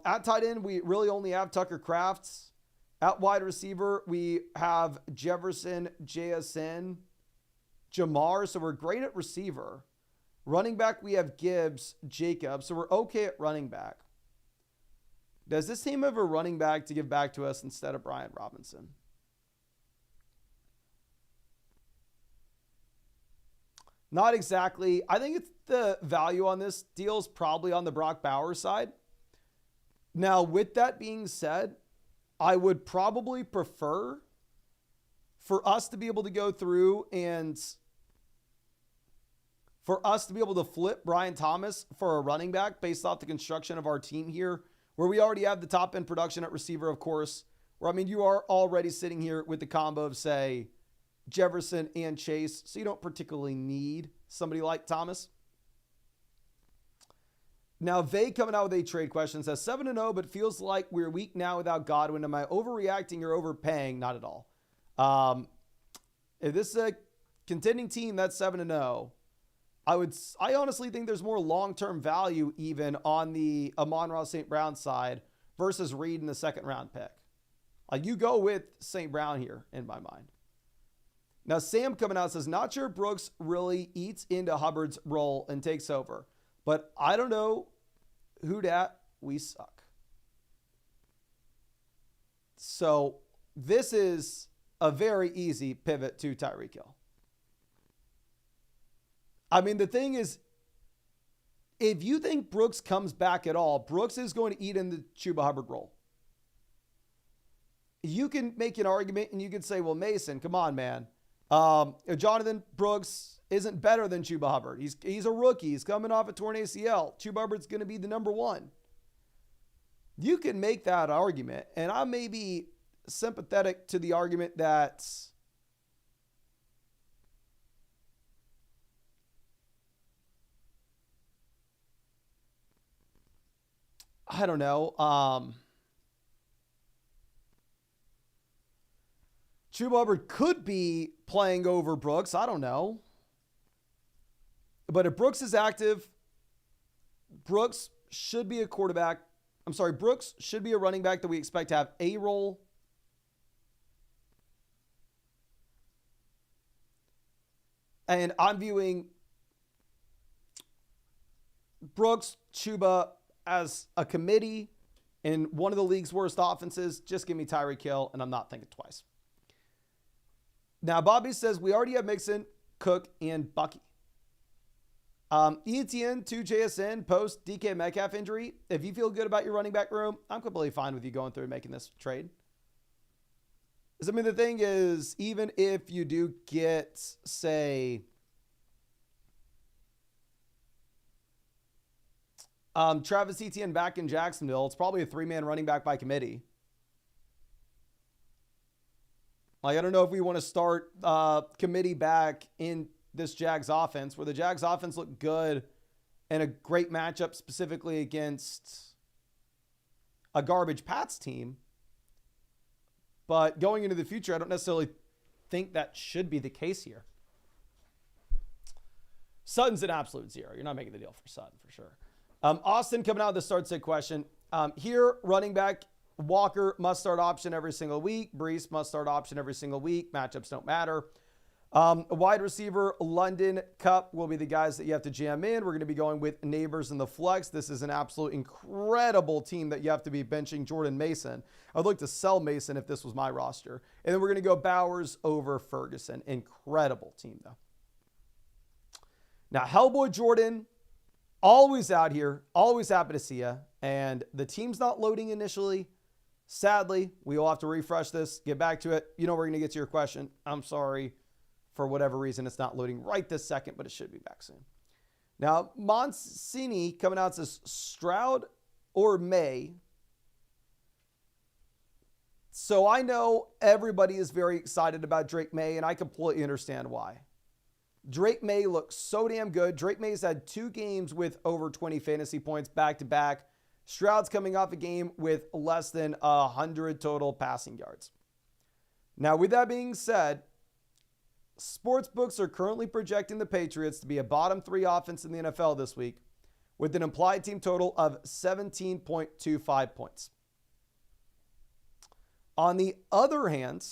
at tight end, we really only have Tucker Krafts. At wide receiver, we have Jefferson, JSN, Jamar. So we're great at receiver. Running back, we have Gibbs, Jacob. So we're okay at running back. Does this team have a running back to give back to us instead of Brian Robinson? Not exactly. I think it's the value on this deal is probably on the Brock Bowers side. Now, with that being said, I would probably prefer for us to be able to go through and for us to be able to flip Brian Thomas for a running back based off the construction of our team here, where we already have the top end production at receiver, of course, where, I mean, you are already sitting here with the combo of, say, Jefferson and Chase, so you don't particularly need somebody like Thomas. Now, Vay coming out with a trade question says 7-0, but feels like we're weak now without Godwin. Am I overreacting or overpaying? Not at all. If this is a contending team that's 7-0, I honestly think there's more long-term value even on the Amon-Ra St. Brown side versus Reed in the second round pick. Like, you go with St. Brown here in my mind. Now, Sam coming out says, not sure Brooks really eats into Hubbard's role and takes over, but I don't know who dat, we suck. So this is a very easy pivot to Tyreek Hill. I mean, the thing is, if you think Brooks comes back at all, Brooks is going to eat in the Chuba Hubbard role. You can make an argument and you can say, well, Mason, come on, man. Jonathan Brooks isn't better than Chuba Hubbard. He's a rookie. He's coming off a torn ACL. Chuba Hubbard's going to be the number one. You can make that argument, and I may be sympathetic to the argument that I don't know. Chuba Hubbard could be playing over Brooks. I don't know. But if Brooks is active, Brooks should be a quarterback. I'm sorry, Brooks should be a running back that we expect to have a role. And I'm viewing Brooks, Chuba as a committee in one of the league's worst offenses. Just give me Tyreek Hill, and I'm not thinking twice. Now, Bobby says we already have Mixon, Cook, and Bucky. ETN to JSN post DK Metcalf injury. If you feel good about your running back room, I'm completely fine with you going through and making this trade. I mean, the thing is, even if you do get, say, Travis Etienne back in Jacksonville, it's probably a 3-man running back by committee. Like, I don't know if we want to start committee back in this Jags offense, where the Jags offense looked good and a great matchup specifically against a garbage Pats team. But going into the future, I don't necessarily think that should be the case here. Sutton's an absolute zero. You're not making the deal for Sutton for sure. Austin coming out with the start sit question. Here, running back, Walker must start option every single week. Brees must start option every single week. Matchups don't matter. Wide receiver, London, Kupp will be the guys that you have to jam in. We're going to be going with Neighbors in the flex. This is an absolute incredible team that you have to be benching Jordan Mason. I'd like to sell Mason if this was my roster. And then we're going to go Bowers over Ferguson. Incredible team, though. Now, Hellboy Jordan, always out here, always happy to see you. And the team's not loading initially. Sadly, we will have to refresh this, get back to it. You know we're going to get to your question. I'm sorry. For whatever reason, it's not loading right this second, but it should be back soon. Now, Monsini coming out says Stroud or May. So I know everybody is very excited about Drake May, and I completely understand why. Drake May looks so damn good. Drake May's had 2 games with over 20 fantasy points back-to-back. Stroud's coming off a game with less than 100 total passing yards. Now, with that being said, sportsbooks are currently projecting the Patriots to be a bottom 3 offense in the NFL this week with an implied team total of 17.25 points. On the other hand,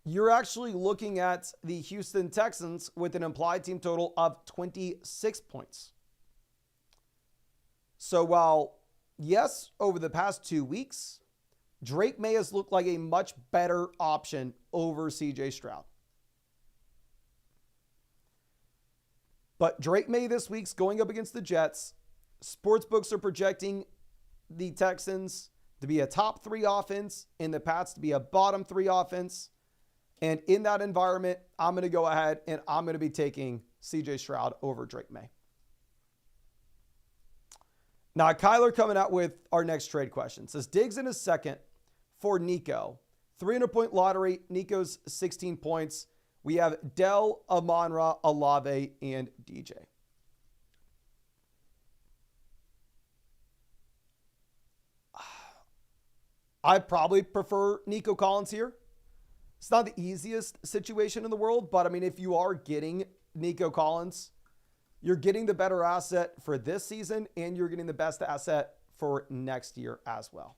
you're actually looking at the Houston Texans with an implied team total of 26 points. So while, yes, over the past 2 weeks, Drake May has looked like a much better option over CJ Stroud. But Drake May this week's going up against the Jets. Sportsbooks are projecting the Texans to be a top 3 offense and the Pats to be a bottom 3 offense. And in that environment, I'm going to go ahead and I'm going to be taking CJ Stroud over Drake May. Now, Kyler coming out with our next trade question. Says Diggs in a second for Nico. 300-point lottery. Nico's 16 points. We have Dell, Amon-Ra, Olave, and DJ. I probably prefer Nico Collins here. It's not the easiest situation in the world, but I mean, if you are getting Nico Collins, you're getting the better asset for this season, and you're getting the best asset for next year as well.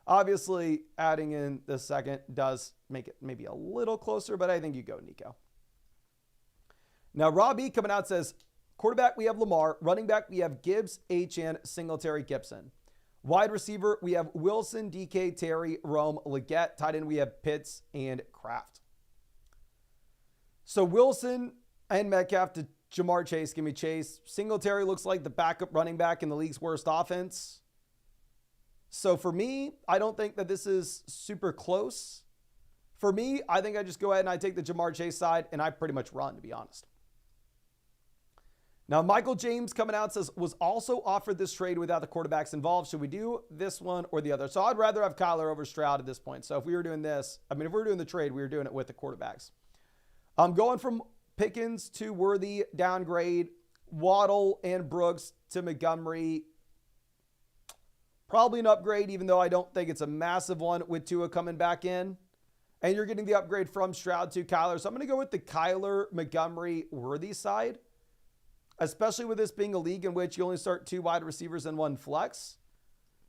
Obviously, adding in the second does make it maybe a little closer, but I think you go Nico. Now, Robbie coming out says, quarterback, we have Lamar. Running back, we have Gibbs, Achane, Singletary, Gibson. Wide receiver, we have Wilson, DK, Terry, Rome, Leggett. Tight end, we have Pitts and Kraft. So Wilson and Metcalf to Jamar Chase. Give me Chase. Singletary looks like the backup running back in the league's worst offense. So for me, I don't think that this is super close. For me, I think I just go ahead and I take the Jamar Chase side and I pretty much run, to be honest. Now, Michael James coming out says, was also offered this trade without the quarterbacks involved. Should we do this one or the other? So I'd rather have Kyler over Stroud at this point. So if we were doing this, I mean, if we were doing the trade, we were doing it with the quarterbacks. I'm going from Pickens to Worthy, downgrade. Waddle and Brooks to Montgomery. Probably an upgrade, even though I don't think it's a massive one with Tua coming back in. And you're getting the upgrade from Stroud to Kyler. So I'm going to go with the Kyler, Montgomery, Worthy side, especially with this being a league in which you only start 2 wide receivers and 1 flex.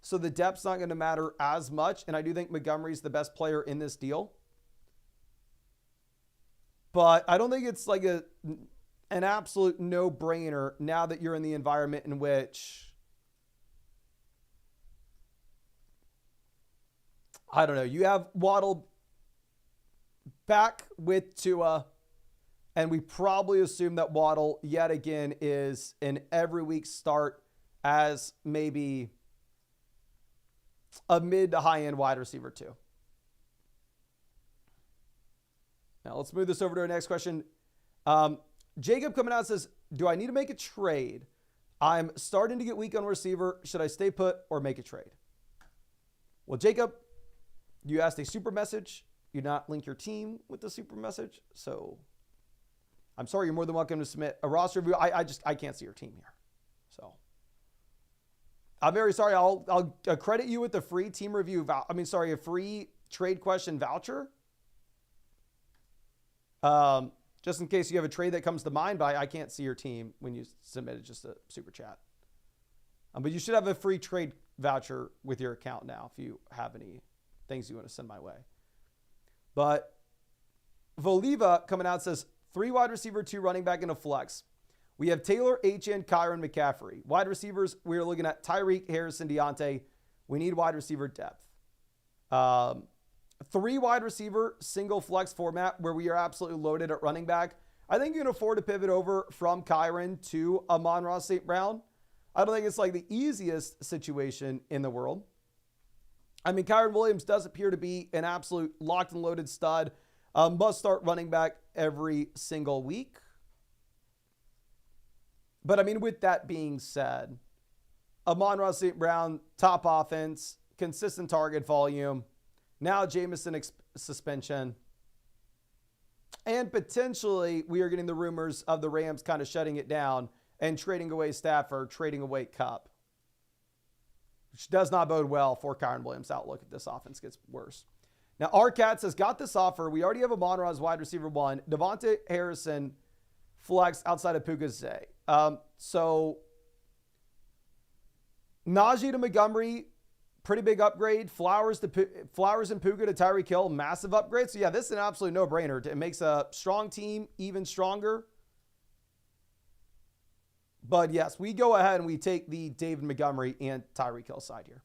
So the depth's not going to matter as much. And I do think Montgomery's the best player in this deal. But I don't think it's like an absolute no-brainer now that you're in the environment in which, I don't know, you have Waddle back with Tua, and we probably assume that Waddle yet again is an every week start as maybe a mid to high end wide receiver too. Now let's move this over to our next question. Jacob coming out says, do I need to make a trade? I'm starting to get weak on receiver. Should I stay put or make a trade? Well, Jacob, you asked a super message. You not link your team with the super message. So I'm sorry, you're more than welcome to submit a roster review. I can't see your team here. So I'm very sorry. I'll credit you with the free team review. A free trade question voucher. Just in case you have a trade that comes to mind, but I can't see your team when you submitted just a super chat. But you should have a free trade voucher with your account now if you have any things you want to send my way. But Voliva coming out says 3 wide receiver, 2 running back, and a flex. We have Taylor, Achane, Kyron, McCaffrey. Wide receivers, we're looking at Tyreek, Harrison, Deontay. We need wide receiver depth. 3 wide receiver, single flex format where we are absolutely loaded at running back. I think you can afford to pivot over from Kyron to Amon-Ra St. Brown. I don't think it's like the easiest situation in the world. I mean, Kyron Williams does appear to be an absolute locked and loaded stud. Must start running back every single week. But I mean, with that being said, Amon-Ra St. Brown, top offense, consistent target volume. Now Jameson suspension. And potentially we are getting the rumors of the Rams kind of shutting it down and trading away Stafford, trading away Kupp, which does not bode well for Kyron Williams' outlook if this offense gets worse. Now, Arcats has got this offer. We already have Amon-Ra as wide receiver 1. Devontae Harrison flex outside of Puka Zay. So Najee to Montgomery, pretty big upgrade. Flowers and Puka to Tyreek Hill, massive upgrade. So yeah, this is an absolute no-brainer. It makes a strong team even stronger. But yes, we go ahead and we take the David Montgomery and Tyreek Hill side here.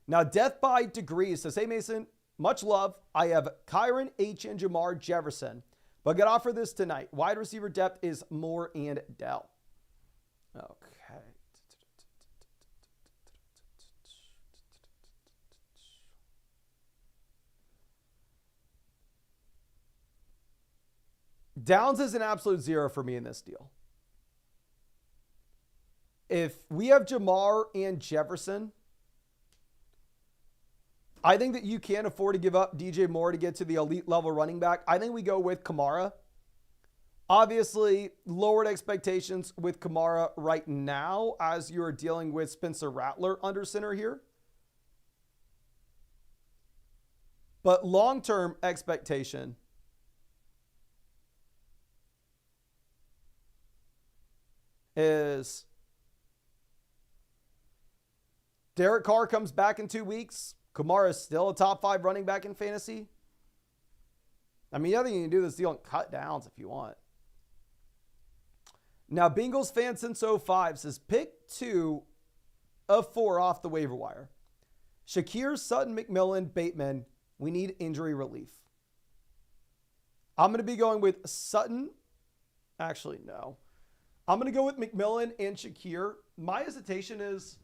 Now, Death by Degrees says, hey, Mason, much love. I have Kyron, H, and Jamar Jefferson, but get offered this tonight. Wide receiver depth is Moore and Dell. Okay. Downs is an absolute 0 for me in this deal. If we have Jamar and Jefferson, I think that you can't afford to give up DJ Moore to get to the elite level running back. I think we go with Kamara. Obviously, lowered expectations with Kamara right now as you're dealing with Spencer Rattler under center here. But long-term expectation is Derek Carr comes back in 2 weeks. Kamara is still a top 5 running back in fantasy. I mean, the other thing you can do is deal and cut downs if you want. Now, Bengals fan since 05 says pick 2 of 4 off the waiver wire. Shakir, Sutton, McMillan, Bateman. We need injury relief. I'm going to be going with Sutton. Actually, no. I'm going to go with McMillan and Shakir. My hesitation is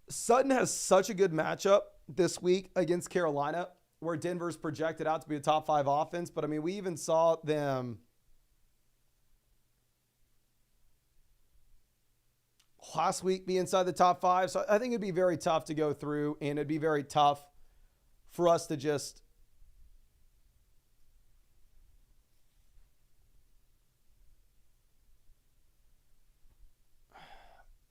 Sutton has such a good matchup this week against Carolina, where Denver's projected out to be a top 5 offense. But I mean, we even saw them last week be inside the top 5. So I think it'd be very tough to go through, and it'd be very tough for us to just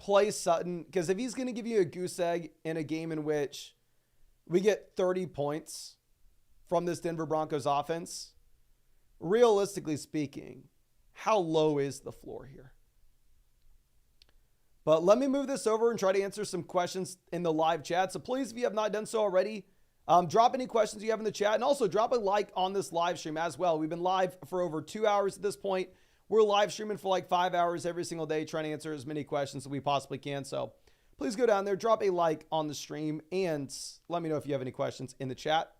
play Sutton, because if he's going to give you a goose egg in a game in which we get 30 points from this Denver Broncos offense, realistically speaking, how low is the floor here? But let me move this over and try to answer some questions in the live chat. So please, if you have not done so already, drop any questions you have in the chat, and also drop a like on this live stream as well. We've been live for over 2 hours at this point. We're live streaming for like 5 hours every single day, trying to answer as many questions as we possibly can. So please go down there, drop a like on the stream, and let me know if you have any questions in the chat.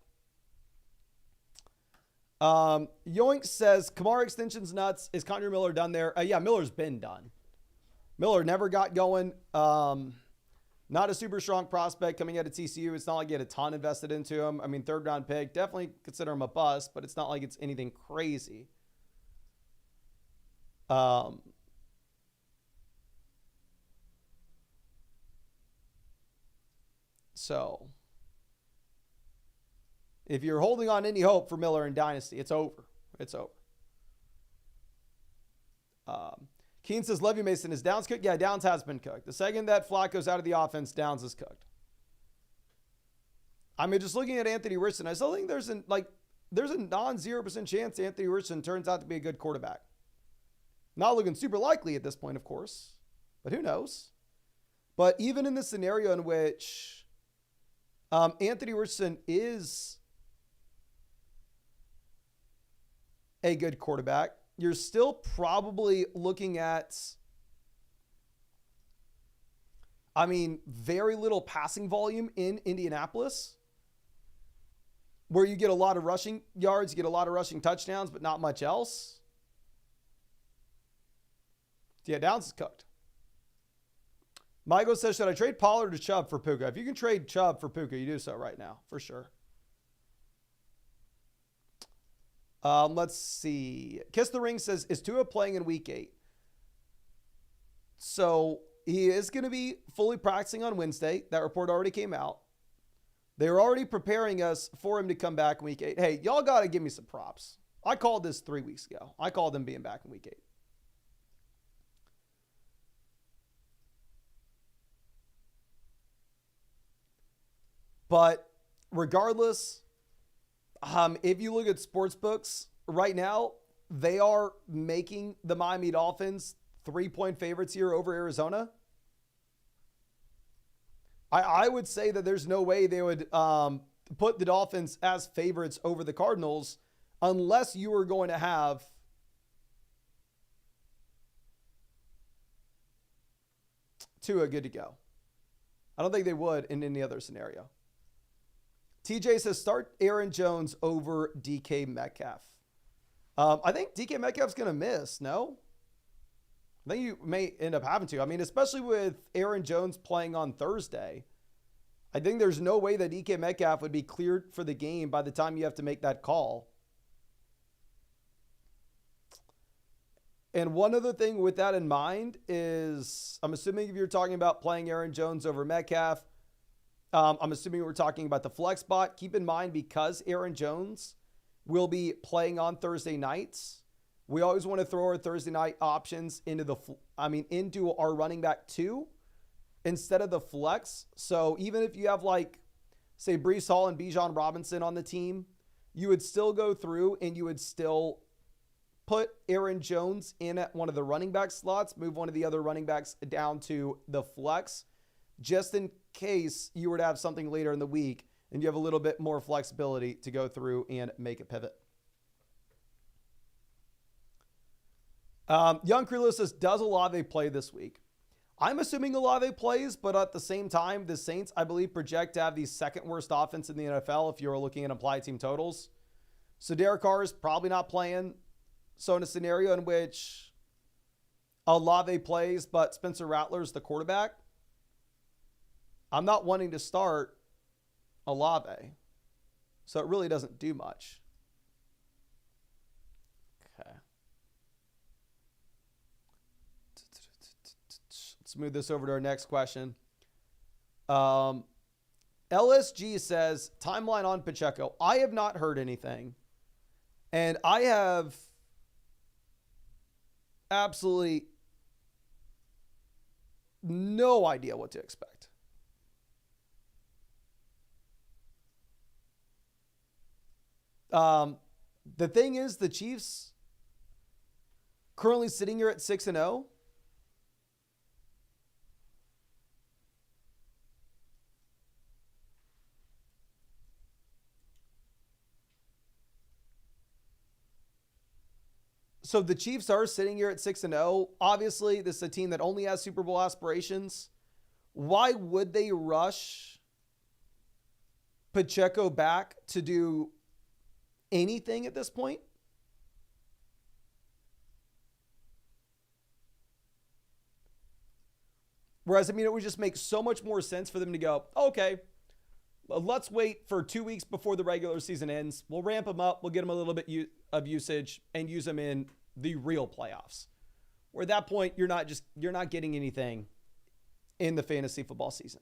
Yoink says, Kamara extension's nuts. Is Connor Miller done there? Yeah, Miller's been done. Miller never got going. Not a super strong prospect coming out of TCU. It's not like you had a ton invested into him. I mean, 3rd round pick. Definitely consider him a bust, but it's not like it's anything crazy. So if you're holding on any hope for Miller in Dynasty, it's over. It's over. Keen says, love you, Mason. Is Downs cooked? Yeah, Downs has been cooked. The second that Flacco's out of the offense, Downs is cooked. I mean, just looking at Anthony Richardson, I still think there's a non-0% chance Anthony Richardson turns out to be a good quarterback. Not looking super likely at this point, of course, but who knows? But even in the scenario in which Anthony Richardson is a good quarterback, you're still probably looking at, I mean, very little passing volume in Indianapolis, where you get a lot of rushing yards, you get a lot of rushing touchdowns, but not much else. Yeah, Downs is cooked. Michael says, should I trade Pollard or Chubb for Puka? If you can trade Chubb for Puka, you do so right now, for sure. Let's see. Kiss the Ring says, is Tua playing in week 8? So he is going to be fully practicing on Wednesday. That report already came out. They're already preparing us for him to come back in week 8. Hey, y'all got to give me some props. I called this 3 weeks ago. I called him being back in week 8. But regardless, if you look at sports books right now, they are making the Miami Dolphins 3-point favorites here over Arizona. I would say that there's no way they would put the Dolphins as favorites over the Cardinals unless you were going to have Tua good to go. I don't think they would in any other scenario. TJ says, start Aaron Jones over DK Metcalf. I think DK Metcalf's going to miss, no? I think you may end up having to. I mean, especially with Aaron Jones playing on Thursday, I think there's no way that DK Metcalf would be cleared for the game by the time you have to make that call. And one other thing with that in mind is, I'm assuming if you're talking about playing Aaron Jones over Metcalf, I'm assuming we're talking about the flex spot. Keep in mind, because Aaron Jones will be playing on Thursday nights, we always want to throw our Thursday night options into our running back 2 instead of the flex. So even if you have, like, say, Breece Hall and Bijan Robinson on the team, you would still go through and you would still put Aaron Jones in at one of the running back slots, move one of the other running backs down to the flex, just in case you were to have something later in the week and you have a little bit more flexibility to go through and make a pivot. Young Krilo says, does Olave play this week? I'm assuming Olave plays, but at the same time, the Saints, I believe, project to have the 2nd worst offense in the NFL if you're looking at implied team totals. So Derek Carr is probably not playing. So in a scenario in which Olave plays, but Spencer Rattler's the quarterback, I'm not wanting to start Olave. So it really doesn't do much. Okay. Let's move this over to our next question. LSG says, timeline on Pacheco. I have not heard anything. And I have absolutely no idea what to expect. The thing is, the Chiefs currently sitting here at 6-0. So the Chiefs are sitting here at 6-0. Obviously, this is a team that only has Super Bowl aspirations. Why would they rush Pacheco back to do anything at this point? Whereas, I mean, it would just make so much more sense for them to go, okay, let's wait for 2 weeks before the regular season ends. We'll ramp them up. We'll get them a little bit of usage and use them in the real playoffs. Where at that point, you're not getting anything in the fantasy football season.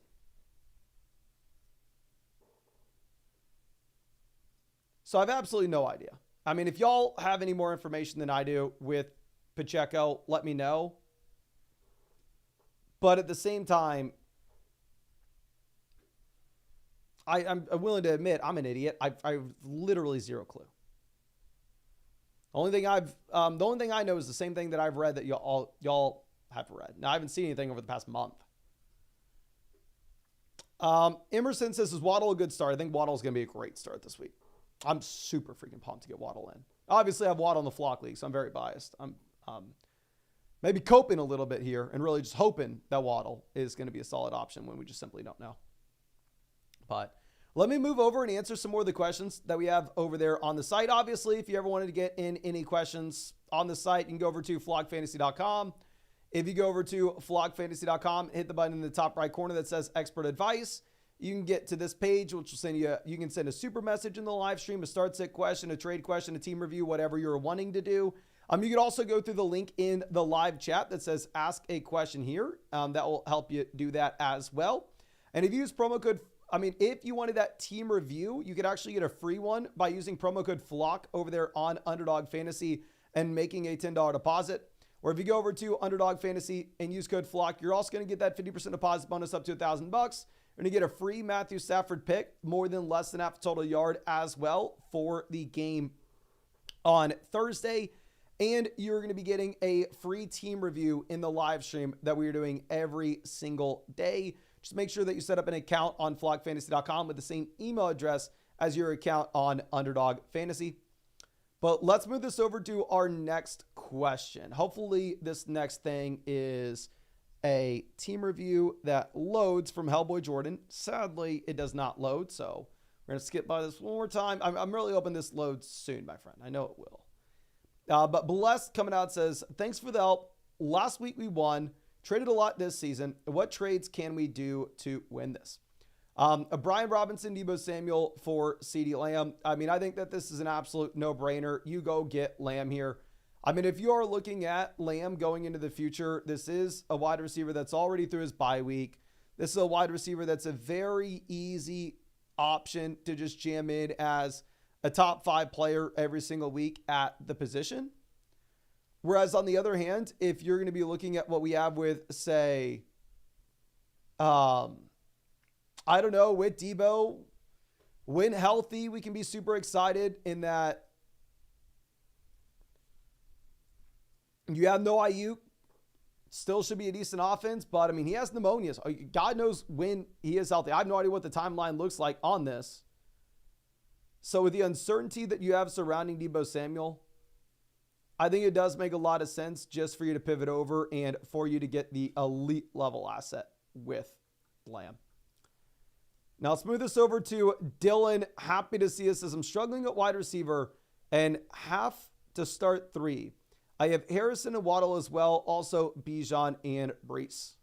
So I have absolutely no idea. I mean, if y'all have any more information than I do with Pacheco, let me know. But at the same time, I'm willing to admit I'm an idiot. I've literally zero clue. The only thing I know is the same thing that I've read that y'all have read. Now I haven't seen anything over the past month. Emerson says, "Is Waddle a good start?" I think Waddle is going to be a great start this week. I'm super freaking pumped to get Waddle in. Obviously, I have Waddle in the flock league, so I'm very biased. I'm maybe coping a little bit here and really just hoping that Waddle is going to be a solid option when we just simply don't know. But let me move over and answer some more of the questions that we have over there on the site. Obviously, if you ever wanted to get in any questions on the site, you can go over to flockfantasy.com. If you go over to flockfantasy.com, hit the button in the top right corner that says expert advice. You can get to this page, which will send you can send a super message in the live stream, a start sit question, a trade question, a team review, whatever you're wanting to do. You can also go through the link in the live chat that says ask a question here. That will help you do that as well. And if you use promo code, if you wanted that team review, you could actually get a free one by using promo code FLOCK over there on Underdog Fantasy and making a $10 deposit. Or if you go over to Underdog Fantasy and use code FLOCK, you're also going to get that 50% deposit bonus up to $1,000. You're going to get a free Matthew Stafford pick, more than less than half total yard as well for the game on Thursday. And you're going to be getting a free team review in the live stream that we are doing every single day. Just make sure that you set up an account on flockfantasy.com with the same email address as your account on Underdog Fantasy. But let's move this over to our next question. Hopefully this next thing is a team review that loads from Hellboy Jordan. Sadly, it does not load, so we're going to skip by this one more time. I'm really hoping this loads soon, my friend. I know it will. But Blessed coming out says, thanks for the help. Last week we won. Traded a lot this season. What trades can we do to win this? Brian Robinson, Deebo Samuel for CeeDee Lamb. I think that this is an absolute no-brainer. You go get Lamb here. If you are looking at Lamb going into the future, this is a wide receiver that's already through his bye week. This is a wide receiver that's a very easy option to just jam in as a top 5 player every single week at the position. Whereas on the other hand, if you're going to be looking at what we have with, say, with Deebo, when healthy, we can be super excited in that you have no Ayuk, still should be a decent offense, but he has pneumonia. So God knows when he is healthy. I have no idea what the timeline looks like on this. So with the uncertainty that you have surrounding Deebo Samuel, I think it does make a lot of sense just for you to pivot over and for you to get the elite level asset with Lamb. Now let's move this over to Dylan. Happy to see us as I'm struggling at wide receiver and have to start 3. I have Harrison and Waddle as well. Also Bijan and Brees.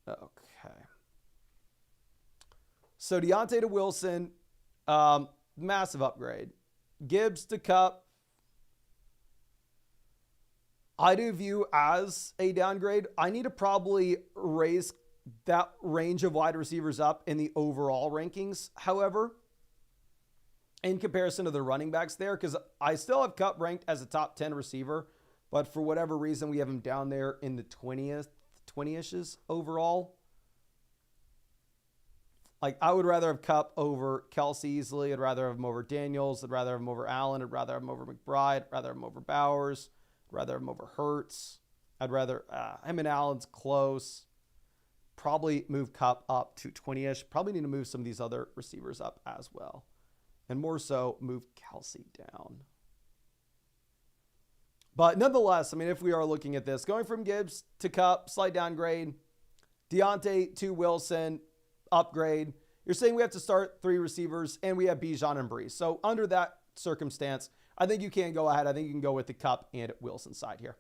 Okay. So Deontay to Wilson, massive upgrade. Gibbs to Kupp, I do view as a downgrade. I need to probably raise that range of wide receivers up in the overall rankings. However, in comparison to the running backs there, because I still have Kupp ranked as a top 10 receiver, but for whatever reason, we have him down there in the 20th, 20-ishes overall. Like, I would rather have Kupp over Kelsey easily. I'd rather have him over Daniels. I'd rather have him over Allen. I'd rather have him over McBride. I'd rather have him over Bowers. I'd rather have him over Hurts. I'd rather, him and Allen's close. Probably move Kupp up to 20-ish. Probably need to move some of these other receivers up as well. And more so, move Kelsey down. But nonetheless, I mean, if we are looking at this, going from Gibbs to Kupp, slight downgrade. Deontay to Wilson, upgrade. You're saying we have to start 3 receivers, and we have Bijan and Brees. So under that circumstance, I think you can go ahead. I think you can go with the Kupp and Wilson side here.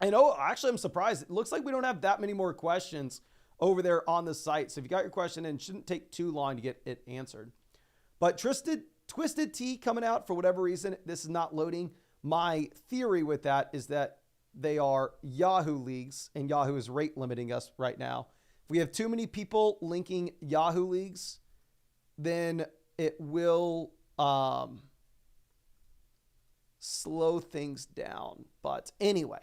And actually, I'm surprised. It looks like we don't have that many more questions over there on the site. So if you got your question in, it shouldn't take too long to get it answered. But Twisted Tea coming out for whatever reason. This is not loading. My theory with that is that they are Yahoo leagues, and Yahoo is rate limiting us right now. If we have too many people linking Yahoo leagues, then it will slow things down. But anyway,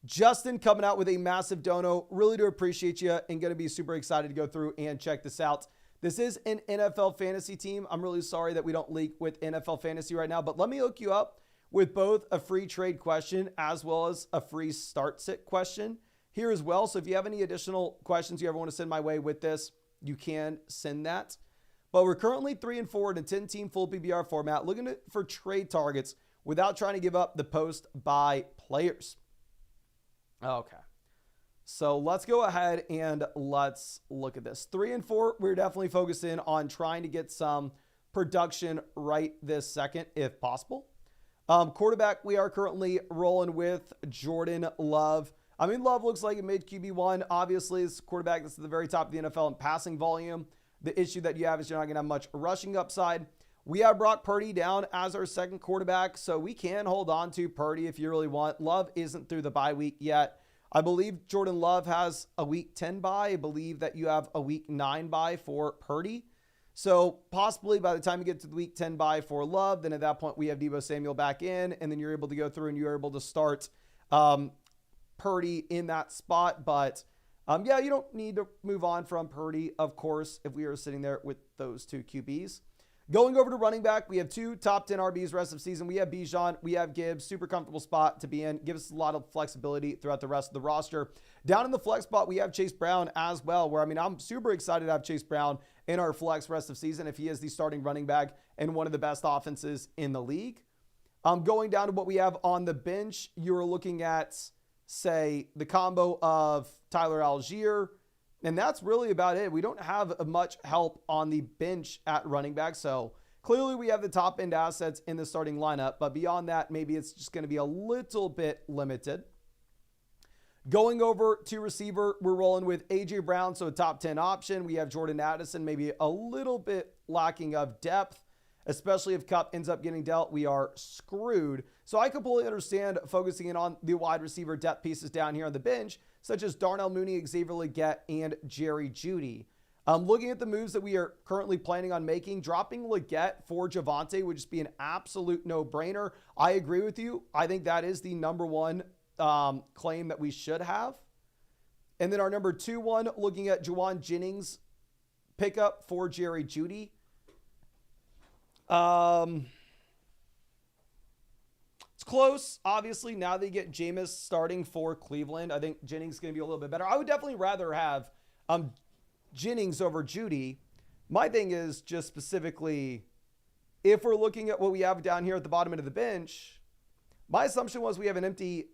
Justin coming out with a massive dono. Really do appreciate you, and going to be super excited to go through and check this out. This is an NFL fantasy team. I'm really sorry that we don't leak with NFL fantasy right now, but let me hook you up with both a free trade question as well as a free start sit question here as well. So if you have any additional questions you ever want to send my way with this, you can send that. But we're currently 3-4 in a 10-team full PPR format, looking for trade targets without trying to give up the post buy players. Okay. So let's go ahead and let's look at this. 3-4, we're definitely focusing on trying to get some production right this second, if possible. Quarterback, we are currently rolling with Jordan Love. I mean, Love looks like a mid QB1. Obviously, it's a quarterback that's at the very top of the NFL in passing volume. The issue that you have is you're not going to have much rushing upside. We have Brock Purdy down as our second quarterback, so we can hold on to Purdy if you really want. Love isn't through the bye week yet. I believe Jordan Love has a week 10 bye. I believe that you have a week 9 bye for Purdy. So possibly by the time you get to the week 10 bye for Love, then at that point we have Deebo Samuel back in, and then you're able to go through and you're able to start Purdy in that spot. But yeah, you don't need to move on from Purdy, of course, if we are sitting there with those 2 QBs. Going over to running back, we have 2 top 10 RBs rest of season. We have Bijan, we have Gibbs, super comfortable spot to be in. Gives us a lot of flexibility throughout the rest of the roster. Down in the flex spot, we have Chase Brown as well, where, I mean, I'm super excited to have Chase Brown in our flex rest of season if he is the starting running back and one of the best offenses in the league. Going down to what we have on the bench, you're looking at, say, the combo of Tyler Algier, and that's really about it. We don't have much help on the bench at running back. So clearly we have the top end assets in the starting lineup, but beyond that, maybe it's just going to be a little bit limited. Going over to receiver, we're rolling with A.J. Brown, so a top 10 option. We have Jordan Addison, maybe a little bit lacking of depth, especially if Kupp ends up getting dealt. We are screwed. So I completely understand focusing in on the wide receiver depth pieces down here on the bench, such as Darnell Mooney, Xavier Legette, and Jerry Jeudy. Looking at the moves that we are currently planning on making, dropping Legette for Javonte would just be an absolute no-brainer. I agree with you. I think that is the number one claim that we should have. And then our number 2 one, looking at Juwan Jennings pickup for Jerry Jeudy. It's close. Obviously, now they get Jameson starting for Cleveland. I think Jennings is going to be a little bit better. I would definitely rather have Jennings over Jeudy. My thing is just specifically, if we're looking at what we have down here at the bottom end of the bench, my assumption was we have an empty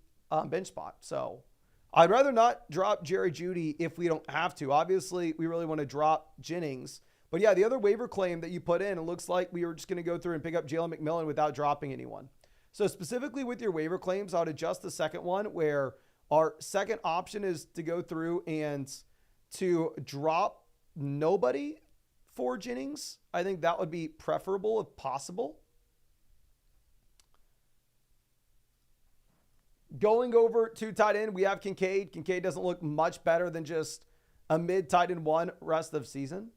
bench spot. So I'd rather not drop Jerry Jeudy if we don't have to. Obviously, we really want to drop Jennings. But yeah, the other waiver claim that you put in, it looks like we were just going to go through and pick up Jalen McMillan without dropping anyone. So specifically with your waiver claims, I would adjust the second one where our second option is to go through and to drop nobody for Jennings. I think that would be preferable if possible. Going over to tight end, we have Kincaid. Kincaid doesn't look much better than just a mid tight end 1 rest of season.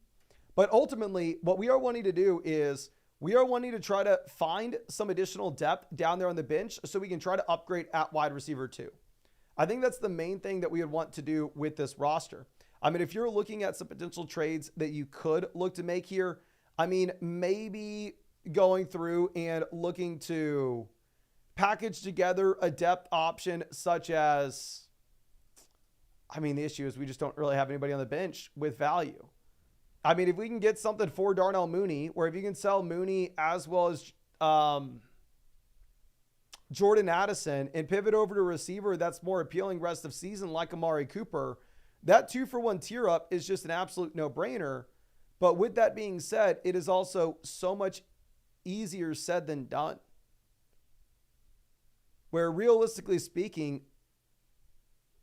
But ultimately, what we are wanting to do is we are wanting to try to find some additional depth down there on the bench so we can try to upgrade at wide receiver 2. I think that's the main thing that we would want to do with this roster. I mean, if you're looking at some potential trades that you could look to make here, I mean, maybe going through and looking to package together a depth option such as, I mean, the issue is we just don't really have anybody on the bench with value. I mean, if we can get something for Darnell Mooney, or if you can sell Mooney as well as Jordan Addison and pivot over to a receiver that's more appealing rest of season like Amari Cooper, that 2-for-1 tier up is just an absolute no-brainer. But with that being said, it is also so much easier said than done. Where realistically speaking,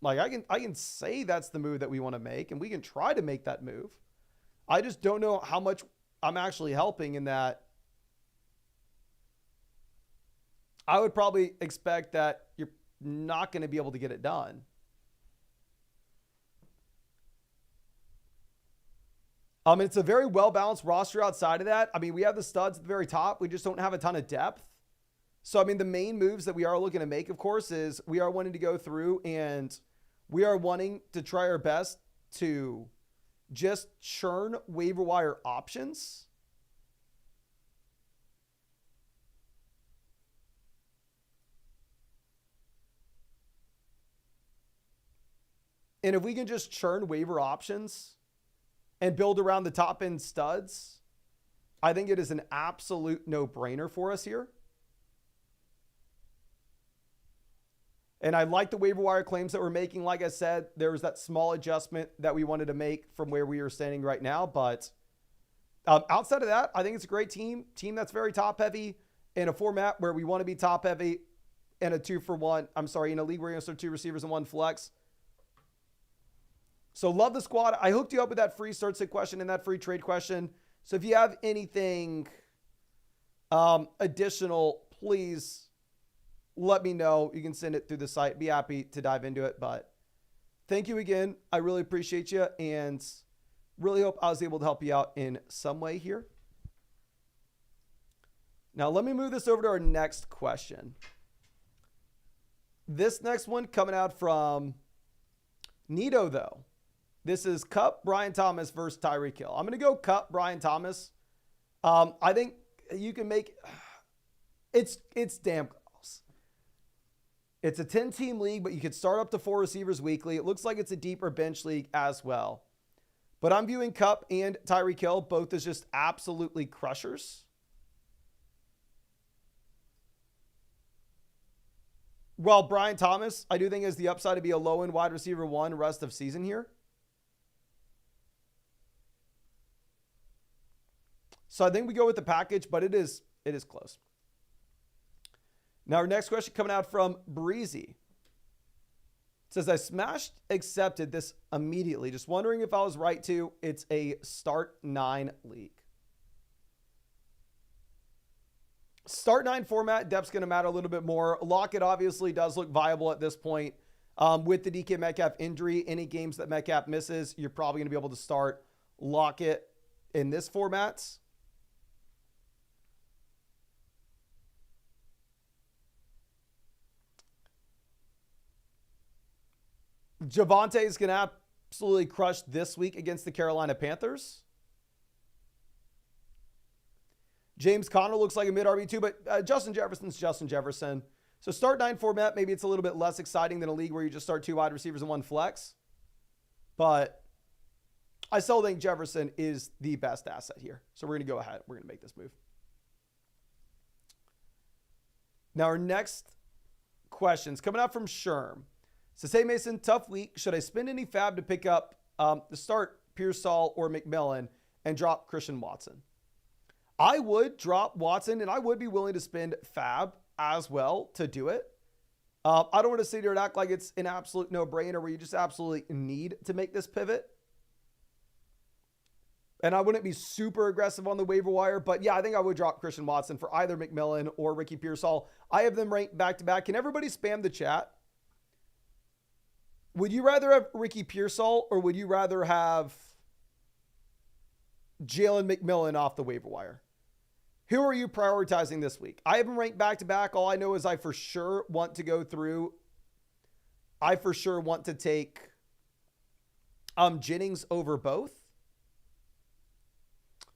like I can say that's the move that we want to make, and we can try to make that move. I just don't know how much I'm actually helping in that. I would probably expect that you're not going to be able to get it done. It's a very well-balanced roster outside of that. I mean, we have the studs at the very top. We just don't have a ton of depth. So, I mean, the main moves that we are looking to make, of course, is we are wanting to go through and we are wanting to try our best to just churn waiver wire options. And if we can just churn waiver options and build around the top end studs, I think it is an absolute no-brainer for us here. And I like the waiver wire claims that we're making. Like I said, there was that small adjustment that we wanted to make from where we are standing right now. But outside of that, I think it's a great team that's very top heavy in a format where we want to be top heavy in a 2-for-1. In a league where you're going to start 2 receivers and 1 flex. So love the squad. I hooked you up with that free start sit question and that free trade question. So if you have anything additional, please let me know. You can send it through the site. Be happy to dive into it. But thank you again. I really appreciate you and really hope I was able to help you out in some way here. Now let me move this over to our next question. This next one coming out from Nito, though. This is Kupp, Brian Thomas versus Tyreek Hill. I'm going to go Kupp, Brian Thomas. I think you can make it's damn close. It's a 10-team league, but you could start up to 4 receivers weekly. It looks like it's a deeper bench league as well. But I'm viewing Kupp and Tyreek Hill both as just absolutely crushers. Well, Brian Thomas, I do think has the upside to be a low-end wide receiver 1 rest of season here. So I think we go with the package, but it is close. Now our next question coming out from Breezy. It says, I smashed accepted this immediately. Just wondering if I was right to. It's a start 9 league. Start 9 format, depth's going to matter a little bit more. Lockett obviously does look viable at this point. With the DK Metcalf injury, any games that Metcalf misses, you're probably going to be able to start Lockett in this format. Javonte is going to absolutely crush this week against the Carolina Panthers. James Conner looks like a mid RB2, but Justin Jefferson's Justin Jefferson. So start 9 format, maybe it's a little bit less exciting than a league where you just start 2 wide receivers and 1 flex. But I still think Jefferson is the best asset here. So we're going to go ahead. We're going to make this move. Now our next question's coming out from Sherm. Says, hey Mason, tough week. Should I spend any fab to pick up the start Pearsall or McMillan and drop Christian Watson? I would drop Watson, and I would be willing to spend fab as well to do it. I don't want to sit here and act like it's an absolute no-brainer where you just absolutely need to make this pivot. And I wouldn't be super aggressive on the waiver wire, but yeah, I think I would drop Christian Watson for either McMillan or Ricky Pearsall. I have them ranked back-to-back. Can everybody spam the chat? Would you rather have Ricky Pearsall or would you rather have Jalen McMillan off the waiver wire? Who are you prioritizing this week? I have them ranked back-to-back. All I know is I for sure want to go through I for sure want to take Jennings over both.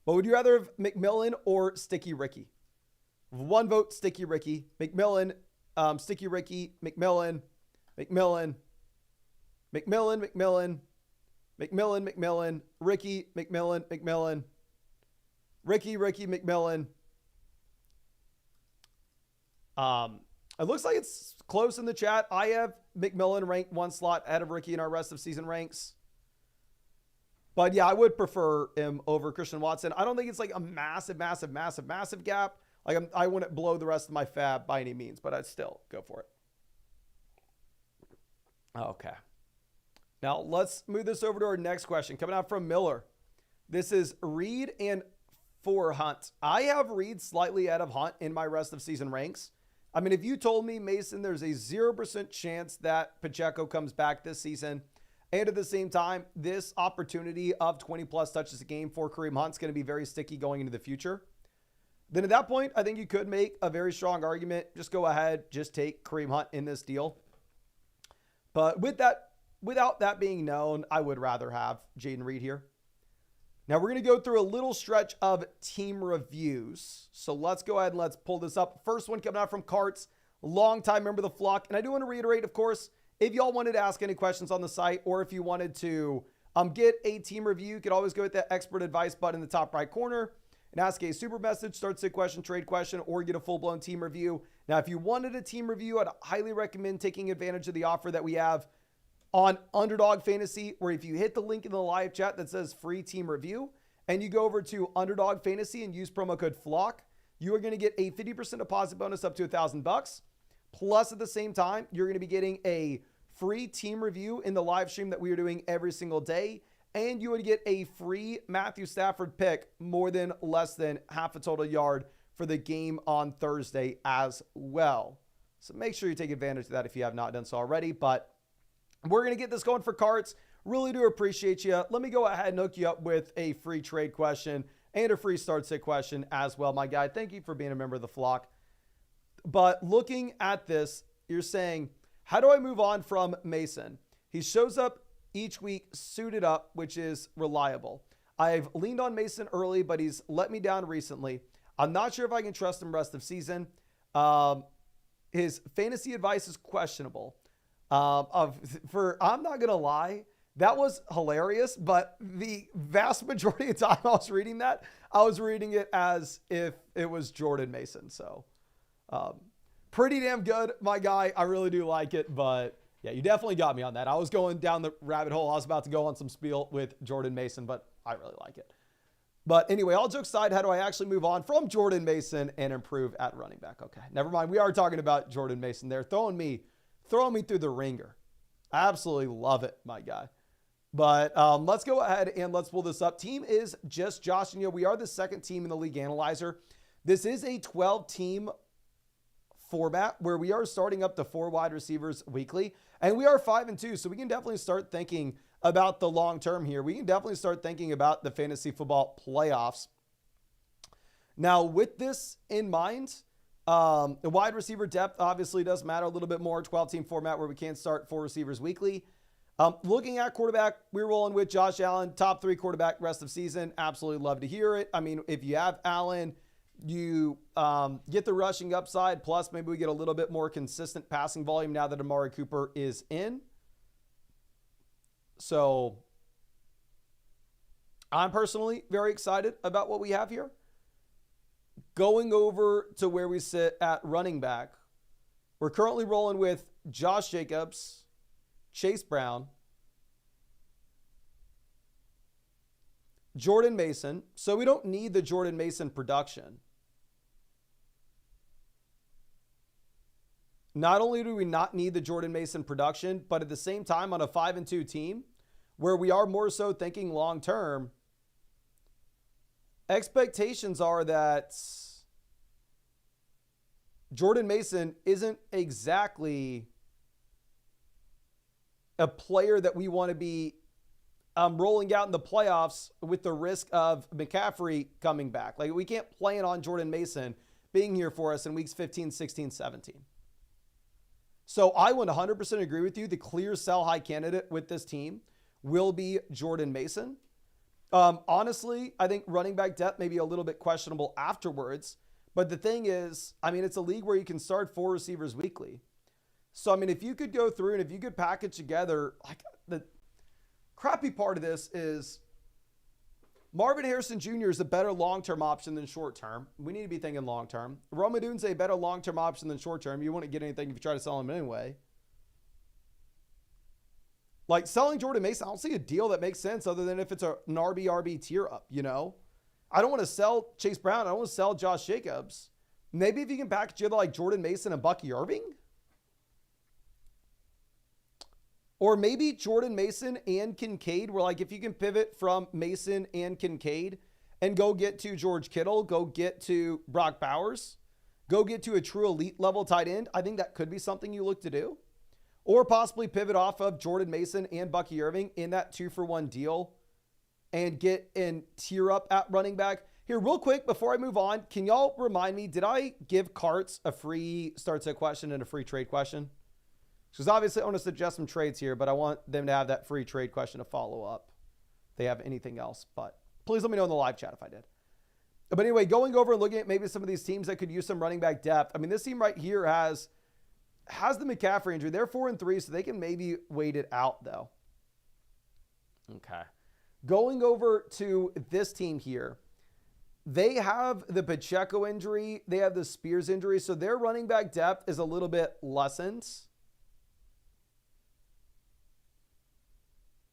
But would you rather have McMillan or Sticky Ricky? One vote, Sticky Ricky. McMillan, Sticky Ricky, McMillan, McMillan, McMillan, McMillan, McMillan, McMillan, Ricky, McMillan, McMillan, Ricky, McMillan. It looks like it's close in the chat. I have McMillan ranked one slot ahead of Ricky in our rest of season ranks. But yeah, I would prefer him over Christian Watson. I don't think it's like a massive gap. Like I wouldn't blow the rest of my fab by any means, but I'd still go for it. Okay. Now let's move this over to our next question coming out from Miller. This is Reed and for Hunt. I have Reed slightly ahead of Hunt in my rest of season ranks. I mean, if you told me, Mason, there's a 0% chance that Pacheco comes back this season, and at the same time, this opportunity of 20 plus touches a game for Kareem Hunt's going to be very sticky going into the future, then at that point, I think you could make a very strong argument. Just go ahead, just take Kareem Hunt in this deal. But without that being known, I would rather have Jaden Reed here. Now we're going to go through a little stretch of team reviews. So let's go ahead and let's pull this up. First one coming out from Carts, longtime member of the flock. And I do want to reiterate, of course, if y'all wanted to ask any questions on the site, or if you wanted to get a team review, you could always go hit that expert advice button in the top right corner and ask a super message, start sit question, trade question, or get a full-blown team review. Now, if you wanted a team review, I'd highly recommend taking advantage of the offer that we have on Underdog Fantasy, where if you hit the link in the live chat that says free team review, and you go over to Underdog Fantasy and use promo code FLOCK, you are going to get a 50% deposit bonus up to $1,000. Plus, at the same time, you're going to be getting a free team review in the live stream that we are doing every single day. And you would get a free Matthew Stafford pick, less than half a total yard for the game on Thursday as well. So make sure you take advantage of that if you have not done so already. But we're going to get this going for Carts. Really do appreciate you. Let me go ahead and hook you up with a free trade question and a free start sit question as well, my guy. Thank you for being a member of the flock. But looking at this, you're saying, how do I move on from Mason? He shows up each week suited up, which is reliable. I've leaned on Mason early, but he's let me down recently. I'm not sure if I can trust him rest of season. His fantasy advice is questionable. I'm not going to lie, that was hilarious, but the vast majority of the time I was reading that, I was reading it as if it was Jordan Mason. So pretty damn good, my guy. I really do like it, but yeah, you definitely got me on that. I was going down the rabbit hole. I was about to go on some spiel with Jordan Mason, but I really like it. But anyway, all jokes aside, how do I actually move on from Jordan Mason and improve at running back? Okay, never mind. We are talking about Jordan Mason there, throwing me through the ringer. I absolutely love it, my guy. But let's go ahead and let's pull this up. Team is just Josh and you. We are the second team in the League Analyzer. This is a 12-team format where we are starting up to 4 wide receivers weekly. And we are 5-2, so we can definitely start thinking about the long term here. We can definitely start thinking about the fantasy football playoffs. Now, with this in mind, the wide receiver depth obviously does matter a little bit more. 12-team format where we can't start 4 receivers weekly. Looking at quarterback, we're rolling with Josh Allen, top 3 quarterback rest of season. Absolutely love to hear it. I mean, if you have Allen, you get the rushing upside, plus maybe we get a little bit more consistent passing volume now that Amari Cooper is in. So I'm personally very excited about what we have here. Going over to where we sit at running back, we're currently rolling with Josh Jacobs, Chase Brown, Jordan Mason. So we don't need the Jordan Mason production. Not only do we not need the Jordan Mason production, but at the same time on a 5-2 team where we are more so thinking long-term, expectations are that Jordan Mason isn't exactly a player that we want to be rolling out in the playoffs with the risk of McCaffrey coming back. Like, we can't plan on Jordan Mason being here for us in weeks 15, 16, 17. So I would 100% agree with you. The clear sell high candidate with this team will be Jordan Mason. Honestly, I think running back depth may be a little bit questionable afterwards. But the thing is, I mean, it's a league where you can start 4 receivers weekly. So, I mean, if you could go through and if you could package together, like the crappy part of this is Marvin Harrison Jr. is a better long-term option than short-term. We need to be thinking long-term. Rome Odunze a better long-term option than short-term. You wouldn't get anything if you try to sell him anyway. Like selling Jordan Mason, I don't see a deal that makes sense other than if it's an RB tier up, you know? I don't want to sell Chase Brown. I don't want to sell Josh Jacobs. Maybe if you can package together like Jordan Mason and Bucky Irving. Or maybe Jordan Mason and Kincaid, where like if you can pivot from Mason and Kincaid and go get to George Kittle, go get to Brock Bowers, go get to a true elite level tight end, I think that could be something you look to do. Or possibly pivot off of Jordan Mason and Bucky Irving in that 2-for-1 deal and get and tier up at running back. Here, real quick, before I move on, can y'all remind me, did I give Carts a free start set question and a free trade question? Because obviously I want to suggest some trades here, but I want them to have that free trade question to follow up if they have anything else. But please let me know in the live chat if I did. But anyway, going over and looking at maybe some of these teams that could use some running back depth. I mean, this team right here has the McCaffrey injury. They're 4-3, so they can maybe wait it out, though. Okay. Going over to this team here, they have the Pacheco injury. They have the Spears injury, so their running back depth is a little bit lessened.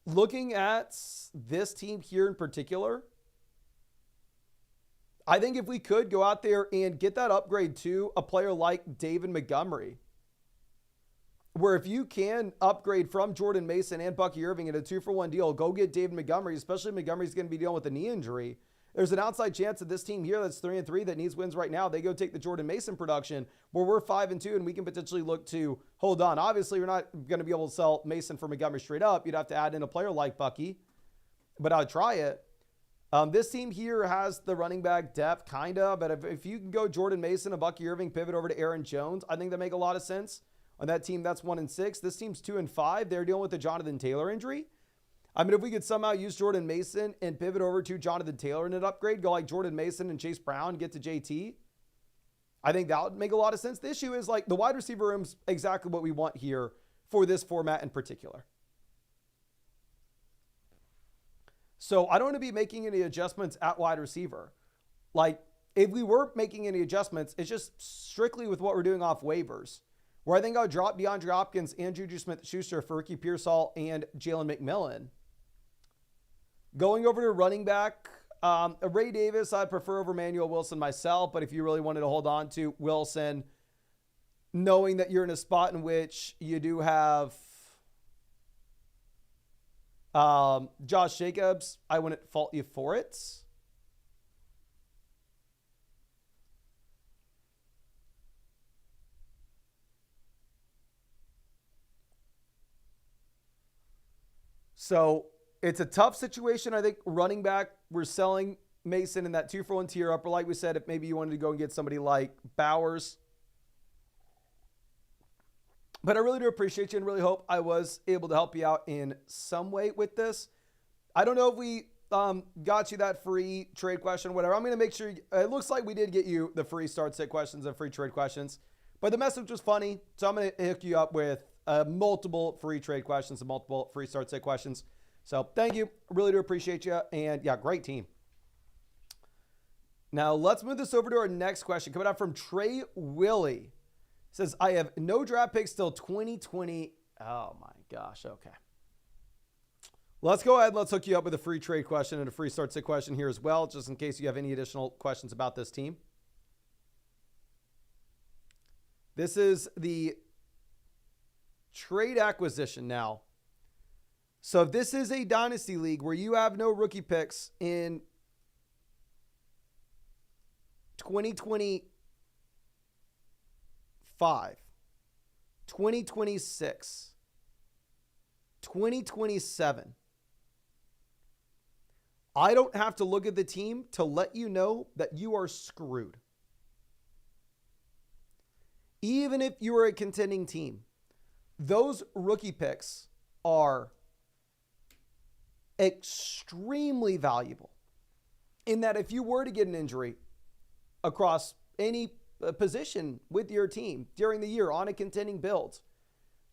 Looking at this team here in particular, I think if we could go out there and get that upgrade to a player like David Montgomery, where if you can upgrade from Jordan Mason and Bucky Irving in a 2-for-1 deal, go get David Montgomery, especially Montgomery's going to be dealing with a knee injury. There's an outside chance that this team here that's 3-3 that needs wins right now, they go take the Jordan Mason production where we're 5-2 and we can potentially look to hold on. Obviously, we're not going to be able to sell Mason for Montgomery straight up. You'd have to add in a player like Bucky, but I'd try it. This team here has the running back depth, kind of, but if you can go Jordan Mason and Bucky Irving, pivot over to Aaron Jones, I think that make a lot of sense. On that team, that's 1-6. This team's 2-5. They're dealing with the Jonathan Taylor injury. I mean, if we could somehow use Jordan Mason and pivot over to Jonathan Taylor in an upgrade, go like Jordan Mason and Chase Brown, get to JT, I think that would make a lot of sense. The issue is like the wide receiver room's exactly what we want here for this format in particular. So I don't want to be making any adjustments at wide receiver. Like if we were making any adjustments, it's just strictly with what we're doing off waivers, where I think I'll drop DeAndre Hopkins and Juju Smith-Schuster for Ricky Pearsall and Jalen McMillan. Going over to running back, Ray Davis, I prefer over Manuel Wilson myself, but if you really wanted to hold on to Wilson, knowing that you're in a spot in which you do have Josh Jacobs, I wouldn't fault you for it. So it's a tough situation. I think running back, we're selling Mason in that 2-for-1 tier upper. Like we said, if maybe you wanted to go and get somebody like Bowers. But I really do appreciate you and really hope I was able to help you out in some way with this. I don't know if we got you that free trade question or whatever. I'm going to make sure. It looks like we did get you the free start sit questions and free trade questions. But the message was funny. So I'm going to hook you up with multiple free trade questions and multiple free start sit questions. So thank you. Really do appreciate you. And yeah, great team. Now let's move this over to our next question. Coming out from Trey Willie. Says, I have no draft picks till 2020. Oh my gosh. Okay. Let's go ahead and let's hook you up with a free trade question and a free start sit question here as well, just in case you have any additional questions about this team. This is the trade acquisition now. So if this is a dynasty league where you have no rookie picks in 2025, 2026, 2027, I don't have to look at the team to let you know that you are screwed. Even if you are a contending team, those rookie picks are extremely valuable in that if you were to get an injury across any position with your team during the year on a contending build,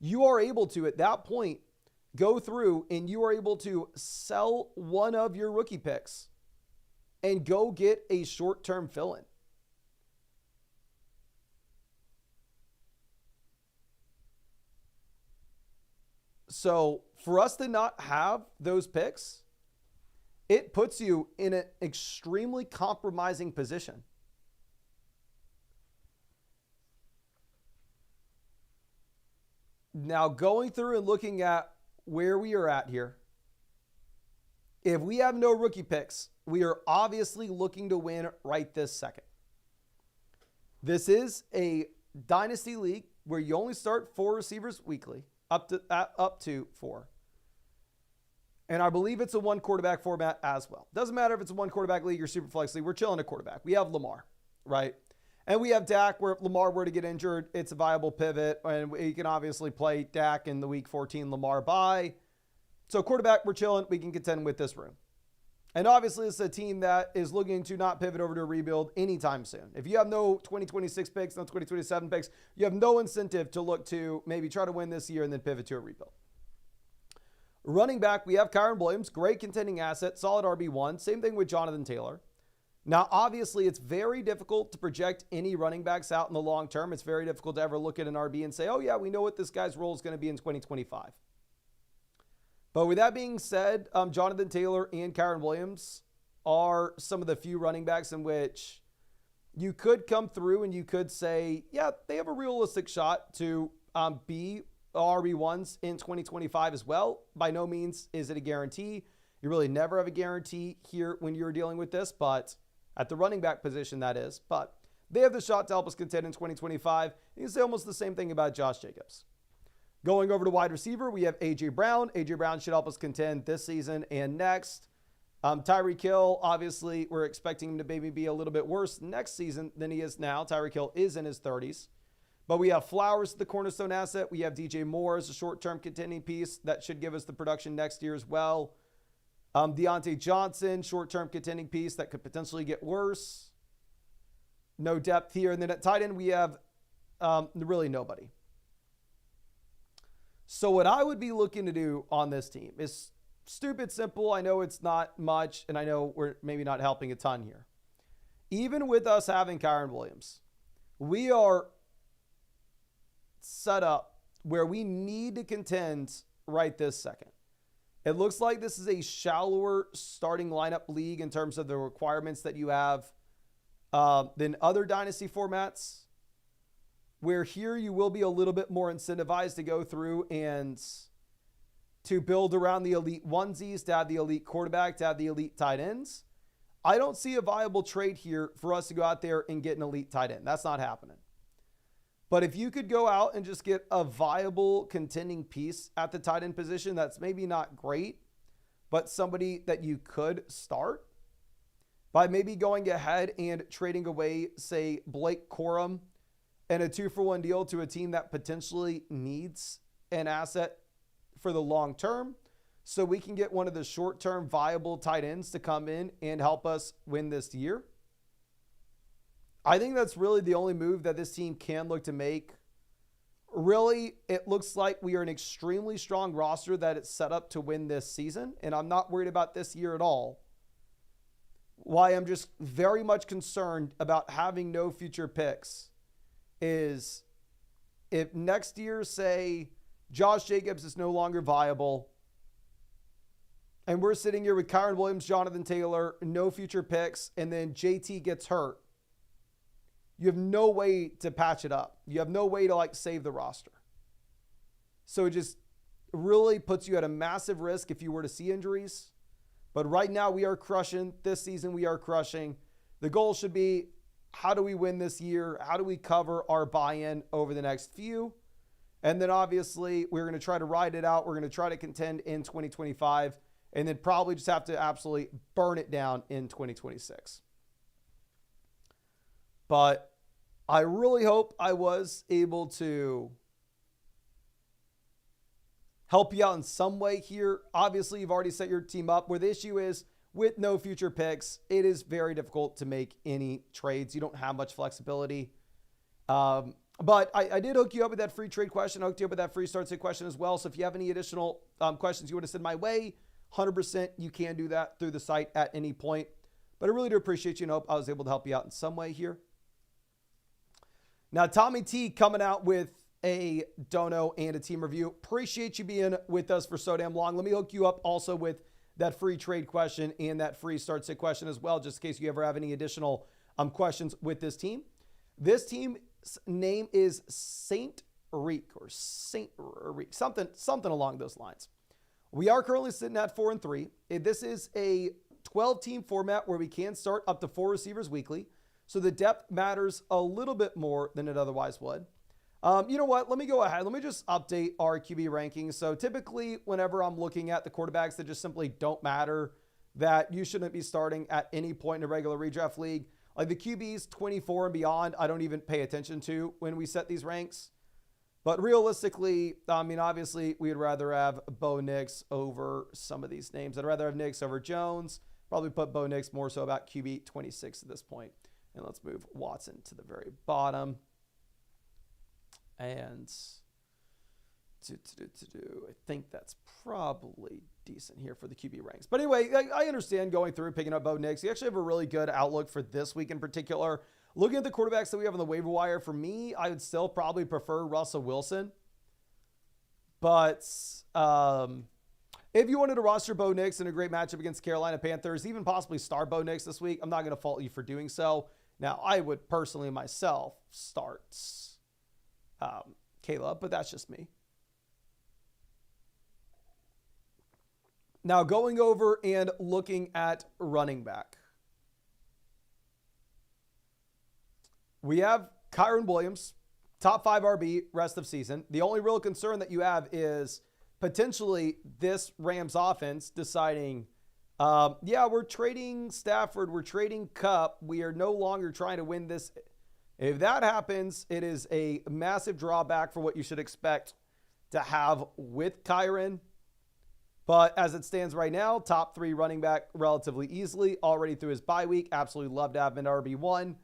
you are able to, at that point, go through and you are able to sell one of your rookie picks and go get a short-term fill-in. So for us to not have those picks, it puts you in an extremely compromising position. Now, going through and looking at where we are at here, if we have no rookie picks, we are obviously looking to win right this second. This is a Dynasty league where you only start 4 receivers weekly, up to 4. And I believe it's a 1 quarterback format as well. Doesn't matter if it's a 1 quarterback league or super flex league. We're chilling a quarterback. We have Lamar, right? And we have Dak, where if Lamar were to get injured, it's a viable pivot. And we can obviously play Dak in the week 14 Lamar bye. So quarterback, we're chilling. We can contend with this room. And obviously, it's a team that is looking to not pivot over to a rebuild anytime soon. If you have no 2026 picks, no 2027 picks, you have no incentive to look to maybe try to win this year and then pivot to a rebuild. Running back, we have Kyren Williams, great contending asset, solid RB1. Same thing with Jonathan Taylor. Now, obviously, it's very difficult to project any running backs out in the long term. It's very difficult to ever look at an RB and say, oh, yeah, we know what this guy's role is going to be in 2025. But with that being said, Jonathan Taylor and Kyren Williams are some of the few running backs in which you could come through and you could say, yeah, they have a realistic shot to be RB1s in 2025 as well. By no means is it a guarantee. You really never have a guarantee here when you're dealing with this, but at the running back position, that is. But they have the shot to help us contend in 2025. You can say almost the same thing about Josh Jacobs. Going over to wide receiver, we have A.J. Brown. A.J. Brown should help us contend this season and next. Tyreek Hill, obviously, we're expecting him to maybe be a little bit worse next season than he is now. Tyreek Hill is in his 30s. But we have Flowers, the cornerstone asset. We have DJ Moore as a short-term contending piece that should give us the production next year as well. Deontay Johnson, short-term contending piece that could potentially get worse. No depth here. And then at tight end, we have really nobody. So what I would be looking to do on this team is stupid simple. I know it's not much, and I know we're maybe not helping a ton here. Even with us having Kyren Williams, we are set up where we need to contend right this second. It looks like this is a shallower starting lineup league in terms of the requirements that you have than other dynasty formats, where here you will be a little bit more incentivized to go through and to build around the elite onesies, to have the elite quarterback, to have the elite tight ends. I don't see a viable trade here for us to go out there and get an elite tight end. That's not happening. But if you could go out and just get a viable contending piece at the tight end position that's maybe not great, but somebody that you could start by maybe going ahead and trading away, say, Blake Corum and a 2-for-1 deal to a team that potentially needs an asset for the long term, so we can get one of the short-term viable tight ends to come in and help us win this year. I think that's really the only move that this team can look to make. Really, it looks like we are an extremely strong roster that it's set up to win this season, and I'm not worried about this year at all. Why I'm just very much concerned about having no future picks is if next year, say, Josh Jacobs is no longer viable, and we're sitting here with Kyren Williams, Jonathan Taylor, no future picks, and then JT gets hurt, you have no way to patch it up. You have no way to save the roster. So it just really puts you at a massive risk if you were to see injuries. But right now we are crushing. This season we are crushing. The goal should be, how do we win this year? How do we cover our buy-in over the next few? And then obviously we're going to try to ride it out. We're going to try to contend in 2025 and then probably just have to absolutely burn it down in 2026. But I really hope I was able to help you out in some way here. Obviously, you've already set your team up. Where the issue is, with no future picks, it is very difficult to make any trades. You don't have much flexibility. But I did hook you up with that free trade question. I hooked you up with that free start sit question as well. So if you have any additional questions you want to send my way, 100% you can do that through the site at any point. But I really do appreciate you and hope I was able to help you out in some way here. Now, Tommy T coming out with a dono and a team review. Appreciate you being with us for so damn long. Let me hook you up also with that free trade question and that free start sit question as well, just in case you ever have any additional questions with this team. This team's name is Saint Reek or Saint Reek, something along those lines. We are currently sitting at 4-3. This is a 12-team format where we can start up to 4 receivers weekly. So the depth matters a little bit more than it otherwise would. You know what? Let me go ahead. Let me just update our QB rankings. So typically, whenever I'm looking at the quarterbacks that just simply don't matter, that you shouldn't be starting at any point in a regular redraft league, like the QBs 24 and beyond, I don't even pay attention to when we set these ranks. But realistically, I mean, obviously, we'd rather have Bo Nix over some of these names. I'd rather have Nix over Jones. Probably put Bo Nix more so about QB 26 at this point. And let's move Watson to the very bottom. And I think that's probably decent here for the QB ranks. But anyway, I understand going through and picking up Bo Nix. You actually have a really good outlook for this week in particular. Looking at the quarterbacks that we have on the waiver wire, for me, I would still probably prefer Russell Wilson. But if you wanted to roster Bo Nix in a great matchup against Carolina Panthers, even possibly start Bo Nix this week, I'm not going to fault you for doing so. Now, I would personally myself start Caleb, but that's just me. Now, going over and looking at running back. We have Kyren Williams, top 5 RB rest of season. The only real concern that you have is potentially this Rams offense deciding, we're trading Stafford, we're trading Kupp, we are no longer trying to win this. If that happens, it is a massive drawback for what you should expect to have with Kyren. But as it stands right now, top 3 running back relatively easily, already through his bye week. Absolutely love to have him in RB1.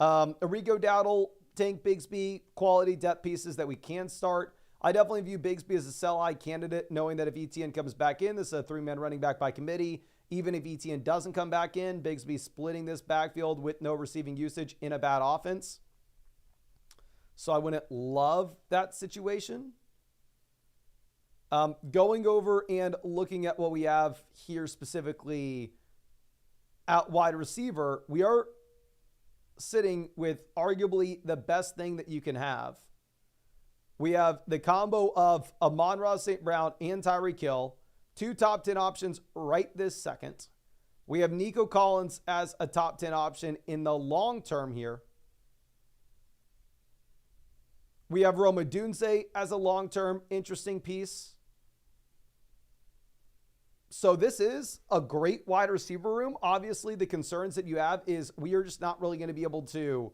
Arrigo Dowdle, Tank Bigsby, quality depth pieces that we can start. I definitely view Bigsby as a sell-high candidate, knowing that if ETN comes back in, this is a 3-man running back by committee. Even if ETN doesn't come back in, Bigsby splitting this backfield with no receiving usage in a bad offense. So I wouldn't love that situation. Going over and looking at what we have here specifically at wide receiver, we are sitting with arguably the best thing that you can have. We have the combo of Amon-Ra St. Brown and Tyreek Hill, 2 top 10 options right this second. We have Nico Collins as a top 10 option in the long term here. We have Roma Dunze as a long-term interesting piece. So this is a great wide receiver room. Obviously, the concerns that you have is we are just not really going to be able to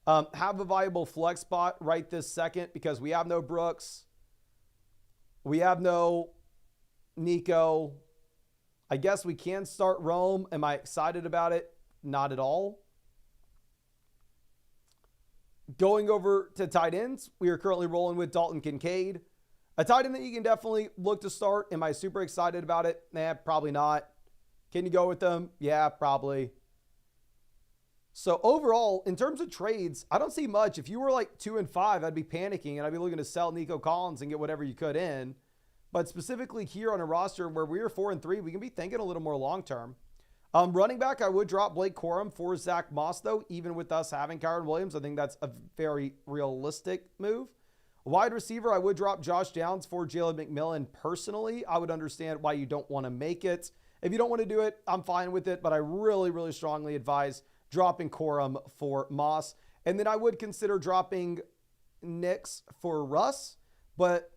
have a viable flex spot right this second because we have no Brooks. We have no Nico. I guess we can start Rome. Am I excited about it? Not at all. Going over to tight ends, we are currently rolling with Dalton Kincaid. A tight end that you can definitely look to start. Am I super excited about it? Nah, probably not. Can you go with them? Yeah, probably. So overall, in terms of trades, I don't see much. If you were like 2 and 5, I'd be panicking and I'd be looking to sell Nico Collins and get whatever you could in. But specifically here on a roster where we are 4 and 3, we can be thinking a little more long-term. Running back, I would drop Blake Corum for Zach Moss, though, even with us having Kyren Williams. I think that's a very realistic move. Wide receiver, I would drop Josh Downs for Jalen McMillan personally. I would understand why you don't want to make it. If you don't want to do it, I'm fine with it, but I really, really strongly advise dropping Corum for Moss. And then I would consider dropping Nix for Russ, but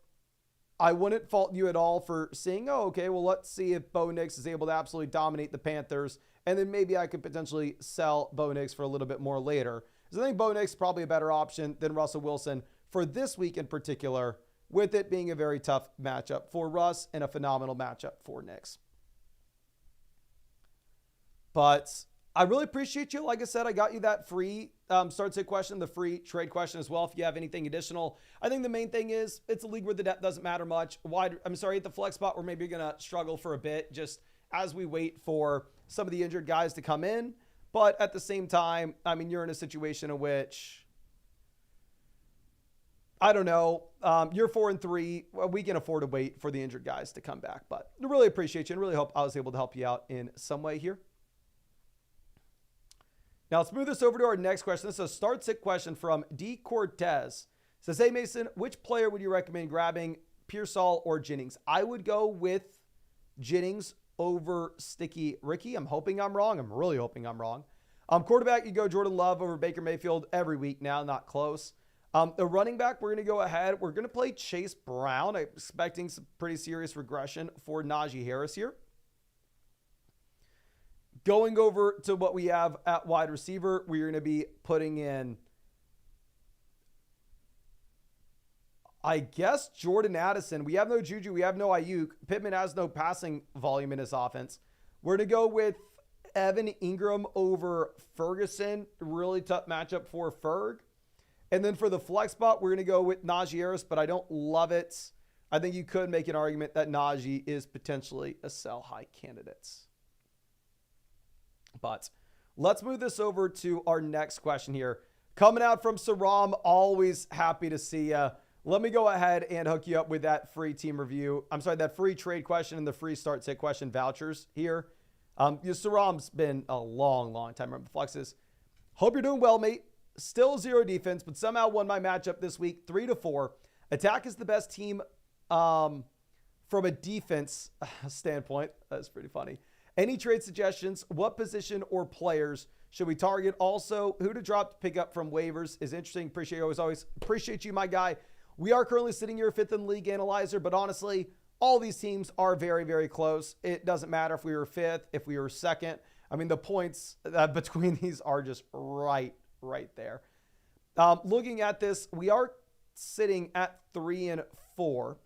I wouldn't fault you at all for seeing, well, let's see if Bo Nix is able to absolutely dominate the Panthers, and then maybe I could potentially sell Bo Nix for a little bit more later. Because I think Bo Nix is probably a better option than Russell Wilson for this week in particular, with it being a very tough matchup for Russ and a phenomenal matchup for Knicks. But I really appreciate you. Like I said, I got you that free start sit question, the free trade question as well. If you have anything additional, I think the main thing is it's a league where the depth doesn't matter much. At the flex spot where maybe you're going to struggle for a bit just as we wait for some of the injured guys to come in. But at the same time, I mean, you're in a situation in which, I don't know, you're 4-3. We can afford to wait for the injured guys to come back. But I really appreciate you and really hope I was able to help you out in some way here. Now let's move this over to our next question. This is a start sit question from D. Cortez. It says, hey Mason, which player would you recommend grabbing, Pearsall or Jennings? I would go with Jennings over Sticky Ricky. I'm hoping I'm wrong. I'm really hoping I'm wrong. Quarterback, you go Jordan Love over Baker Mayfield every week now, not close. The running back, we're going to go ahead. We're going to play Chase Brown. I'm expecting some pretty serious regression for Najee Harris here. Going over to what we have at wide receiver, we're going to be putting in, I guess, Jordan Addison. We have no Juju. We have no Ayuk. Pittman has no passing volume in his offense. We're going to go with Evan Ingram over Ferguson. Really tough matchup for Ferg. And then for the flex spot, we're going to go with Najee Harris, but I don't love it. I think you could make an argument that Najee is potentially a sell high candidate. But let's move this over to our next question here. Coming out from Saram, always happy to see you. Let me go ahead and hook you up with that free team review. That free trade question and the free start sit question vouchers here. Saram's been a long time. Remember Fluxes. Hope you're doing well, mate. Still 0 defense, but somehow won my matchup this week 3-4. Attack is the best team from a defense standpoint. That's pretty funny. Any trade suggestions? What position or players should we target? Also, who to drop to pick up from waivers is interesting. Appreciate you. Always appreciate you, my guy. We are currently sitting here 5th in the league analyzer, but honestly, all these teams are very, very close. It doesn't matter if we were 5th, if we were 2nd. I mean, the points between these are just right there. Looking at this, we are sitting at 3-4.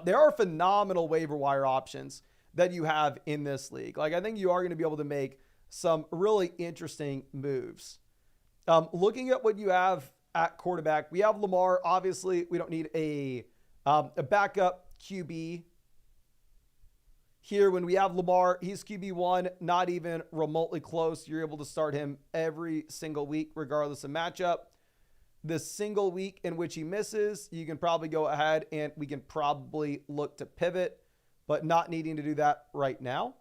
There are phenomenal waiver wire options that you have in this league. Like, I think you are going to be able to make some really interesting moves. Looking at what you have at quarterback, we have Lamar. Obviously, we don't need a backup QB here. When we have Lamar, he's QB1, not even remotely close. You're able to start him every single week, regardless of matchup. The single week in which he misses, you can probably go ahead and we can probably look to pivot, but not needing to do that right now.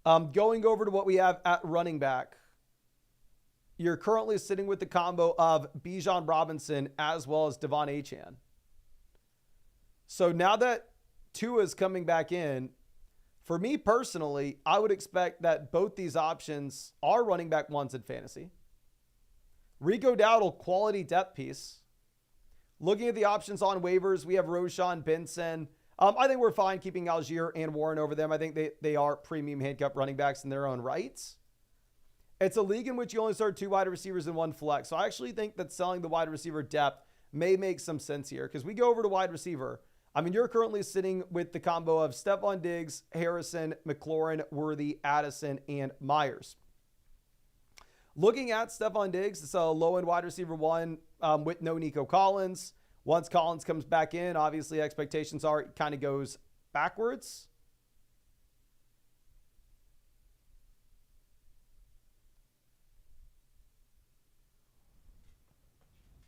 Going over to what we have at running back, you're currently sitting with the combo of Bijan Robinson as well as Devon Achane. So now that Tua is coming back in, for me personally, I would expect that both these options are running back ones in fantasy. Rico Dowdle, quality depth piece. Looking at the options on waivers, we have Roshan Benson. I think we're fine keeping Algier and Warren over them. I think they are premium handcuff running backs in their own rights. It's a league in which you only start 2 wide receivers and 1 flex. So I actually think that selling the wide receiver depth may make some sense here because we go over to wide receiver. I mean, you're currently sitting with the combo of Stephon Diggs, Harrison, McLaurin, Worthy, Addison, and Myers. Looking at Stephon Diggs, it's a low-end wide receiver 1 with no Nico Collins. Once Collins comes back in, obviously expectations are it kind of goes backwards.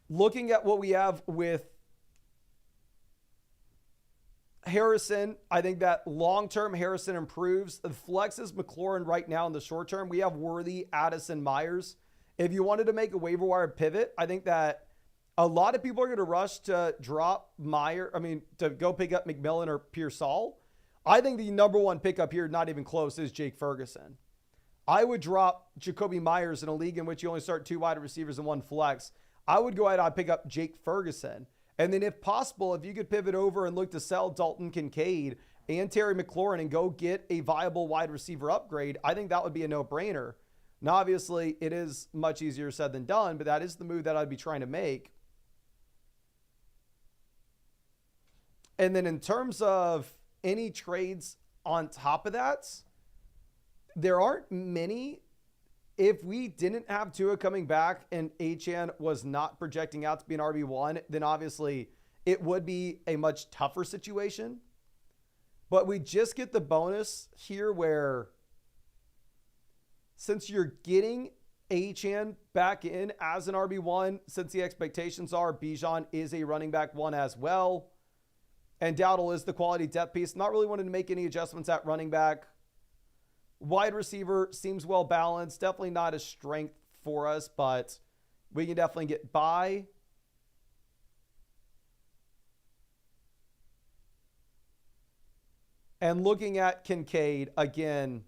Looking at what we have with Harrison, I think that long-term Harrison improves. The flex is McLaurin right now in the short term. We have Worthy, Addison, Myers. If you wanted to make a waiver wire pivot, I think that a lot of people are going to rush to drop to go pick up McMillan or Pearsall. I think the number one pickup here, not even close, is Jake Ferguson. I would drop Jacoby Myers in a league in which you only start 2 wide receivers and 1 flex. I would go ahead and pick up Jake Ferguson. And then if possible, if you could pivot over and look to sell Dalton Kincaid and Terry McLaurin and go get a viable wide receiver upgrade, I think that would be a no-brainer. Now, obviously, it is much easier said than done, but that is the move that I'd be trying to make. And then in terms of any trades on top of that, there aren't many. If we didn't have Tua coming back and Achane was not projecting out to be an RB1, then obviously it would be a much tougher situation. But we just get the bonus here where since you're getting Achane back in as an RB1, since the expectations are Bijan is a running back one as well, and Dowdle is the quality depth piece. Not really wanting to make any adjustments at running back. Wide receiver seems well balanced. Definitely not a strength for us, but we can definitely get by. And looking at Kincaid, again,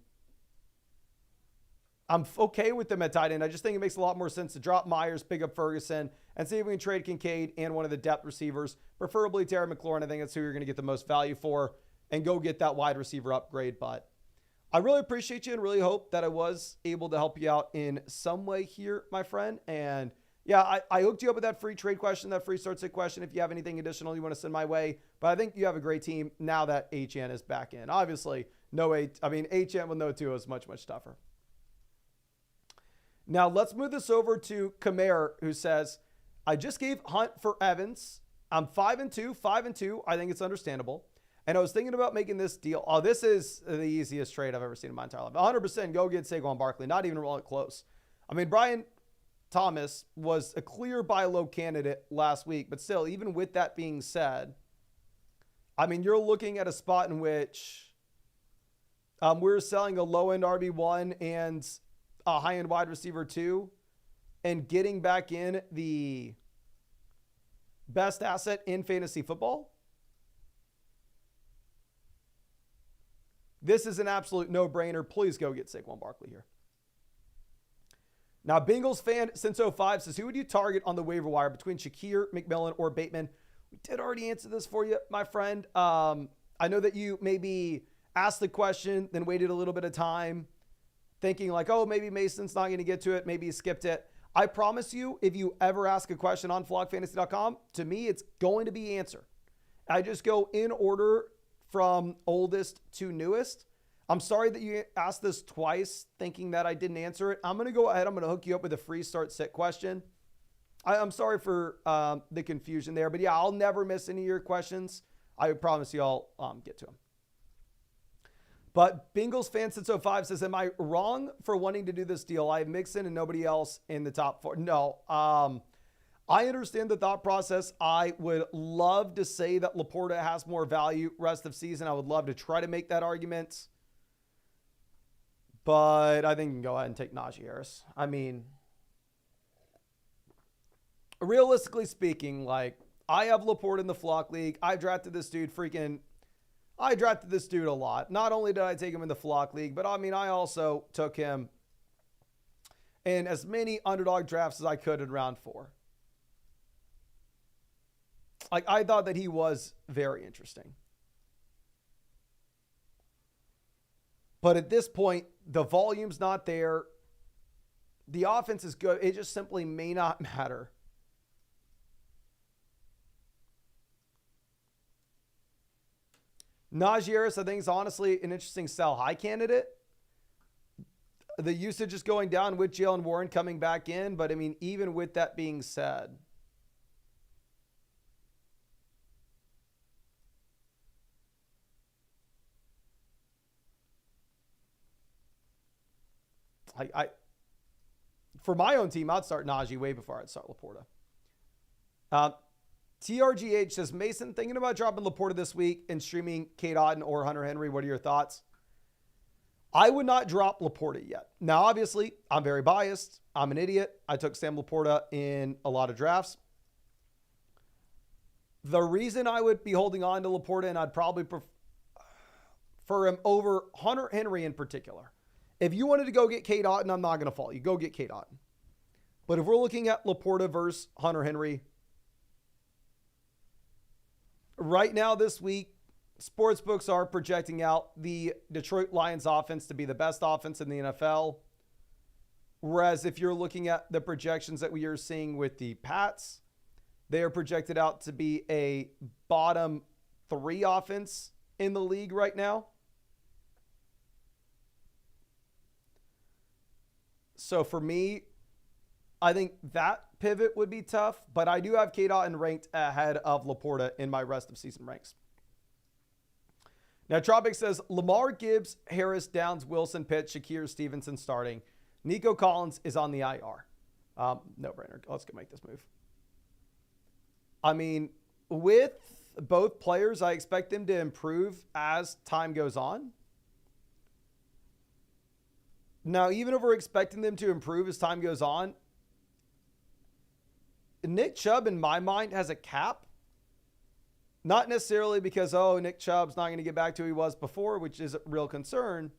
I'm okay with them at tight end. I just think it makes a lot more sense to drop Myers, pick up Ferguson, and see if we can trade Kincaid and one of the depth receivers, preferably Terry McLaurin. I think that's who you're going to get the most value for, and go get that wide receiver upgrade. But I really appreciate you and really hope that I was able to help you out in some way here, my friend. And yeah, I hooked you up with that free trade question, that free start sit question. If you have anything additional you want to send my way, but I think you have a great team now that Achane is back in. Obviously, Achane with no Tua is much, much tougher. Now let's move this over to Kamer, who says, I just gave Hunt for Evans. I'm 5-2. I think it's understandable. And I was thinking about making this deal. Oh, this is the easiest trade I've ever seen in my entire life. 100% go get Saquon Barkley. Not even really close. I mean, Brian Thomas was a clear buy low candidate last week. But still, even with that being said, I mean, you're looking at a spot in which we're selling a low-end RB1 and a high-end wide receiver 2 and getting back in the best asset in fantasy football. This is an absolute no-brainer. Please go get Saquon Barkley here. Now, Bengals fan since '05 says, who would you target on the waiver wire between Shakir, McMillan, or Bateman? We did already answer this for you, my friend. I know that you maybe asked the question, then waited a little bit of time, thinking like, oh, maybe Mason's not going to get to it. Maybe he skipped it. I promise you, if you ever ask a question on flogfantasy.com, to me, it's going to be answered. I just go in order from oldest to newest. I'm sorry that you asked this twice thinking that I didn't answer it. I'm going to go ahead. I'm going to hook you up with a free start sit question. I'm sorry for the confusion there, but yeah, I'll never miss any of your questions. I promise you I'll get to them. But Bengals fan since '05 says, am I wrong for wanting to do this deal? I have Mixon and nobody else in the top 4. No, I understand the thought process. I would love to say that Laporta has more value rest of season. I would love to try to make that argument. But I think you can go ahead and take Najee Harris. I mean, realistically speaking, like, I have Laporta in the Flock League. I drafted this dude a lot. Not only did I take him in the Flock League, but I mean, I also took him in as many underdog drafts as I could in round 4. Like, I thought that he was very interesting. But at this point, the volume's not there. The offense is good. It just simply may not matter. Najee Harris, I think, is honestly an interesting sell high candidate. The usage is going down with Jalen Warren coming back in. But, I mean, even with that being said, I for my own team, I'd start Najee way before I'd start Laporta. TRGH says, Mason, thinking about dropping Laporta this week and streaming Kate Otten or Hunter Henry. What are your thoughts? I would not drop Laporta yet. Now, obviously, I'm very biased. I'm an idiot. I took Sam Laporta in a lot of drafts. The reason I would be holding on to Laporta, and I'd probably prefer him over Hunter Henry in particular. If you wanted to go get Kate Otten, I'm not going to fault you. Go get Kate Otten. But if we're looking at Laporta versus Hunter Henry, right now this week, sportsbooks are projecting out the Detroit Lions offense to be the best offense in the NFL. Whereas if you're looking at the projections that we are seeing with the Pats, they are projected out to be a bottom 3 offense in the league right now. So for me, I think that pivot would be tough, but I do have K-Dot ranked ahead of Laporta in my rest of season ranks. Now, Tropic says, Lamar, Gibbs, Harris, Downs, Wilson, Pitt, Shakir, Stevenson starting. Nico Collins is on the IR. No brainer. Let's go make this move. I mean, with both players, I expect them to improve as time goes on. Now, even if we're expecting them to improve as time goes on, Nick Chubb, in my mind, has a cap. Not necessarily because, Nick Chubb's not going to get back to who he was before, which is a real concern.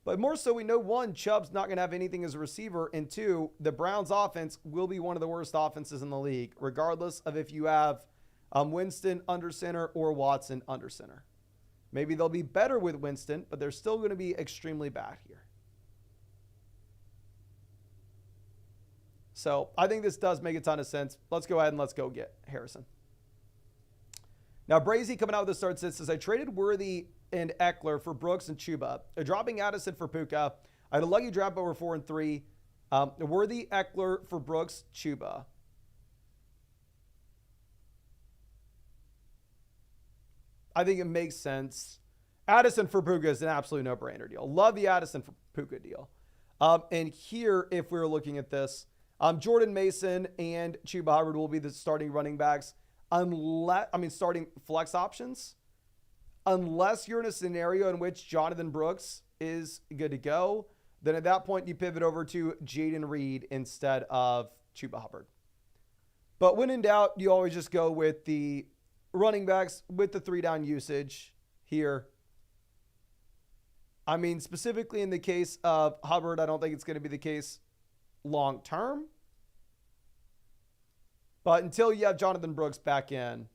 But more so, we know, 1, Chubb's not going to have anything as a receiver. And 2, the Browns' offense will be one of the worst offenses in the league, regardless of if you have Winston under center or Watson under center. Maybe they'll be better with Winston, but they're still going to be extremely bad here. So I think this does make a ton of sense. Let's go ahead and let's go get Harrison. Now, Brazy coming out with the start says, I traded Worthy and Eckler for Brooks and Chuba. Dropping Addison for Puka. I had a lucky drop over 4 and 3. Worthy, Eckler for Brooks, Chuba. I think it makes sense. Addison for Puka is an absolute no-brainer deal. Love the Addison for Puka deal. And here, if we're looking at this, Jordan Mason and Chuba Hubbard will be the starting running backs. Starting flex options, unless you're in a scenario in which Jonathan Brooks is good to go, then at that point you pivot over to Jaden Reed instead of Chuba Hubbard. But when in doubt, you always just go with the running backs with the 3-down usage here. I mean, specifically in the case of Hubbard, I don't think it's going to be the case long term. But until you have Jonathan Brooks back in,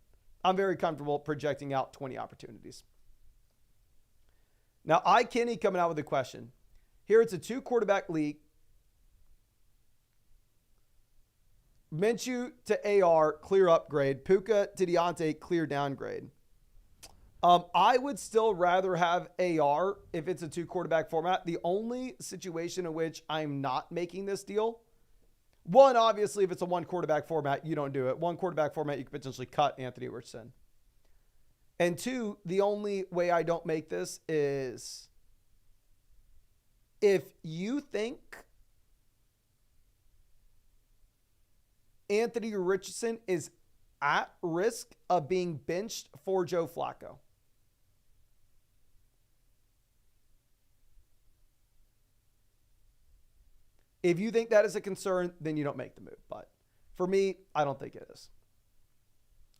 I'm very comfortable projecting out 20 opportunities. Now, Kenny coming out with a question. Here it's a 2-quarterback league. Minshew to AR, clear upgrade. Puka to Deontay, clear downgrade. I would still rather have AR if it's a 2-quarterback format. The only situation in which I'm not making this deal, 1, obviously, if it's a 1-quarterback format, you don't do it. 1-quarterback format, you could potentially cut Anthony Richardson. And 2, the only way I don't make this is if you think Anthony Richardson is at risk of being benched for Joe Flacco. If you think that is a concern, then you don't make the move. But for me, I don't think it is.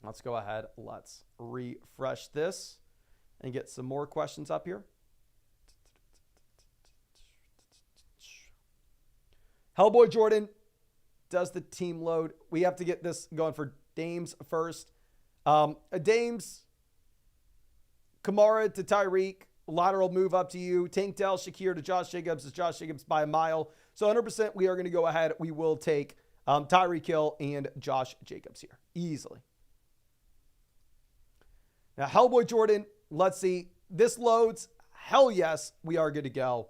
Let's go ahead. Let's refresh this and get some more questions up here. Hellboy Jordan, does the team load? We have to get this going for Dames first. Dames, Kamara to Tyreek, lateral move up to you. Tank Dell, Shakir to Josh Jacobs. Is Josh Jacobs by a mile. So 100% we are going to go ahead. We will take Tyreek Hill and Josh Jacobs here easily. Now, Hellboy Jordan, let's see. This loads. Hell yes, we are good to go.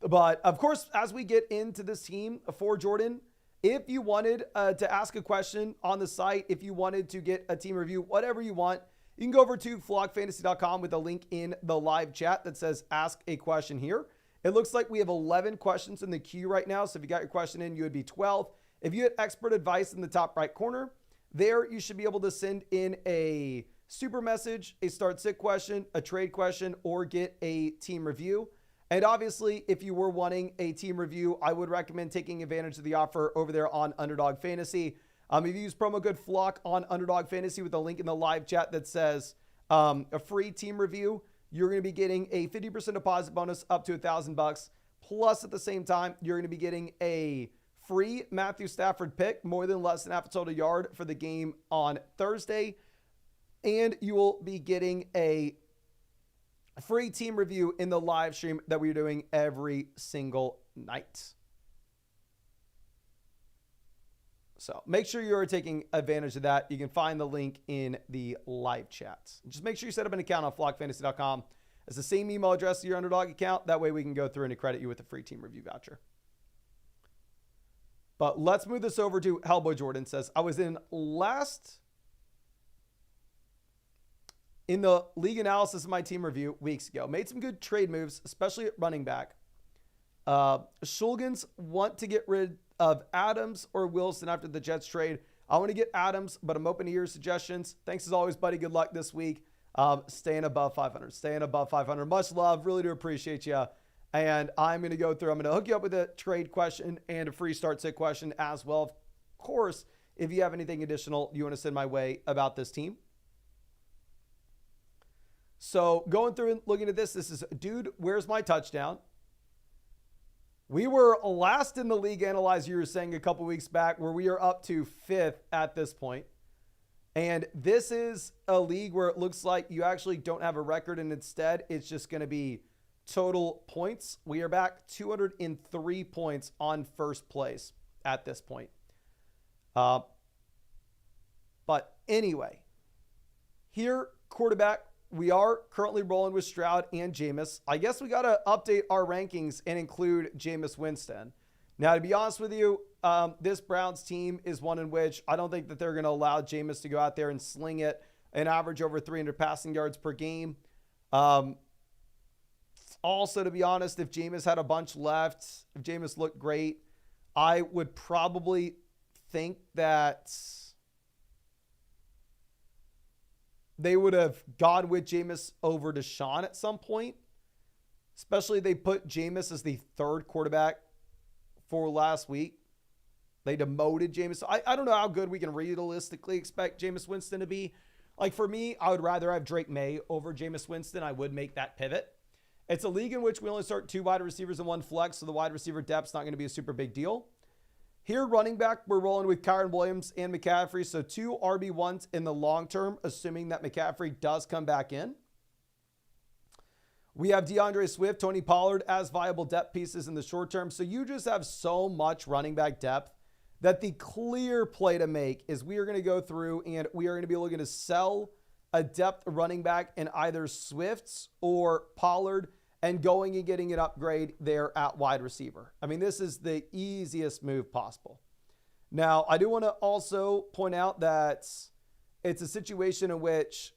But, of course, as we get into this team for Jordan, if you wanted to ask a question on the site, if you wanted to get a team review, whatever you want, you can go over to flockfantasy.com with a link in the live chat that says ask a question here. It looks like we have 11 questions in the queue right now. So if you got your question in, you would be 12. If you had expert advice in the top right corner, there you should be able to send in a super message, a start sit question, a trade question, or get a team review. And obviously, if you were wanting a team review, I would recommend taking advantage of the offer over there on Underdog Fantasy. If you use promo code FLOCK on Underdog Fantasy with a link in the live chat that says a free team review, you're going to be getting a 50% deposit bonus up to $1,000. Plus, at the same time, you're going to be getting a free Matthew Stafford pick, more than less than half a total yard for the game on Thursday. And you will be getting a free team review in the live stream that we're doing every single night. So make sure you are taking advantage of that. You can find the link in the live chats. Just make sure you set up an account on flockfantasy.com. It's the same email address as your Underdog account. That way we can go through and credit you with a free team review voucher. But let's move this over to Hellboy Jordan. Says, I was in the league analysis of my team review weeks ago. Made some good trade moves, especially at running back. Shulgins want to get rid of Adams or Wilson after the Jets trade. I want to get Adams, but I'm open to your suggestions. Thanks as always, buddy. Good luck this week. Staying above 500. Staying above 500. Much love. Really do appreciate you. And I'm going to go through. I'm going to hook you up with a trade question and a free start sit question as well. Of course, if you have anything additional you want to send my way about this team. So going through and looking at this is, dude, where's my touchdown? We were last in the league analyzer, you were saying a couple weeks back, where we are up to 5th at this point. And this is a league where it looks like you actually don't have a record, and instead it's just going to be total points. We are back 203 points on first place at this point. But anyway, here, quarterback, we are currently rolling with Stroud and Jameis. I guess we got to update our rankings and include Jameis Winston. Now, to be honest with you, this Browns team is one in which I don't think that they're going to allow Jameis to go out there and sling it and average over 300 passing yards per game. Also, to be honest, if Jameis had a bunch left, if Jameis looked great, I would probably think that they would have gone with Jameis over Deshaun at some point. Especially they put Jameis as the third quarterback for last week. They demoted Jameis. I don't know how good we can realistically expect Jameis Winston to be. Like for me, I would rather have Drake May over Jameis Winston. I would make that pivot. It's a league in which we only start 2 wide receivers and 1 flex, so the wide receiver depth's not going to be a super big deal. Here, running back, we're rolling with Kyren Williams and McCaffrey. So 2 RB1s in the long term, assuming that McCaffrey does come back in. We have DeAndre Swift, Tony Pollard as viable depth pieces in the short term. So you just have so much running back depth that the clear play to make is we are going to go through and we are going to be looking to sell a depth running back in either Swift's or Pollard and going and getting an upgrade there at wide receiver. I mean, this is the easiest move possible. Now, I do want to also point out that it's a situation in which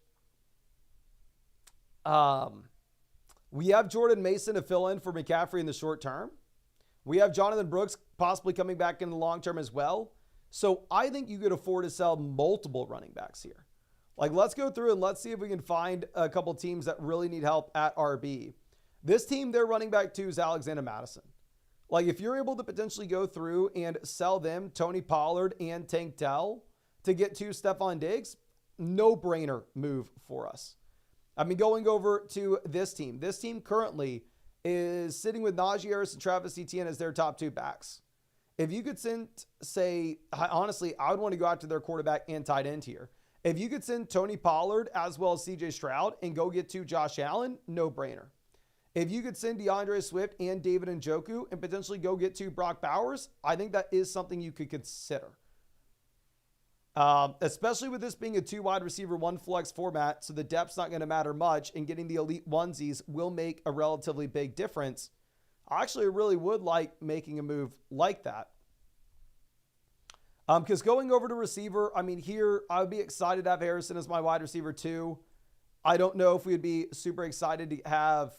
we have Jordan Mason to fill in for McCaffrey in the short term. We have Jonathan Brooks possibly coming back in the long term as well. So I think you could afford to sell multiple running backs here. Like, let's go through and let's see if we can find a couple teams that really need help at RB. This team, their running back 2 is Alexander Madison. Like, if you're able to potentially go through and sell them Tony Pollard and Tank Dell to get 2 Stephon Diggs, no-brainer move for us. I mean, going over to this team currently is sitting with Najee Harris and Travis Etienne as their top 2 backs. If you could send, say, honestly, I would want to go out to their quarterback and tight end here. If you could send Tony Pollard as well as CJ Stroud and go get 2 Josh Allen, no-brainer. If you could send DeAndre Swift and David Njoku and potentially go get 2 Brock Bowers, I think that is something you could consider. Especially with this being a 2 wide receiver, 1 flex format, so the depth's not going to matter much, and getting the elite onesies will make a relatively big difference. I actually really would like making a move like that. Because going over to receiver, I mean, here I would be excited to have Harrison as my wide receiver 2. I don't know if we'd be super excited to have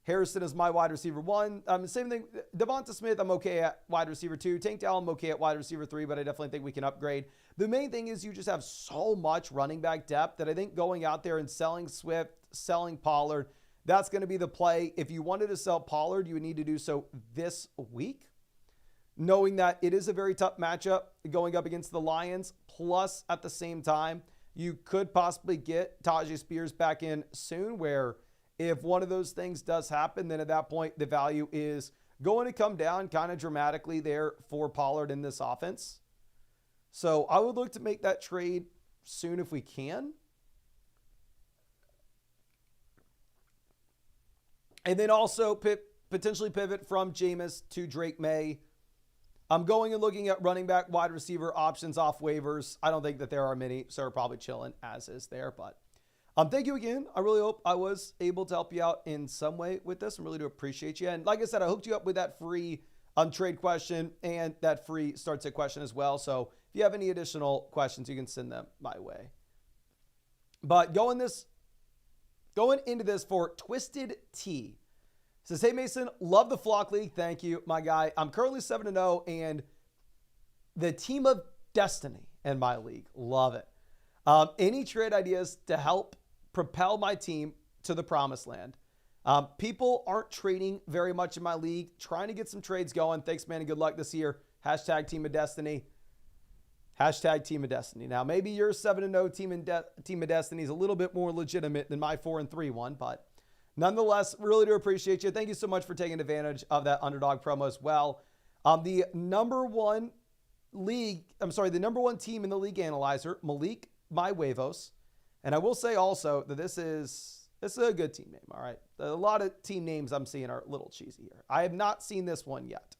Harrison as my wide receiver 1. Same thing. Devonta Smith, I'm okay at wide receiver 2. Tank Dell, I'm okay at wide receiver 3, but I definitely think we can upgrade. The main thing is you just have so much running back depth that I think going out there and selling Swift, selling Pollard, that's going to be the play. If you wanted to sell Pollard, you would need to do so this week, knowing that it is a very tough matchup going up against the Lions. Plus, at the same time, you could possibly get Tajay Spears back in soon, where if one of those things does happen, then at that point, the value is going to come down kind of dramatically there for Pollard in this offense. So I would look to make that trade soon if we can. And then also potentially pivot from Jameis to Drake May. I'm going and looking at running back, wide receiver options off waivers. I don't think that there are many, so we're probably chilling as is there. But thank you again. I really hope I was able to help you out in some way with this. I really do appreciate you. And like I said, I hooked you up with that free trade question and that free start sit question as well. So if you have any additional questions, you can send them my way. But going into this for Twisted T. Says, hey, Mason, love the Flock League. Thank you, my guy. I'm currently 7-0 and the team of destiny in my league. Love it. Any trade ideas to help propel my team to the promised land? People aren't trading very much in my league. Trying to get some trades going. Thanks, man, and good luck this year. Hashtag Team of Destiny. Hashtag Team of Destiny. Now, maybe your 7-0 Team of Destiny is a little bit more legitimate than my 4-3 one, but nonetheless, really do appreciate you. Thank you so much for taking advantage of that Underdog promo as well. The number one team in the league analyzer, Malik My Huevos. And I will say also that this is a good team name, all right? A lot of team names I'm seeing are a little cheesy here. I have not seen this one yet.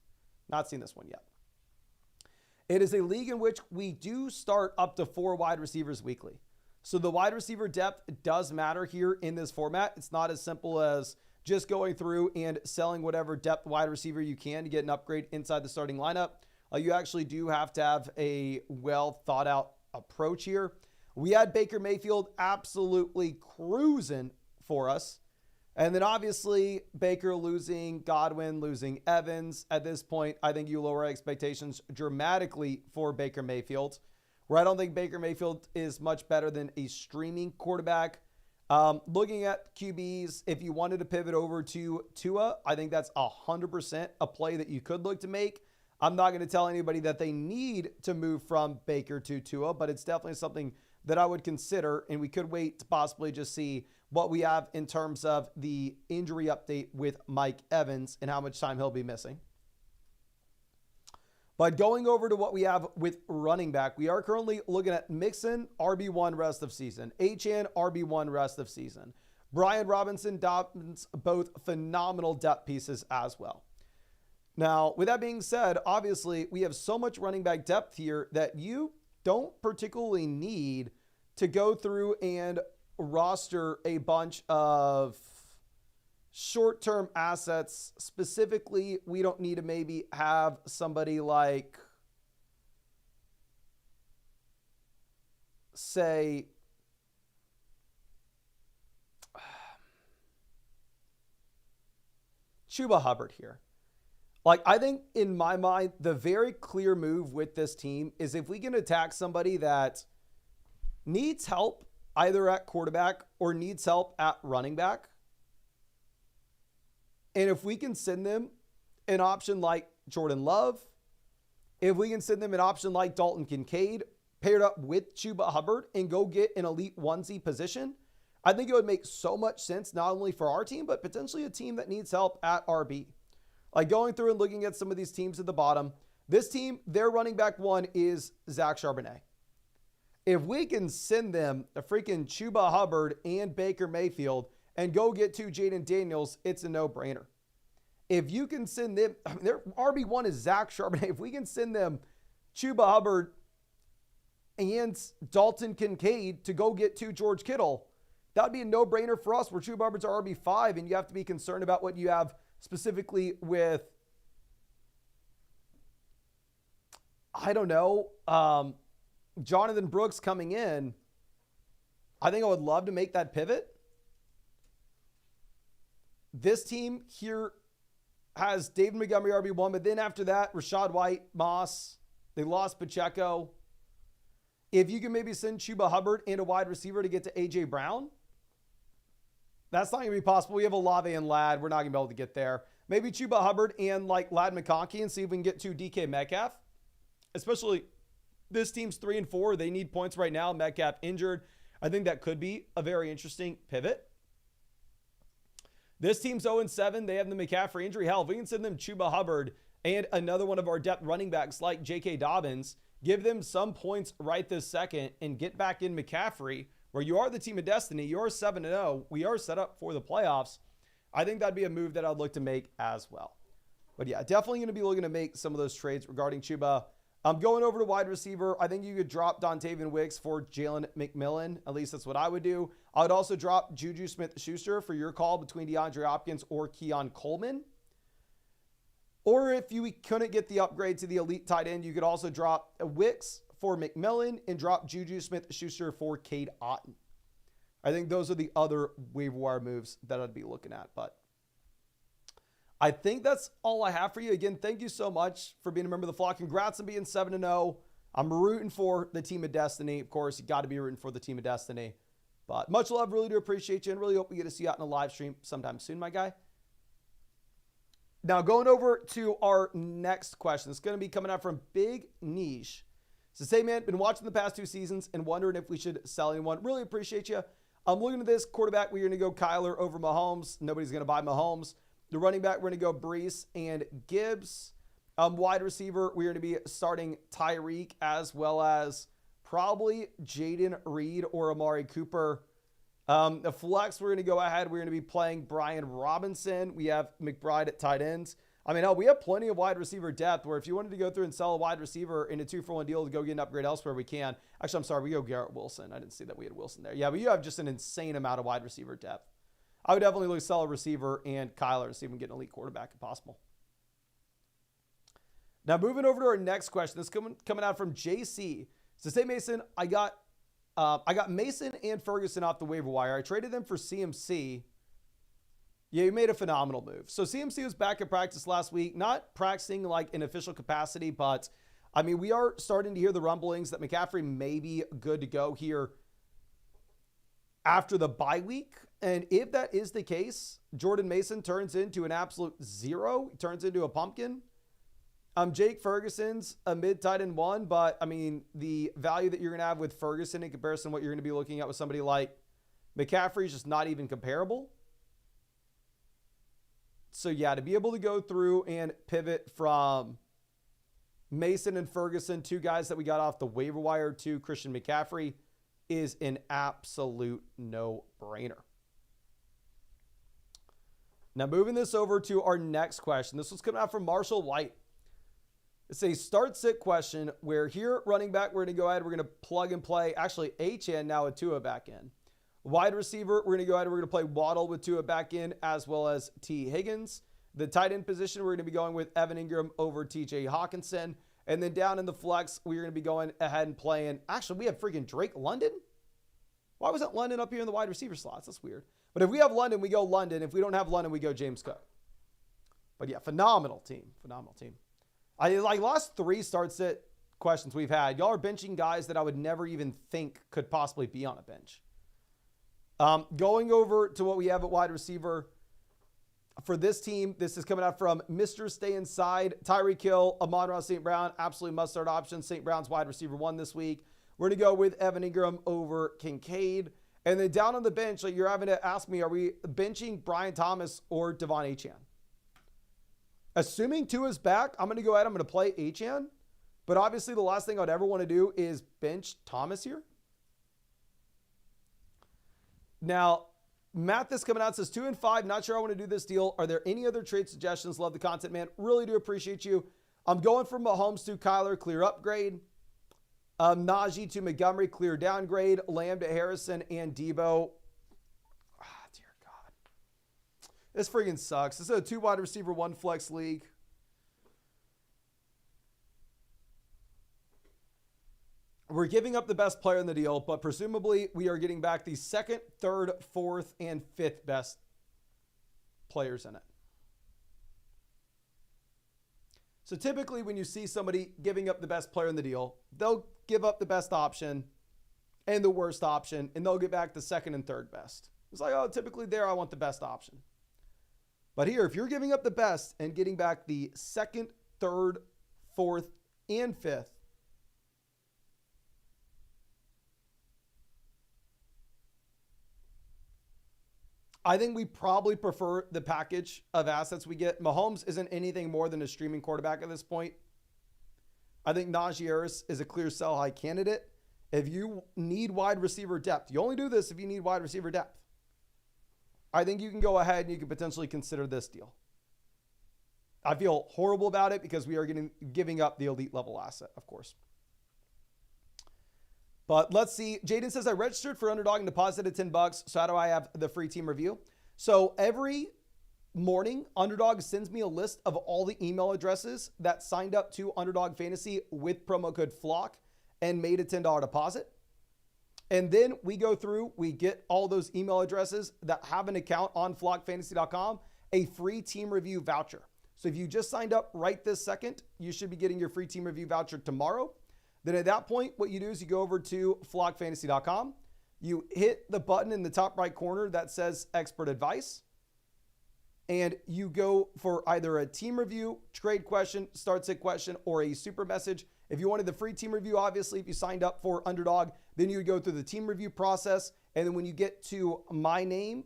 It is a league in which we do start up to 4 wide receivers weekly. So the wide receiver depth does matter here in this format. It's not as simple as just going through and selling whatever depth wide receiver you can to get an upgrade inside the starting lineup. You actually do have to have a well thought out approach here. We had Baker Mayfield absolutely cruising for us. And then obviously Baker losing, Godwin losing Evans. At this point, I think you lower expectations dramatically for Baker Mayfield, where I don't think Baker Mayfield is much better than a streaming quarterback. Looking at QBs, if you wanted to pivot over to Tua, I think that's 100% a play that you could look to make. I'm not going to tell anybody that they need to move from Baker to Tua, but it's definitely something that I would consider, and we could wait to possibly just see what we have in terms of the injury update with Mike Evans and how much time he'll be missing. But going over to what we have with running back, we are currently looking at Mixon, RB1 rest of season. Achane, RB1 rest of season. Brian Robinson, Dobbins, both phenomenal depth pieces as well. Now, with that being said, obviously, we have so much running back depth here that you don't particularly need to go through and roster a bunch of short-term assets. Specifically, we don't need to maybe have somebody like, say, Chuba Hubbard here. Like, I think in my mind, the very clear move with this team is if we can attack somebody that needs help either at quarterback or needs help at running back. And if we can send them an option like Jordan Love, if we can send them an option like Dalton Kincaid paired up with Chuba Hubbard and go get an elite onesie position, I think it would make so much sense not only for our team, but potentially a team that needs help at RB. Like going through and looking at some of these teams at the bottom, this team, their running back one is Zach Charbonnet. If we can send them a freaking Chuba Hubbard and Baker Mayfield and go get 2 Jaden Daniels, it's a no-brainer. If you can send them, their RB1 is Zach Charbonnet. If we can send them Chuba Hubbard and Dalton Kincaid to go get 2 George Kittle, that would be a no-brainer for us where Chuba Hubbard's our RB5, and you have to be concerned about what you have specifically with, I don't know, Jonathan Brooks coming in. I think I would love to make that pivot. This team here has David Montgomery RB1, but then after that, Rachaad White, Moss, they lost Pacheco. If you can maybe send Chuba Hubbard and a wide receiver to get to A.J. Brown, that's not going to be possible. We have Olave and Ladd. We're not going to be able to get there. Maybe Chuba Hubbard and like Ladd McConkey and see if we can get to DK Metcalf. Especially this team's 3-4. They need points right now. Metcalf injured. I think that could be a very interesting pivot. This team's 0-7. They have the McCaffrey injury. Hell, if we can send them Chuba Hubbard and another one of our depth running backs like J.K. Dobbins, give them some points right this second and get back in McCaffrey, where you are the team of destiny. You're 7-0. We are set up for the playoffs. I think that'd be a move that I'd look to make as well. But yeah, definitely going to be looking to make some of those trades regarding Chuba. I'm going over to wide receiver. I think you could drop Dontavian Wicks for Jalen McMillan. At least that's what I would do. I would also drop Juju Smith-Schuster for your call between DeAndre Hopkins or Keon Coleman. Or if you couldn't get the upgrade to the elite tight end, you could also drop Wicks for McMillan and drop Juju Smith-Schuster for Cade Otton. I think those are the other waiver wire moves that I'd be looking at. But I think that's all I have for you. Again, thank you so much for being a member of the flock. Congrats on being 7-0. I'm rooting for the team of destiny. Of course, you got to be rooting for the team of destiny. But much love. Really do appreciate you and really hope we get to see you out in a live stream sometime soon, my guy. Now, going over to our next question. It's going to be coming out from Big Niche. So, say, man, been watching the past 2 seasons and wondering if we should sell anyone. Really appreciate you. I'm looking at this quarterback. We're going to go Kyler over Mahomes. Nobody's going to buy Mahomes. The running back, we're going to go Brees and Gibbs. Wide receiver, we're going to be starting Tyreek as well as probably Jaden Reed or Amari Cooper. The flex, we're going to go ahead. We're going to be playing Brian Robinson. We have McBride at tight ends. I mean, hell, we have plenty of wide receiver depth where if you wanted to go through and sell a wide receiver in a 2-for-1 deal to go get an upgrade elsewhere, we can. Actually, I'm sorry, we go Garrett Wilson. I didn't see that we had Wilson there. Yeah, but you have just an insane amount of wide receiver depth. I would definitely look to sell a receiver and Kyler to see if we can get an elite quarterback if possible. Now, moving over to our next question. This is coming out from JC. So, say, Mason, I got Mason and Ferguson off the waiver wire. I traded them for CMC. Yeah, you made a phenomenal move. So, CMC was back at practice last week. Not practicing like in official capacity, but, I mean, we are starting to hear the rumblings that McCaffrey may be good to go here after the bye week. And if that is the case, Jordan Mason turns into an absolute zero. He turns into a pumpkin. Jake Ferguson's a mid-tight end 1, but, I mean, the value that you're going to have with Ferguson in comparison to what you're going to be looking at with somebody like McCaffrey is just not even comparable. So, yeah, to be able to go through and pivot from Mason and Ferguson, 2 guys that we got off the waiver wire, to Christian McCaffrey, is an absolute no-brainer. Now, moving this over to our next question. This was coming out from Marshall White. It's a start-sit question where here at running back, we're going to go ahead. We're going to plug and play. Actually, Achane now with Tua back in. Wide receiver, we're going to go ahead and we're going to play Waddle with Tua back in as well as T. Higgins. The tight end position, we're going to be going with Evan Ingram over TJ Hawkinson. And then down in the flex, we're going to be going ahead and playing. Actually, we have freaking Drake London. Why wasn't London up here in the wide receiver slots? That's weird. But if we have London, we go London. If we don't have London, we go James Cook. But yeah, phenomenal team. Phenomenal team. I like last 3 start-sit questions we've had. Y'all are benching guys that I would never even think could possibly be on a bench. Going over to what we have at wide receiver for this team, this is coming out from Mr. Stay Inside. Tyreek Hill, Amon-Ra St. Brown, absolutely must-start option. St. Brown's wide receiver 1 this week. We're going to go with Evan Ingram over Kincaid. And then down on the bench, like you're having to ask me, are we benching Brian Thomas or Devon Achane? Assuming Tua's back, I'm going to go ahead. I'm going to play Achane. But obviously, the last thing I'd ever want to do is bench Thomas here. Now, Matt, this coming out says 2 and 5. Not sure I want to do this deal. Are there any other trade suggestions? Love the content, man. Really do appreciate you. I'm going from Mahomes to Kyler, clear upgrade. Najee to Montgomery, clear downgrade. Lamb to Harrison and Debo. Ah, dear God. This freaking sucks. This is a 2 wide receiver, 1 flex league. We're giving up the best player in the deal, but presumably we are getting back the 2nd, 3rd, 4th, and 5th best players in it. So typically when you see somebody giving up the best player in the deal, they'll give up the best option and the worst option, and they'll get back the 2nd and 3rd best. It's like, oh, typically there I want the best option. But here, if you're giving up the best and getting back the 2nd, 3rd, 4th, and 5th, I think we probably prefer the package of assets we get. Mahomes isn't anything more than a streaming quarterback at this point. I think Najee Harris is a clear sell high candidate. If you need wide receiver depth, you only do this if you need wide receiver depth. I think you can go ahead and you can potentially consider this deal. I feel horrible about it because we are giving up the elite level asset, of course. But let's see. Jaden says, I registered for Underdog and deposited $10. So how do I have the free team review? So every morning, Underdog sends me a list of all the email addresses that signed up to Underdog Fantasy with promo code FLOCK and made a $10 deposit. And then we go through, we get all those email addresses that have an account on flockfantasy.com, a free team review voucher. So if you just signed up right this second, you should be getting your free team review voucher tomorrow. Then at that point, what you do is you go over to flockfantasy.com. You hit the button in the top right corner that says expert advice. And you go for either a team review, trade question, start sit question, or a super message. If you wanted the free team review, obviously, if you signed up for Underdog, then you would go through the team review process. And then when you get to my name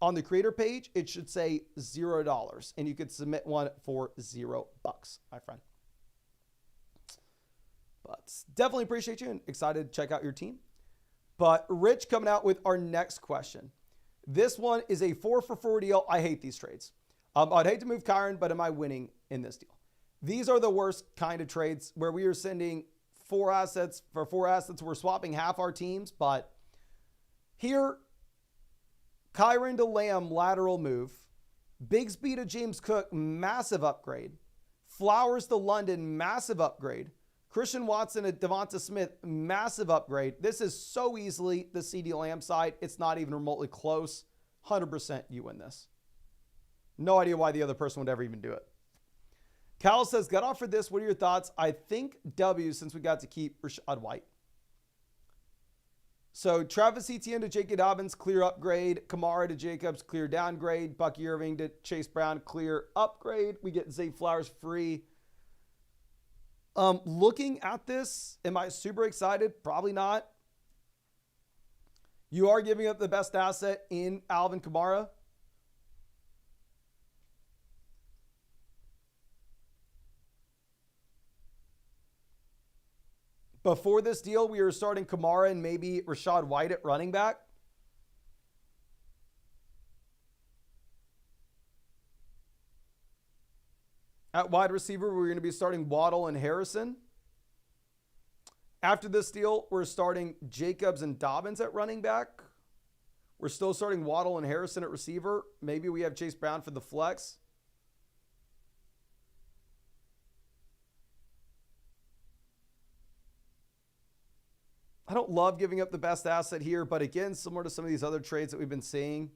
on the creator page, it should say $0. And you could submit one for $0, my friend. But definitely appreciate you and excited to check out your team. But Rich coming out with our next question. This one is a 4-for-4 deal. I hate these trades. I'd hate to move Kyron, but am I winning in this deal? These are the worst kind of trades where we are sending 4 assets for 4 assets. We're swapping half our teams, but here, Kyron to Lamb, lateral move. Bigsby to James Cook, massive upgrade. Flowers to London, massive upgrade. Christian Watson to Devonta Smith, massive upgrade. This is so easily the CD Lamb side. It's not even remotely close. 100% you win this. No idea why the other person would ever even do it. Cal says, got offered this. What are your thoughts? I think W since we got to keep Rachaad White. So Travis Etienne to J.K. Dobbins, clear upgrade. Kamara to Jacobs, clear downgrade. Bucky Irving to Chase Brown, clear upgrade. We get Zay Flowers free. Looking at this, am I super excited? Probably not. You are giving up the best asset in Alvin Kamara. Before this deal, we were starting Kamara and maybe Rachaad White at running back. At wide receiver, we're going to be starting Waddle and Harrison. After this deal, we're starting Jacobs and Dobbins at running back. We're still starting Waddle and Harrison at receiver. Maybe we have Chase Brown for the flex. I don't love giving up the best asset here, but again, similar to some of these other trades that we've been seeing,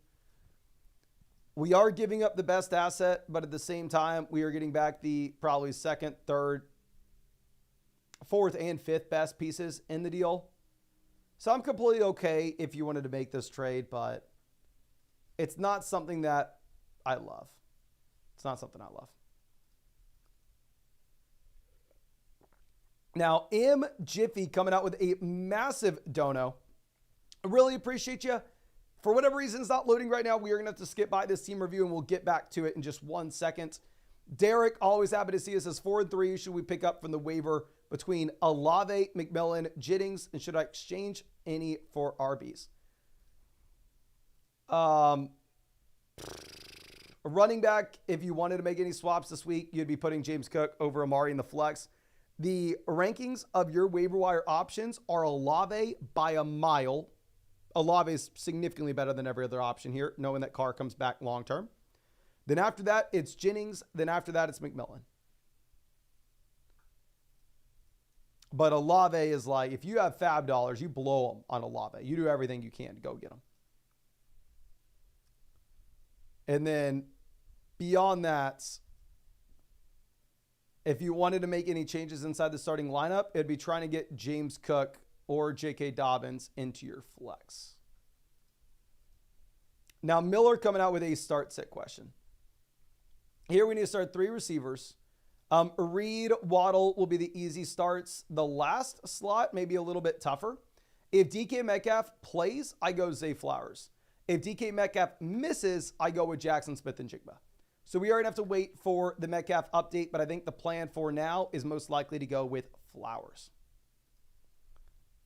we are giving up the best asset, but at the same time, we are getting back the probably second, third, fourth, and fifth best pieces in the deal. So I'm completely okay if you wanted to make this trade, but it's not something that I love. It's not something I love. Now, M. Jiffy coming out with a massive dono. I really appreciate you. For whatever reason, it's not loading right now. We are going to have to skip by this team review, and we'll get back to it in just 1 second. Derek, always happy to see us as 4-3. Should we pick up from the waiver between Olave, McMillan, Jennings, and should I exchange any for RBs? Running back, if you wanted to make any swaps this week, you'd be putting James Cook over Amari in the flex. The rankings of your waiver wire options are Olave by a mile. Olave is significantly better than every other option here, knowing that Carr comes back long-term. Then after that, it's Jennings. Then after that, it's McMillan. But Olave is like, if you have fab dollars, you blow them on Olave. You do everything you can to go get them. And then beyond that, if you wanted to make any changes inside the starting lineup, it'd be trying to get James Cook or J.K. Dobbins into your flex. Now, Miller coming out with a start-sit question. Here we need to start 3 receivers. Reed, Waddle will be the easy starts. The last slot may be a little bit tougher. If DK Metcalf plays, I go Zay Flowers. If DK Metcalf misses, I go with Jackson Smith and Jigba. So we are going to have to wait for the Metcalf update, but I think the plan for now is most likely to go with Flowers.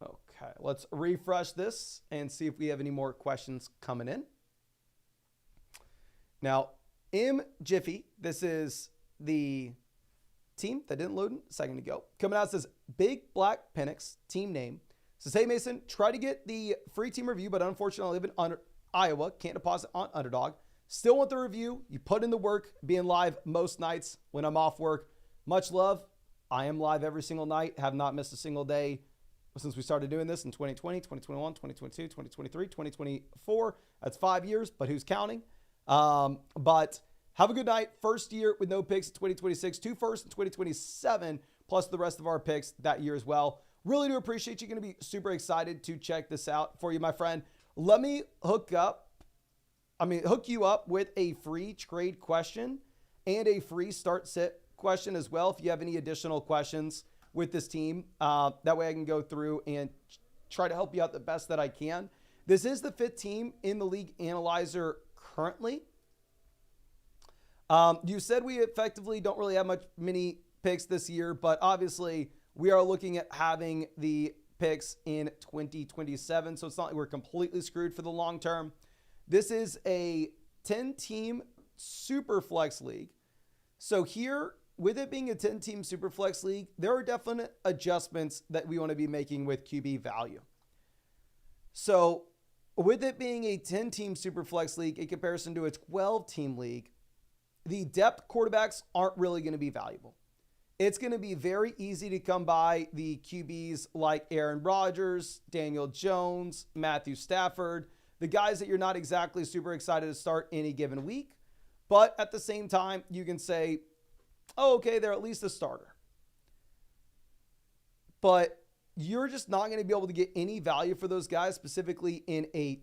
Okay, let's refresh this and see if we have any more questions coming in. Now, M. Jiffy, this is the team that didn't load a second ago. Coming out says Big Black Penix, team name. Says, hey, Mason, try to get the free team review, but unfortunately I live in Iowa. Can't deposit on Underdog. Still want the review. You put in the work, being live most nights when I'm off work. Much love. I am live every single night. Have not missed a single day since we started doing this in 2020, 2021, 2022, 2023, 2024. That's 5 years, but who's counting? But have a good night. First year with no picks in 2026, 2 firsts in 2027, plus the rest of our picks that year as well. Really do appreciate you. Going to be super excited to check this out for you, my friend. Let me hook you up with a free trade question and a free start sit question as well. If you have any additional questions with this team, that way I can go through and try to help you out the best that I can. This is the 5th team in the league analyzer currently. You said we effectively don't really have many picks this year, but obviously we are looking at having the picks in 2027. So it's not like we're completely screwed for the long term. This is a 10-team super flex league. So here, with it being a 10-team super flex league, there are definite adjustments that we want to be making with QB value. So with it being a 10-team super flex league in comparison to a 12-team league, the depth quarterbacks aren't really going to be valuable. It's going to be very easy to come by the QBs like Aaron Rodgers, Daniel Jones, Matthew Stafford, the guys that you're not exactly super excited to start any given week. But at the same time, you can say, oh, okay, they're at least a starter. But you're just not going to be able to get any value for those guys, specifically in a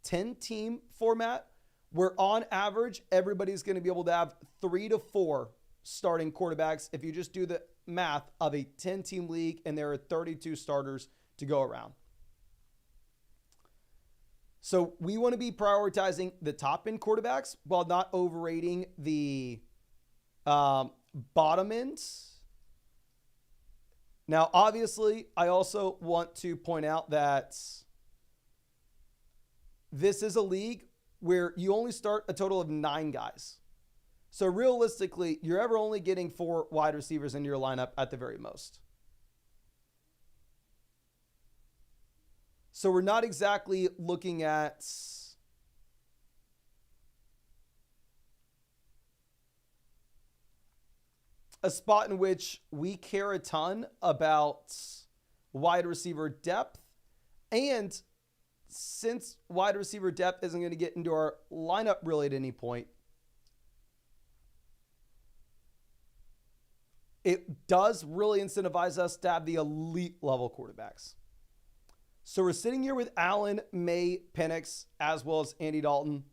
10-team format, where on average, everybody's going to be able to have 3 to 4 starting quarterbacks if you just do the math of a 10-team league and there are 32 starters to go around. So we want to be prioritizing the top-end quarterbacks while not overrating the bottom ends. Now, obviously, I also want to point out that this is a league where you only start a total of 9 guys. So realistically, you're ever only getting 4 wide receivers in your lineup at the very most. So we're not exactly looking at a spot in which we care a ton about wide receiver depth. And since wide receiver depth isn't going to get into our lineup really at any point, it does really incentivize us to have the elite level quarterbacks. So we're sitting here with Allen, May, Penix, as well as Andy Dalton.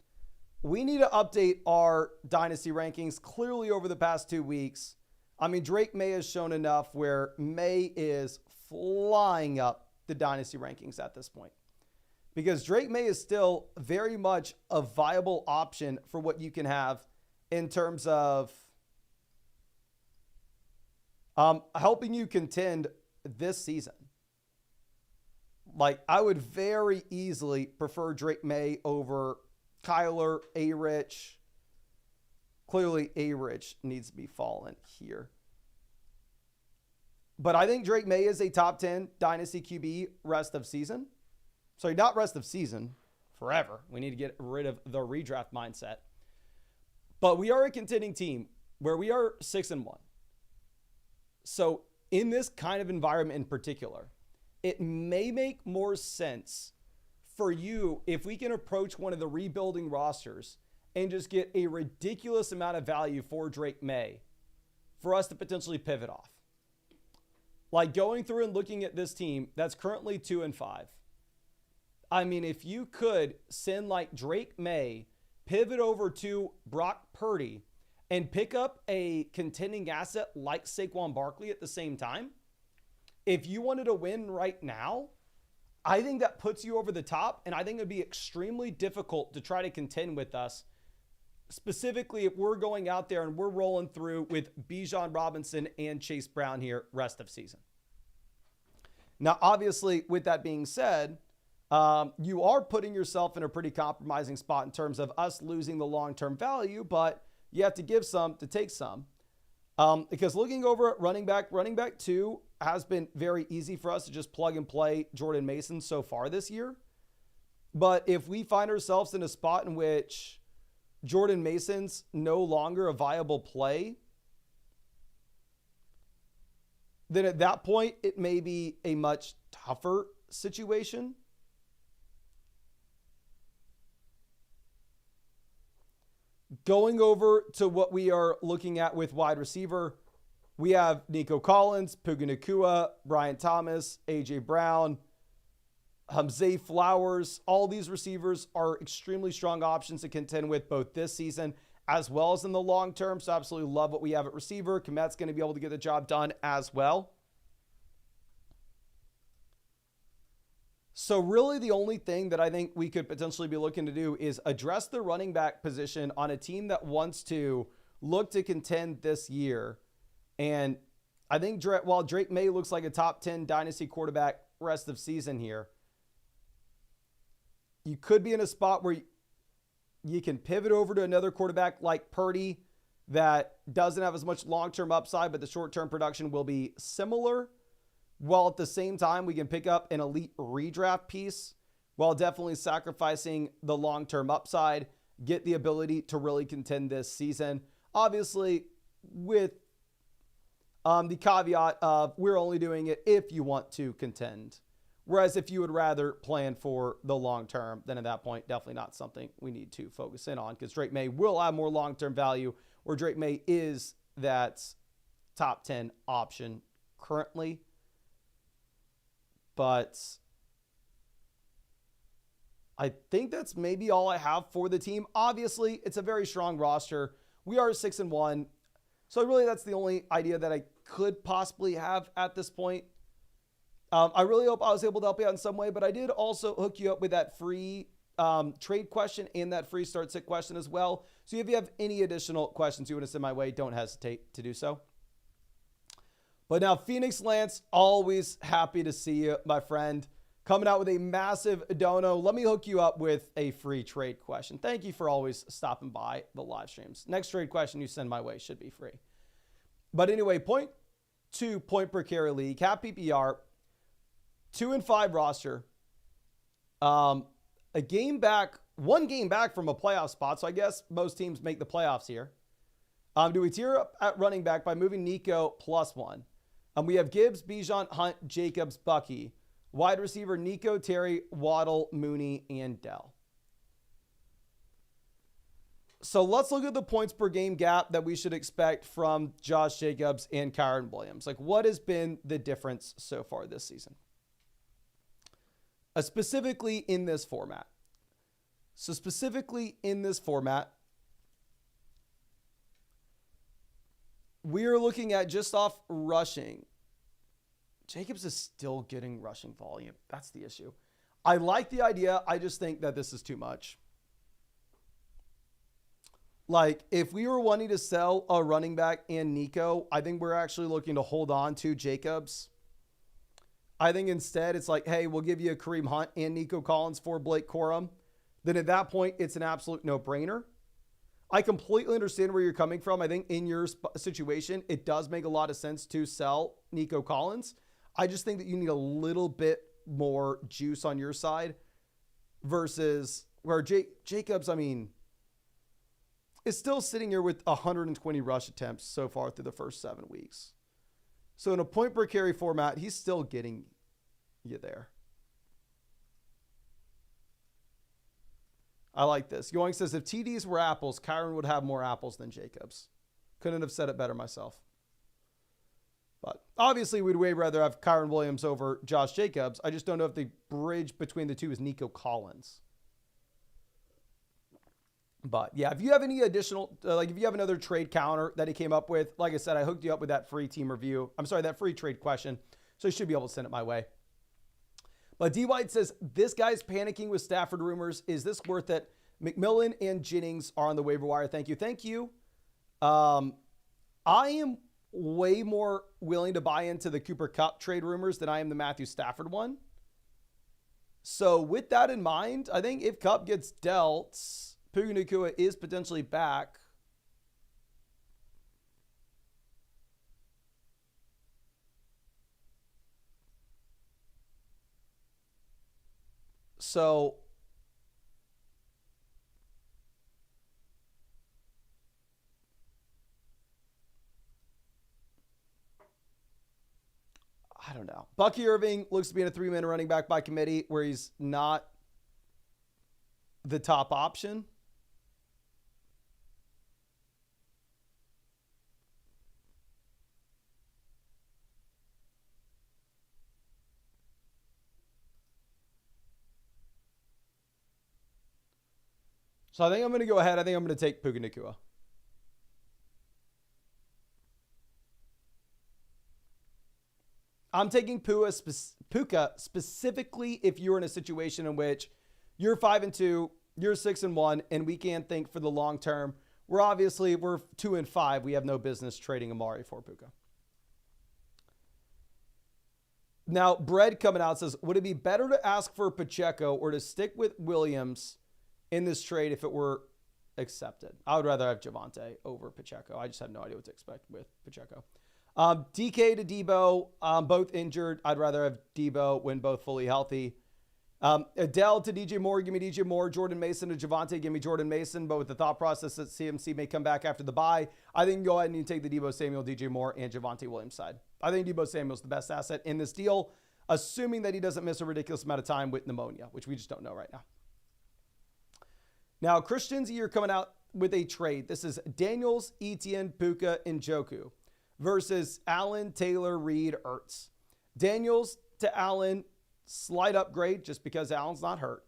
We need to update our Dynasty rankings clearly over the past 2 weeks. I mean, Drake May has shown enough where May is flying up the Dynasty rankings at this point. Because Drake May is still very much a viable option for what you can have in terms of helping you contend this season. Like, I would very easily prefer Drake May over Kyler, A-Rich. Clearly, A-Rich needs to be fallen here. But I think Drake May is a top 10 Dynasty QB rest of season. Sorry, not rest of season, forever. We need to get rid of the redraft mindset. But we are a contending team where we are 6-1. So in this kind of environment in particular, it may make more sense for you if we can approach one of the rebuilding rosters and just get a ridiculous amount of value for Drake May for us to potentially pivot off. Like going through and looking at this team that's currently 2-5. I mean, if you could send like Drake May, pivot over to Brock Purdy, and pick up a contending asset like Saquon Barkley at the same time, if you wanted to win right now, I think that puts you over the top, and I think it would be extremely difficult to try to contend with us, specifically if we're going out there and we're rolling through with Bijan Robinson and Chase Brown here rest of season. Now, obviously, with that being said, you are putting yourself in a pretty compromising spot in terms of us losing the long-term value, but you have to give some to take some. Because looking over at running back 2 has been very easy for us to just plug and play Jordan Mason so far this year. But if we find ourselves in a spot in which Jordan Mason's no longer a viable play, then at that point, it may be a much tougher situation. Going over to what we are looking at with wide receiver, we have Nico Collins, Puka Nacua, Brian Thomas, A.J. Brown, Zay Flowers. All these receivers are extremely strong options to contend with both this season as well as in the long term. So absolutely love what we have at receiver. Komet's going to be able to get the job done as well. So really the only thing that I think we could potentially be looking to do is address the running back position on a team that wants to look to contend this year. And I think while Drake May looks like a top 10 dynasty quarterback rest of season here, you could be in a spot where you can pivot over to another quarterback like Purdy that doesn't have as much long-term upside, but the short-term production will be similar. While at the same time, we can pick up an elite redraft piece while definitely sacrificing the long-term upside, get the ability to really contend this season. Obviously, with the caveat of we're only doing it if you want to contend. Whereas if you would rather plan for the long term, then at that point, definitely not something we need to focus in on because Drake May will have more long-term value, or Drake May is that top 10 option currently. But I think that's maybe all I have for the team. Obviously, it's a very strong roster. We are 6-1. So really, that's the only idea that I could possibly have at this point. I really hope I was able to help you out in some way, but I did also hook you up with that free trade question and that free start sit question as well. So if you have any additional questions you want to send my way, don't hesitate to do so. But now, Phoenix Lance, always happy to see you, my friend. Coming out with a massive dono. Let me hook you up with a free trade question. Thank you for always stopping by the live streams. Next trade question you send my way should be free. But anyway, point per carry league, half PPR, 2-5 roster. One game back from a playoff spot. So I guess most teams make the playoffs here. Do we tier up at running back by moving Nico +1? We have Gibbs, Bijan, Hunt, Jacobs, Bucky. Wide receiver, Nico, Terry, Waddle, Mooney, and Dell. So let's look at the points per game gap that we should expect from Josh Jacobs and Kyren Williams. Like, what has been the difference so far this season? Specifically in this format. So specifically in this format, we are looking at just off rushing. Jacobs is still getting rushing volume. That's the issue. I like the idea. I just think that this is too much. Like, if we were wanting to sell a running back and Nico, I think we're actually looking to hold on to Jacobs. I think instead it's like, hey, we'll give you a Kareem Hunt and Nico Collins for Blake Corum. Then at that point, it's an absolute no-brainer. I completely understand where you're coming from. I think in your situation, it does make a lot of sense to sell Nico Collins. I just think that you need a little bit more juice on your side versus where Jacobs, I mean, is still sitting here with 120 rush attempts so far through the first 7 weeks. So in a point per carry format, he's still getting you there. I like this. Yoing says, if TDs were apples, Kyren would have more apples than Jacobs. Couldn't have said it better myself. But obviously, we'd way rather have Kyren Williams over Josh Jacobs. I just don't know if the bridge between the two is Nico Collins. But yeah, if you have any additional, if you have another trade counter that he came up with, like I said, I hooked you up with that free team review. I'm sorry, that free trade question. So you should be able to send it my way. But D. White says, this guy's panicking with Stafford rumors. Is this worth it? McMillan and Jennings are on the waiver wire. Thank you. Thank you. I am way more willing to buy into the Cooper Kupp trade rumors than I am the Matthew Stafford one. So with that in mind, I think if Kupp gets dealt, Puka Nacua is potentially back. So I don't know. Bucky Irving looks to be in a 3-man running back by committee where he's not the top option. So I think I'm going to go ahead. I think I'm going to take Puka Nacua. I'm taking Puka specifically if you're in a situation in which you're 5-2, you're 6-1, and we can't think for the long term. We're 2-5. We have no business trading Amari for Puka. Now, Bread coming out says, would it be better to ask for Pacheco or to stick with Williams in this trade if it were accepted? I would rather have Javonte over Pacheco. I just have no idea what to expect with Pacheco. DK to Debo, both injured. I'd rather have Debo when both fully healthy. Adele to DJ Moore, give me DJ Moore. Jordan Mason to Javonte, give me Jordan Mason. But with the thought process that CMC may come back after the bye, I think go ahead and take the Debo Samuel, DJ Moore, and Javonte Williams side. I think Debo Samuel's the best asset in this deal, assuming that he doesn't miss a ridiculous amount of time with pneumonia, which we just don't know right now. Now, Christian's here coming out with a trade. This is Daniels, Etienne, Puka, and Njoku versus Allen, Taylor, Reed, Ertz. Daniels to Allen, slight upgrade just because Allen's not hurt.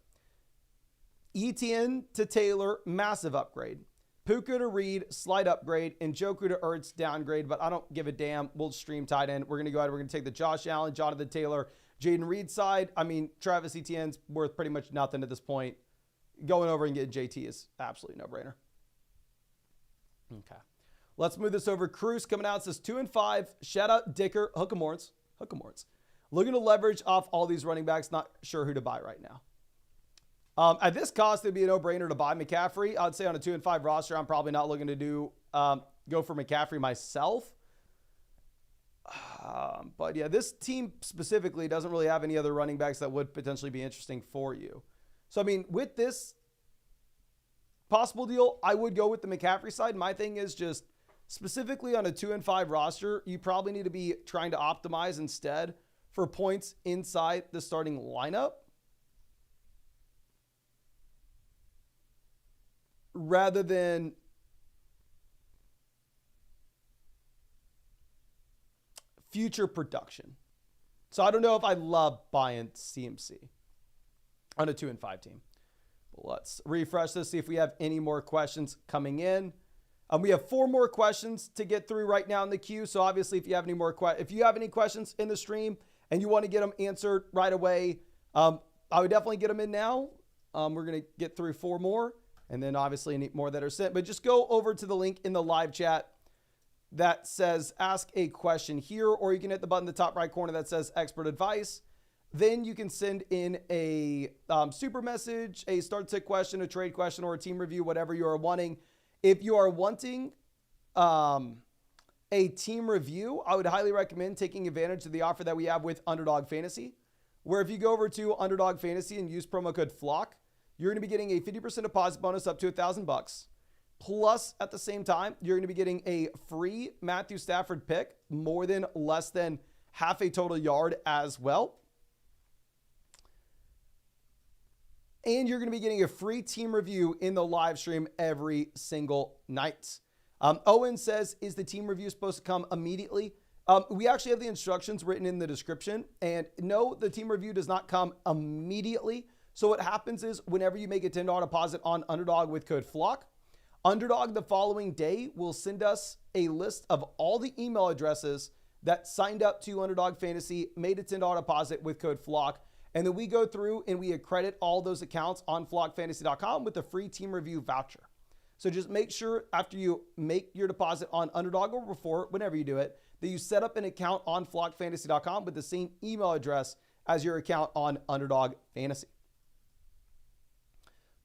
Etienne to Taylor, massive upgrade. Puka to Reed, slight upgrade. And Njoku to Ertz, downgrade. But I don't give a damn. We'll stream tight end. We're going to go ahead. We're going to take the Josh Allen, Jonathan Taylor, Jaden Reed side. I mean, Travis Etienne's worth pretty much nothing at this point. Going over and getting JT is absolutely no-brainer. Okay. Let's move this over. Cruz coming out, says 2-5. Shout out Dicker. Hook 'em horns. Looking to leverage off all these running backs. Not sure who to buy right now. At this cost, it'd be a no-brainer to buy McCaffrey. I'd say on a 2-5 roster, I'm probably not looking to go for McCaffrey myself. But yeah, this team specifically doesn't really have any other running backs that would potentially be interesting for you. So, I mean, with this possible deal, I would go with the McCaffrey side. My thing is just specifically on a 2-5 roster, you probably need to be trying to optimize instead for points inside the starting lineup rather than future production. So I don't know if I love buying CMC on a 2-5 team. Let's refresh this, see if we have any more questions coming in. We have 4 more questions to get through right now in the queue. So obviously, if you have any questions in the stream and you want to get them answered right away, I would definitely get them in now. We're going to get through 4 more, and then obviously any more that are sent. But just go over to the link in the live chat that says ask a question here, or you can hit the button in the top right corner that says expert advice. Then you can send in a super message, a start sit question, a trade question, or a team review, whatever you are wanting. If you are wanting a team review, I would highly recommend taking advantage of the offer that we have with Underdog Fantasy, where if you go over to Underdog Fantasy and use promo code FLOCK, you're going to be getting a 50% deposit bonus up to $1,000. Plus, at the same time, you're going to be getting a free Matthew Stafford pick, less than half a total yard as well. And you're going to be getting a free team review in the live stream every single night. Owen says, is the team review supposed to come immediately? We actually have the instructions written in the description. And no, the team review does not come immediately. So what happens is whenever you make a $10 deposit on Underdog with code FLOCK, Underdog the following day will send us a list of all the email addresses that signed up to Underdog Fantasy, made a $10 deposit with code FLOCK. And then we go through and we accredit all those accounts on flockfantasy.com with a free team review voucher. So just make sure after you make your deposit on Underdog or before, whenever you do it, that you set up an account on flockfantasy.com with the same email address as your account on Underdog Fantasy.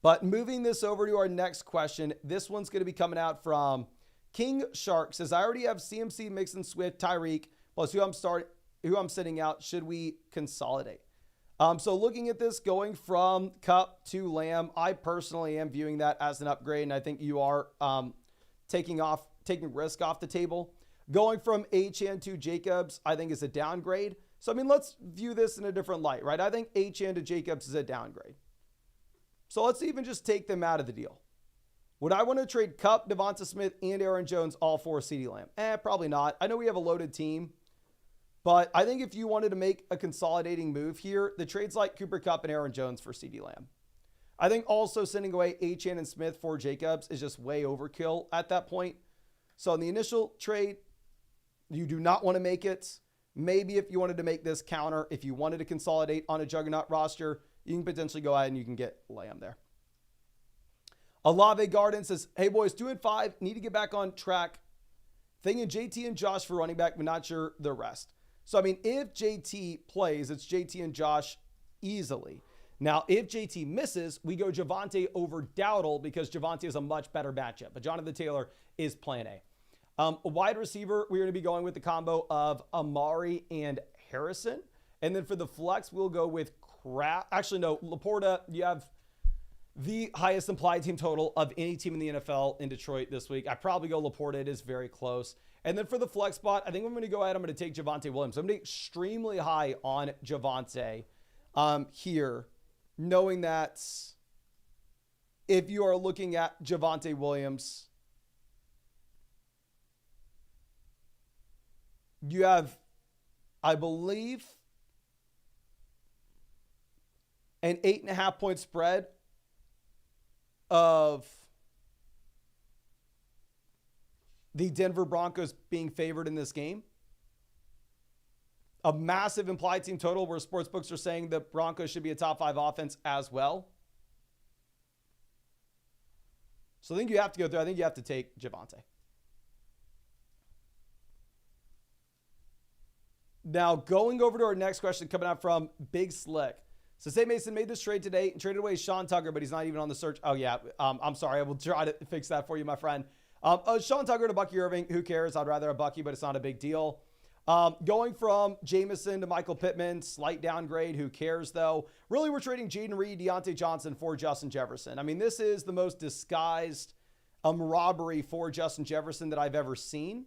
But moving this over to our next question, this one's going to be coming out from King Shark. Says, I already have CMC, Mixon, Swift, Tyreek, plus who I'm sitting out. Should we consolidate? So looking at this, going from Kupp to Lamb, I personally am viewing that as an upgrade, and I think you are taking risk off the table. Going from Achane to Jacobs, I think is a downgrade. So, I mean, let's view this in a different light, right? I think Achane to Jacobs is a downgrade. So let's even just take them out of the deal. Would I want to trade Kupp, Devonta Smith, and Aaron Jones all for CeeDee Lamb? Probably not. I know we have a loaded team, but I think if you wanted to make a consolidating move here, the trades like Cooper Kupp and Aaron Jones for CeeDee Lamb. I think also sending away Achane and Smith for Jacobs is just way overkill at that point. So in the initial trade, you do not want to make it. Maybe if you wanted to make this counter, if you wanted to consolidate on a juggernaut roster, you can potentially go ahead and you can get Lamb there. Alave Garden says, hey boys, 2-5, need to get back on track. Thinking JT and Josh for running back, but not sure the rest. So, I mean, if JT plays, it's JT and Josh easily. Now, if JT misses, we go Javonte over Dowdle because Javonte is a much better matchup. But Jonathan Taylor is plan A. A wide receiver, we're going to be going with the combo of Amari and Harrison. And then for the flex, we'll go with Actually, no, Laporta, you have the highest implied team total of any team in the NFL in Detroit this week. I probably go Laporta. It is very close. And then for the flex spot, I think I'm going to go ahead. I'm going to take Javonte Williams. I'm going to be extremely high on Javonte here, knowing that if you are looking at Javonte Williams, you have, I believe, an 8.5 point spread of the Denver Broncos being favored in this game. A massive implied team total where sportsbooks are saying the Broncos should be a top 5 offense as well. So I think you have to go through. I think you have to take Javonte. Now, going over to our next question coming out from Big Slick. So say Mason made this trade today and traded away Sean Tucker, but he's not even on the search. Oh, yeah. I'm sorry. I will try to fix that for you, my friend. Sean Tucker to Bucky Irving. Who cares? I'd rather have Bucky, but it's not a big deal. Going from Jameson to Michael Pittman, slight downgrade. Who cares, though? Really, we're trading Jaden Reed, Deontay Johnson for Justin Jefferson. I mean, this is the most disguised robbery for Justin Jefferson that I've ever seen.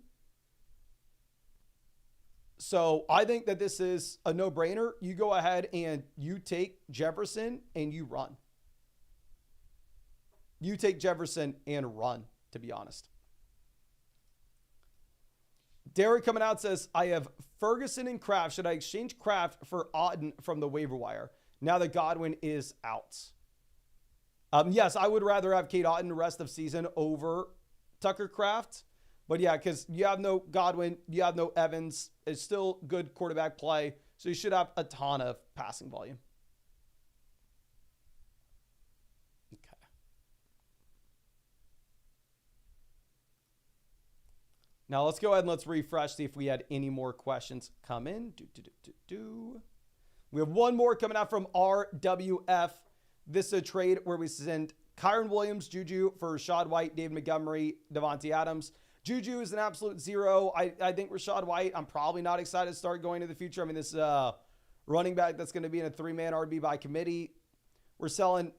So I think that this is a no-brainer. You go ahead and you take Jefferson and you run. You take Jefferson and run, to be honest. Derek coming out says, I have Ferguson and Kraft. Should I exchange Kraft for Auden from the waiver wire now that Godwin is out? Yes, I would rather have Cade Auden the rest of season over Tucker Kraft. But yeah, because you have no Godwin, you have no Evans. It's still good quarterback play. So you should have a ton of passing volume. Okay. Now let's go ahead and let's refresh, see if we had any more questions come in. We have one more coming out from RWF. This is a trade where we send Kyron Williams, Juju for Rashad White, David Montgomery, Devontae Adams. Juju is an absolute zero. I think Rashad White, I'm probably not excited to start going into the future. I mean, this running back that's going to be in a 3-man RB by committee. We're selling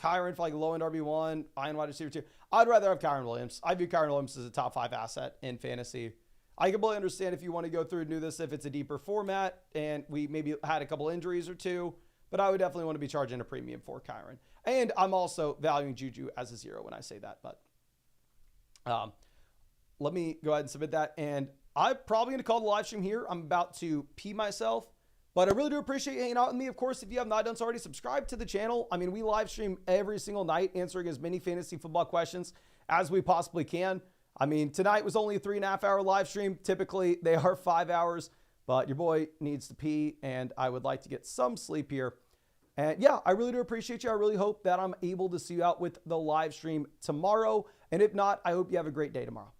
Kyron for like low-end RB1, high-end wide receiver 2. I'd rather have Kyron Williams. I view Kyron Williams as a top 5 asset in fantasy. I completely understand if you want to go through and do this, if it's a deeper format and we maybe had a couple injuries or two, but I would definitely want to be charging a premium for Kyron. And I'm also valuing Juju as a zero when I say that, but let me go ahead and submit that. And I'm probably going to call the live stream here. I'm about to pee myself, but I really do appreciate you hanging out with me. Of course, if you have not done so already, subscribe to the channel. I mean, we live stream every single night, answering as many fantasy football questions as we possibly can. I mean, tonight was only a 3.5 hour live stream. Typically they are 5 hours, but your boy needs to pee and I would like to get some sleep here. And yeah, I really do appreciate you. I really hope that I'm able to see you out with the live stream tomorrow. And if not, I hope you have a great day tomorrow.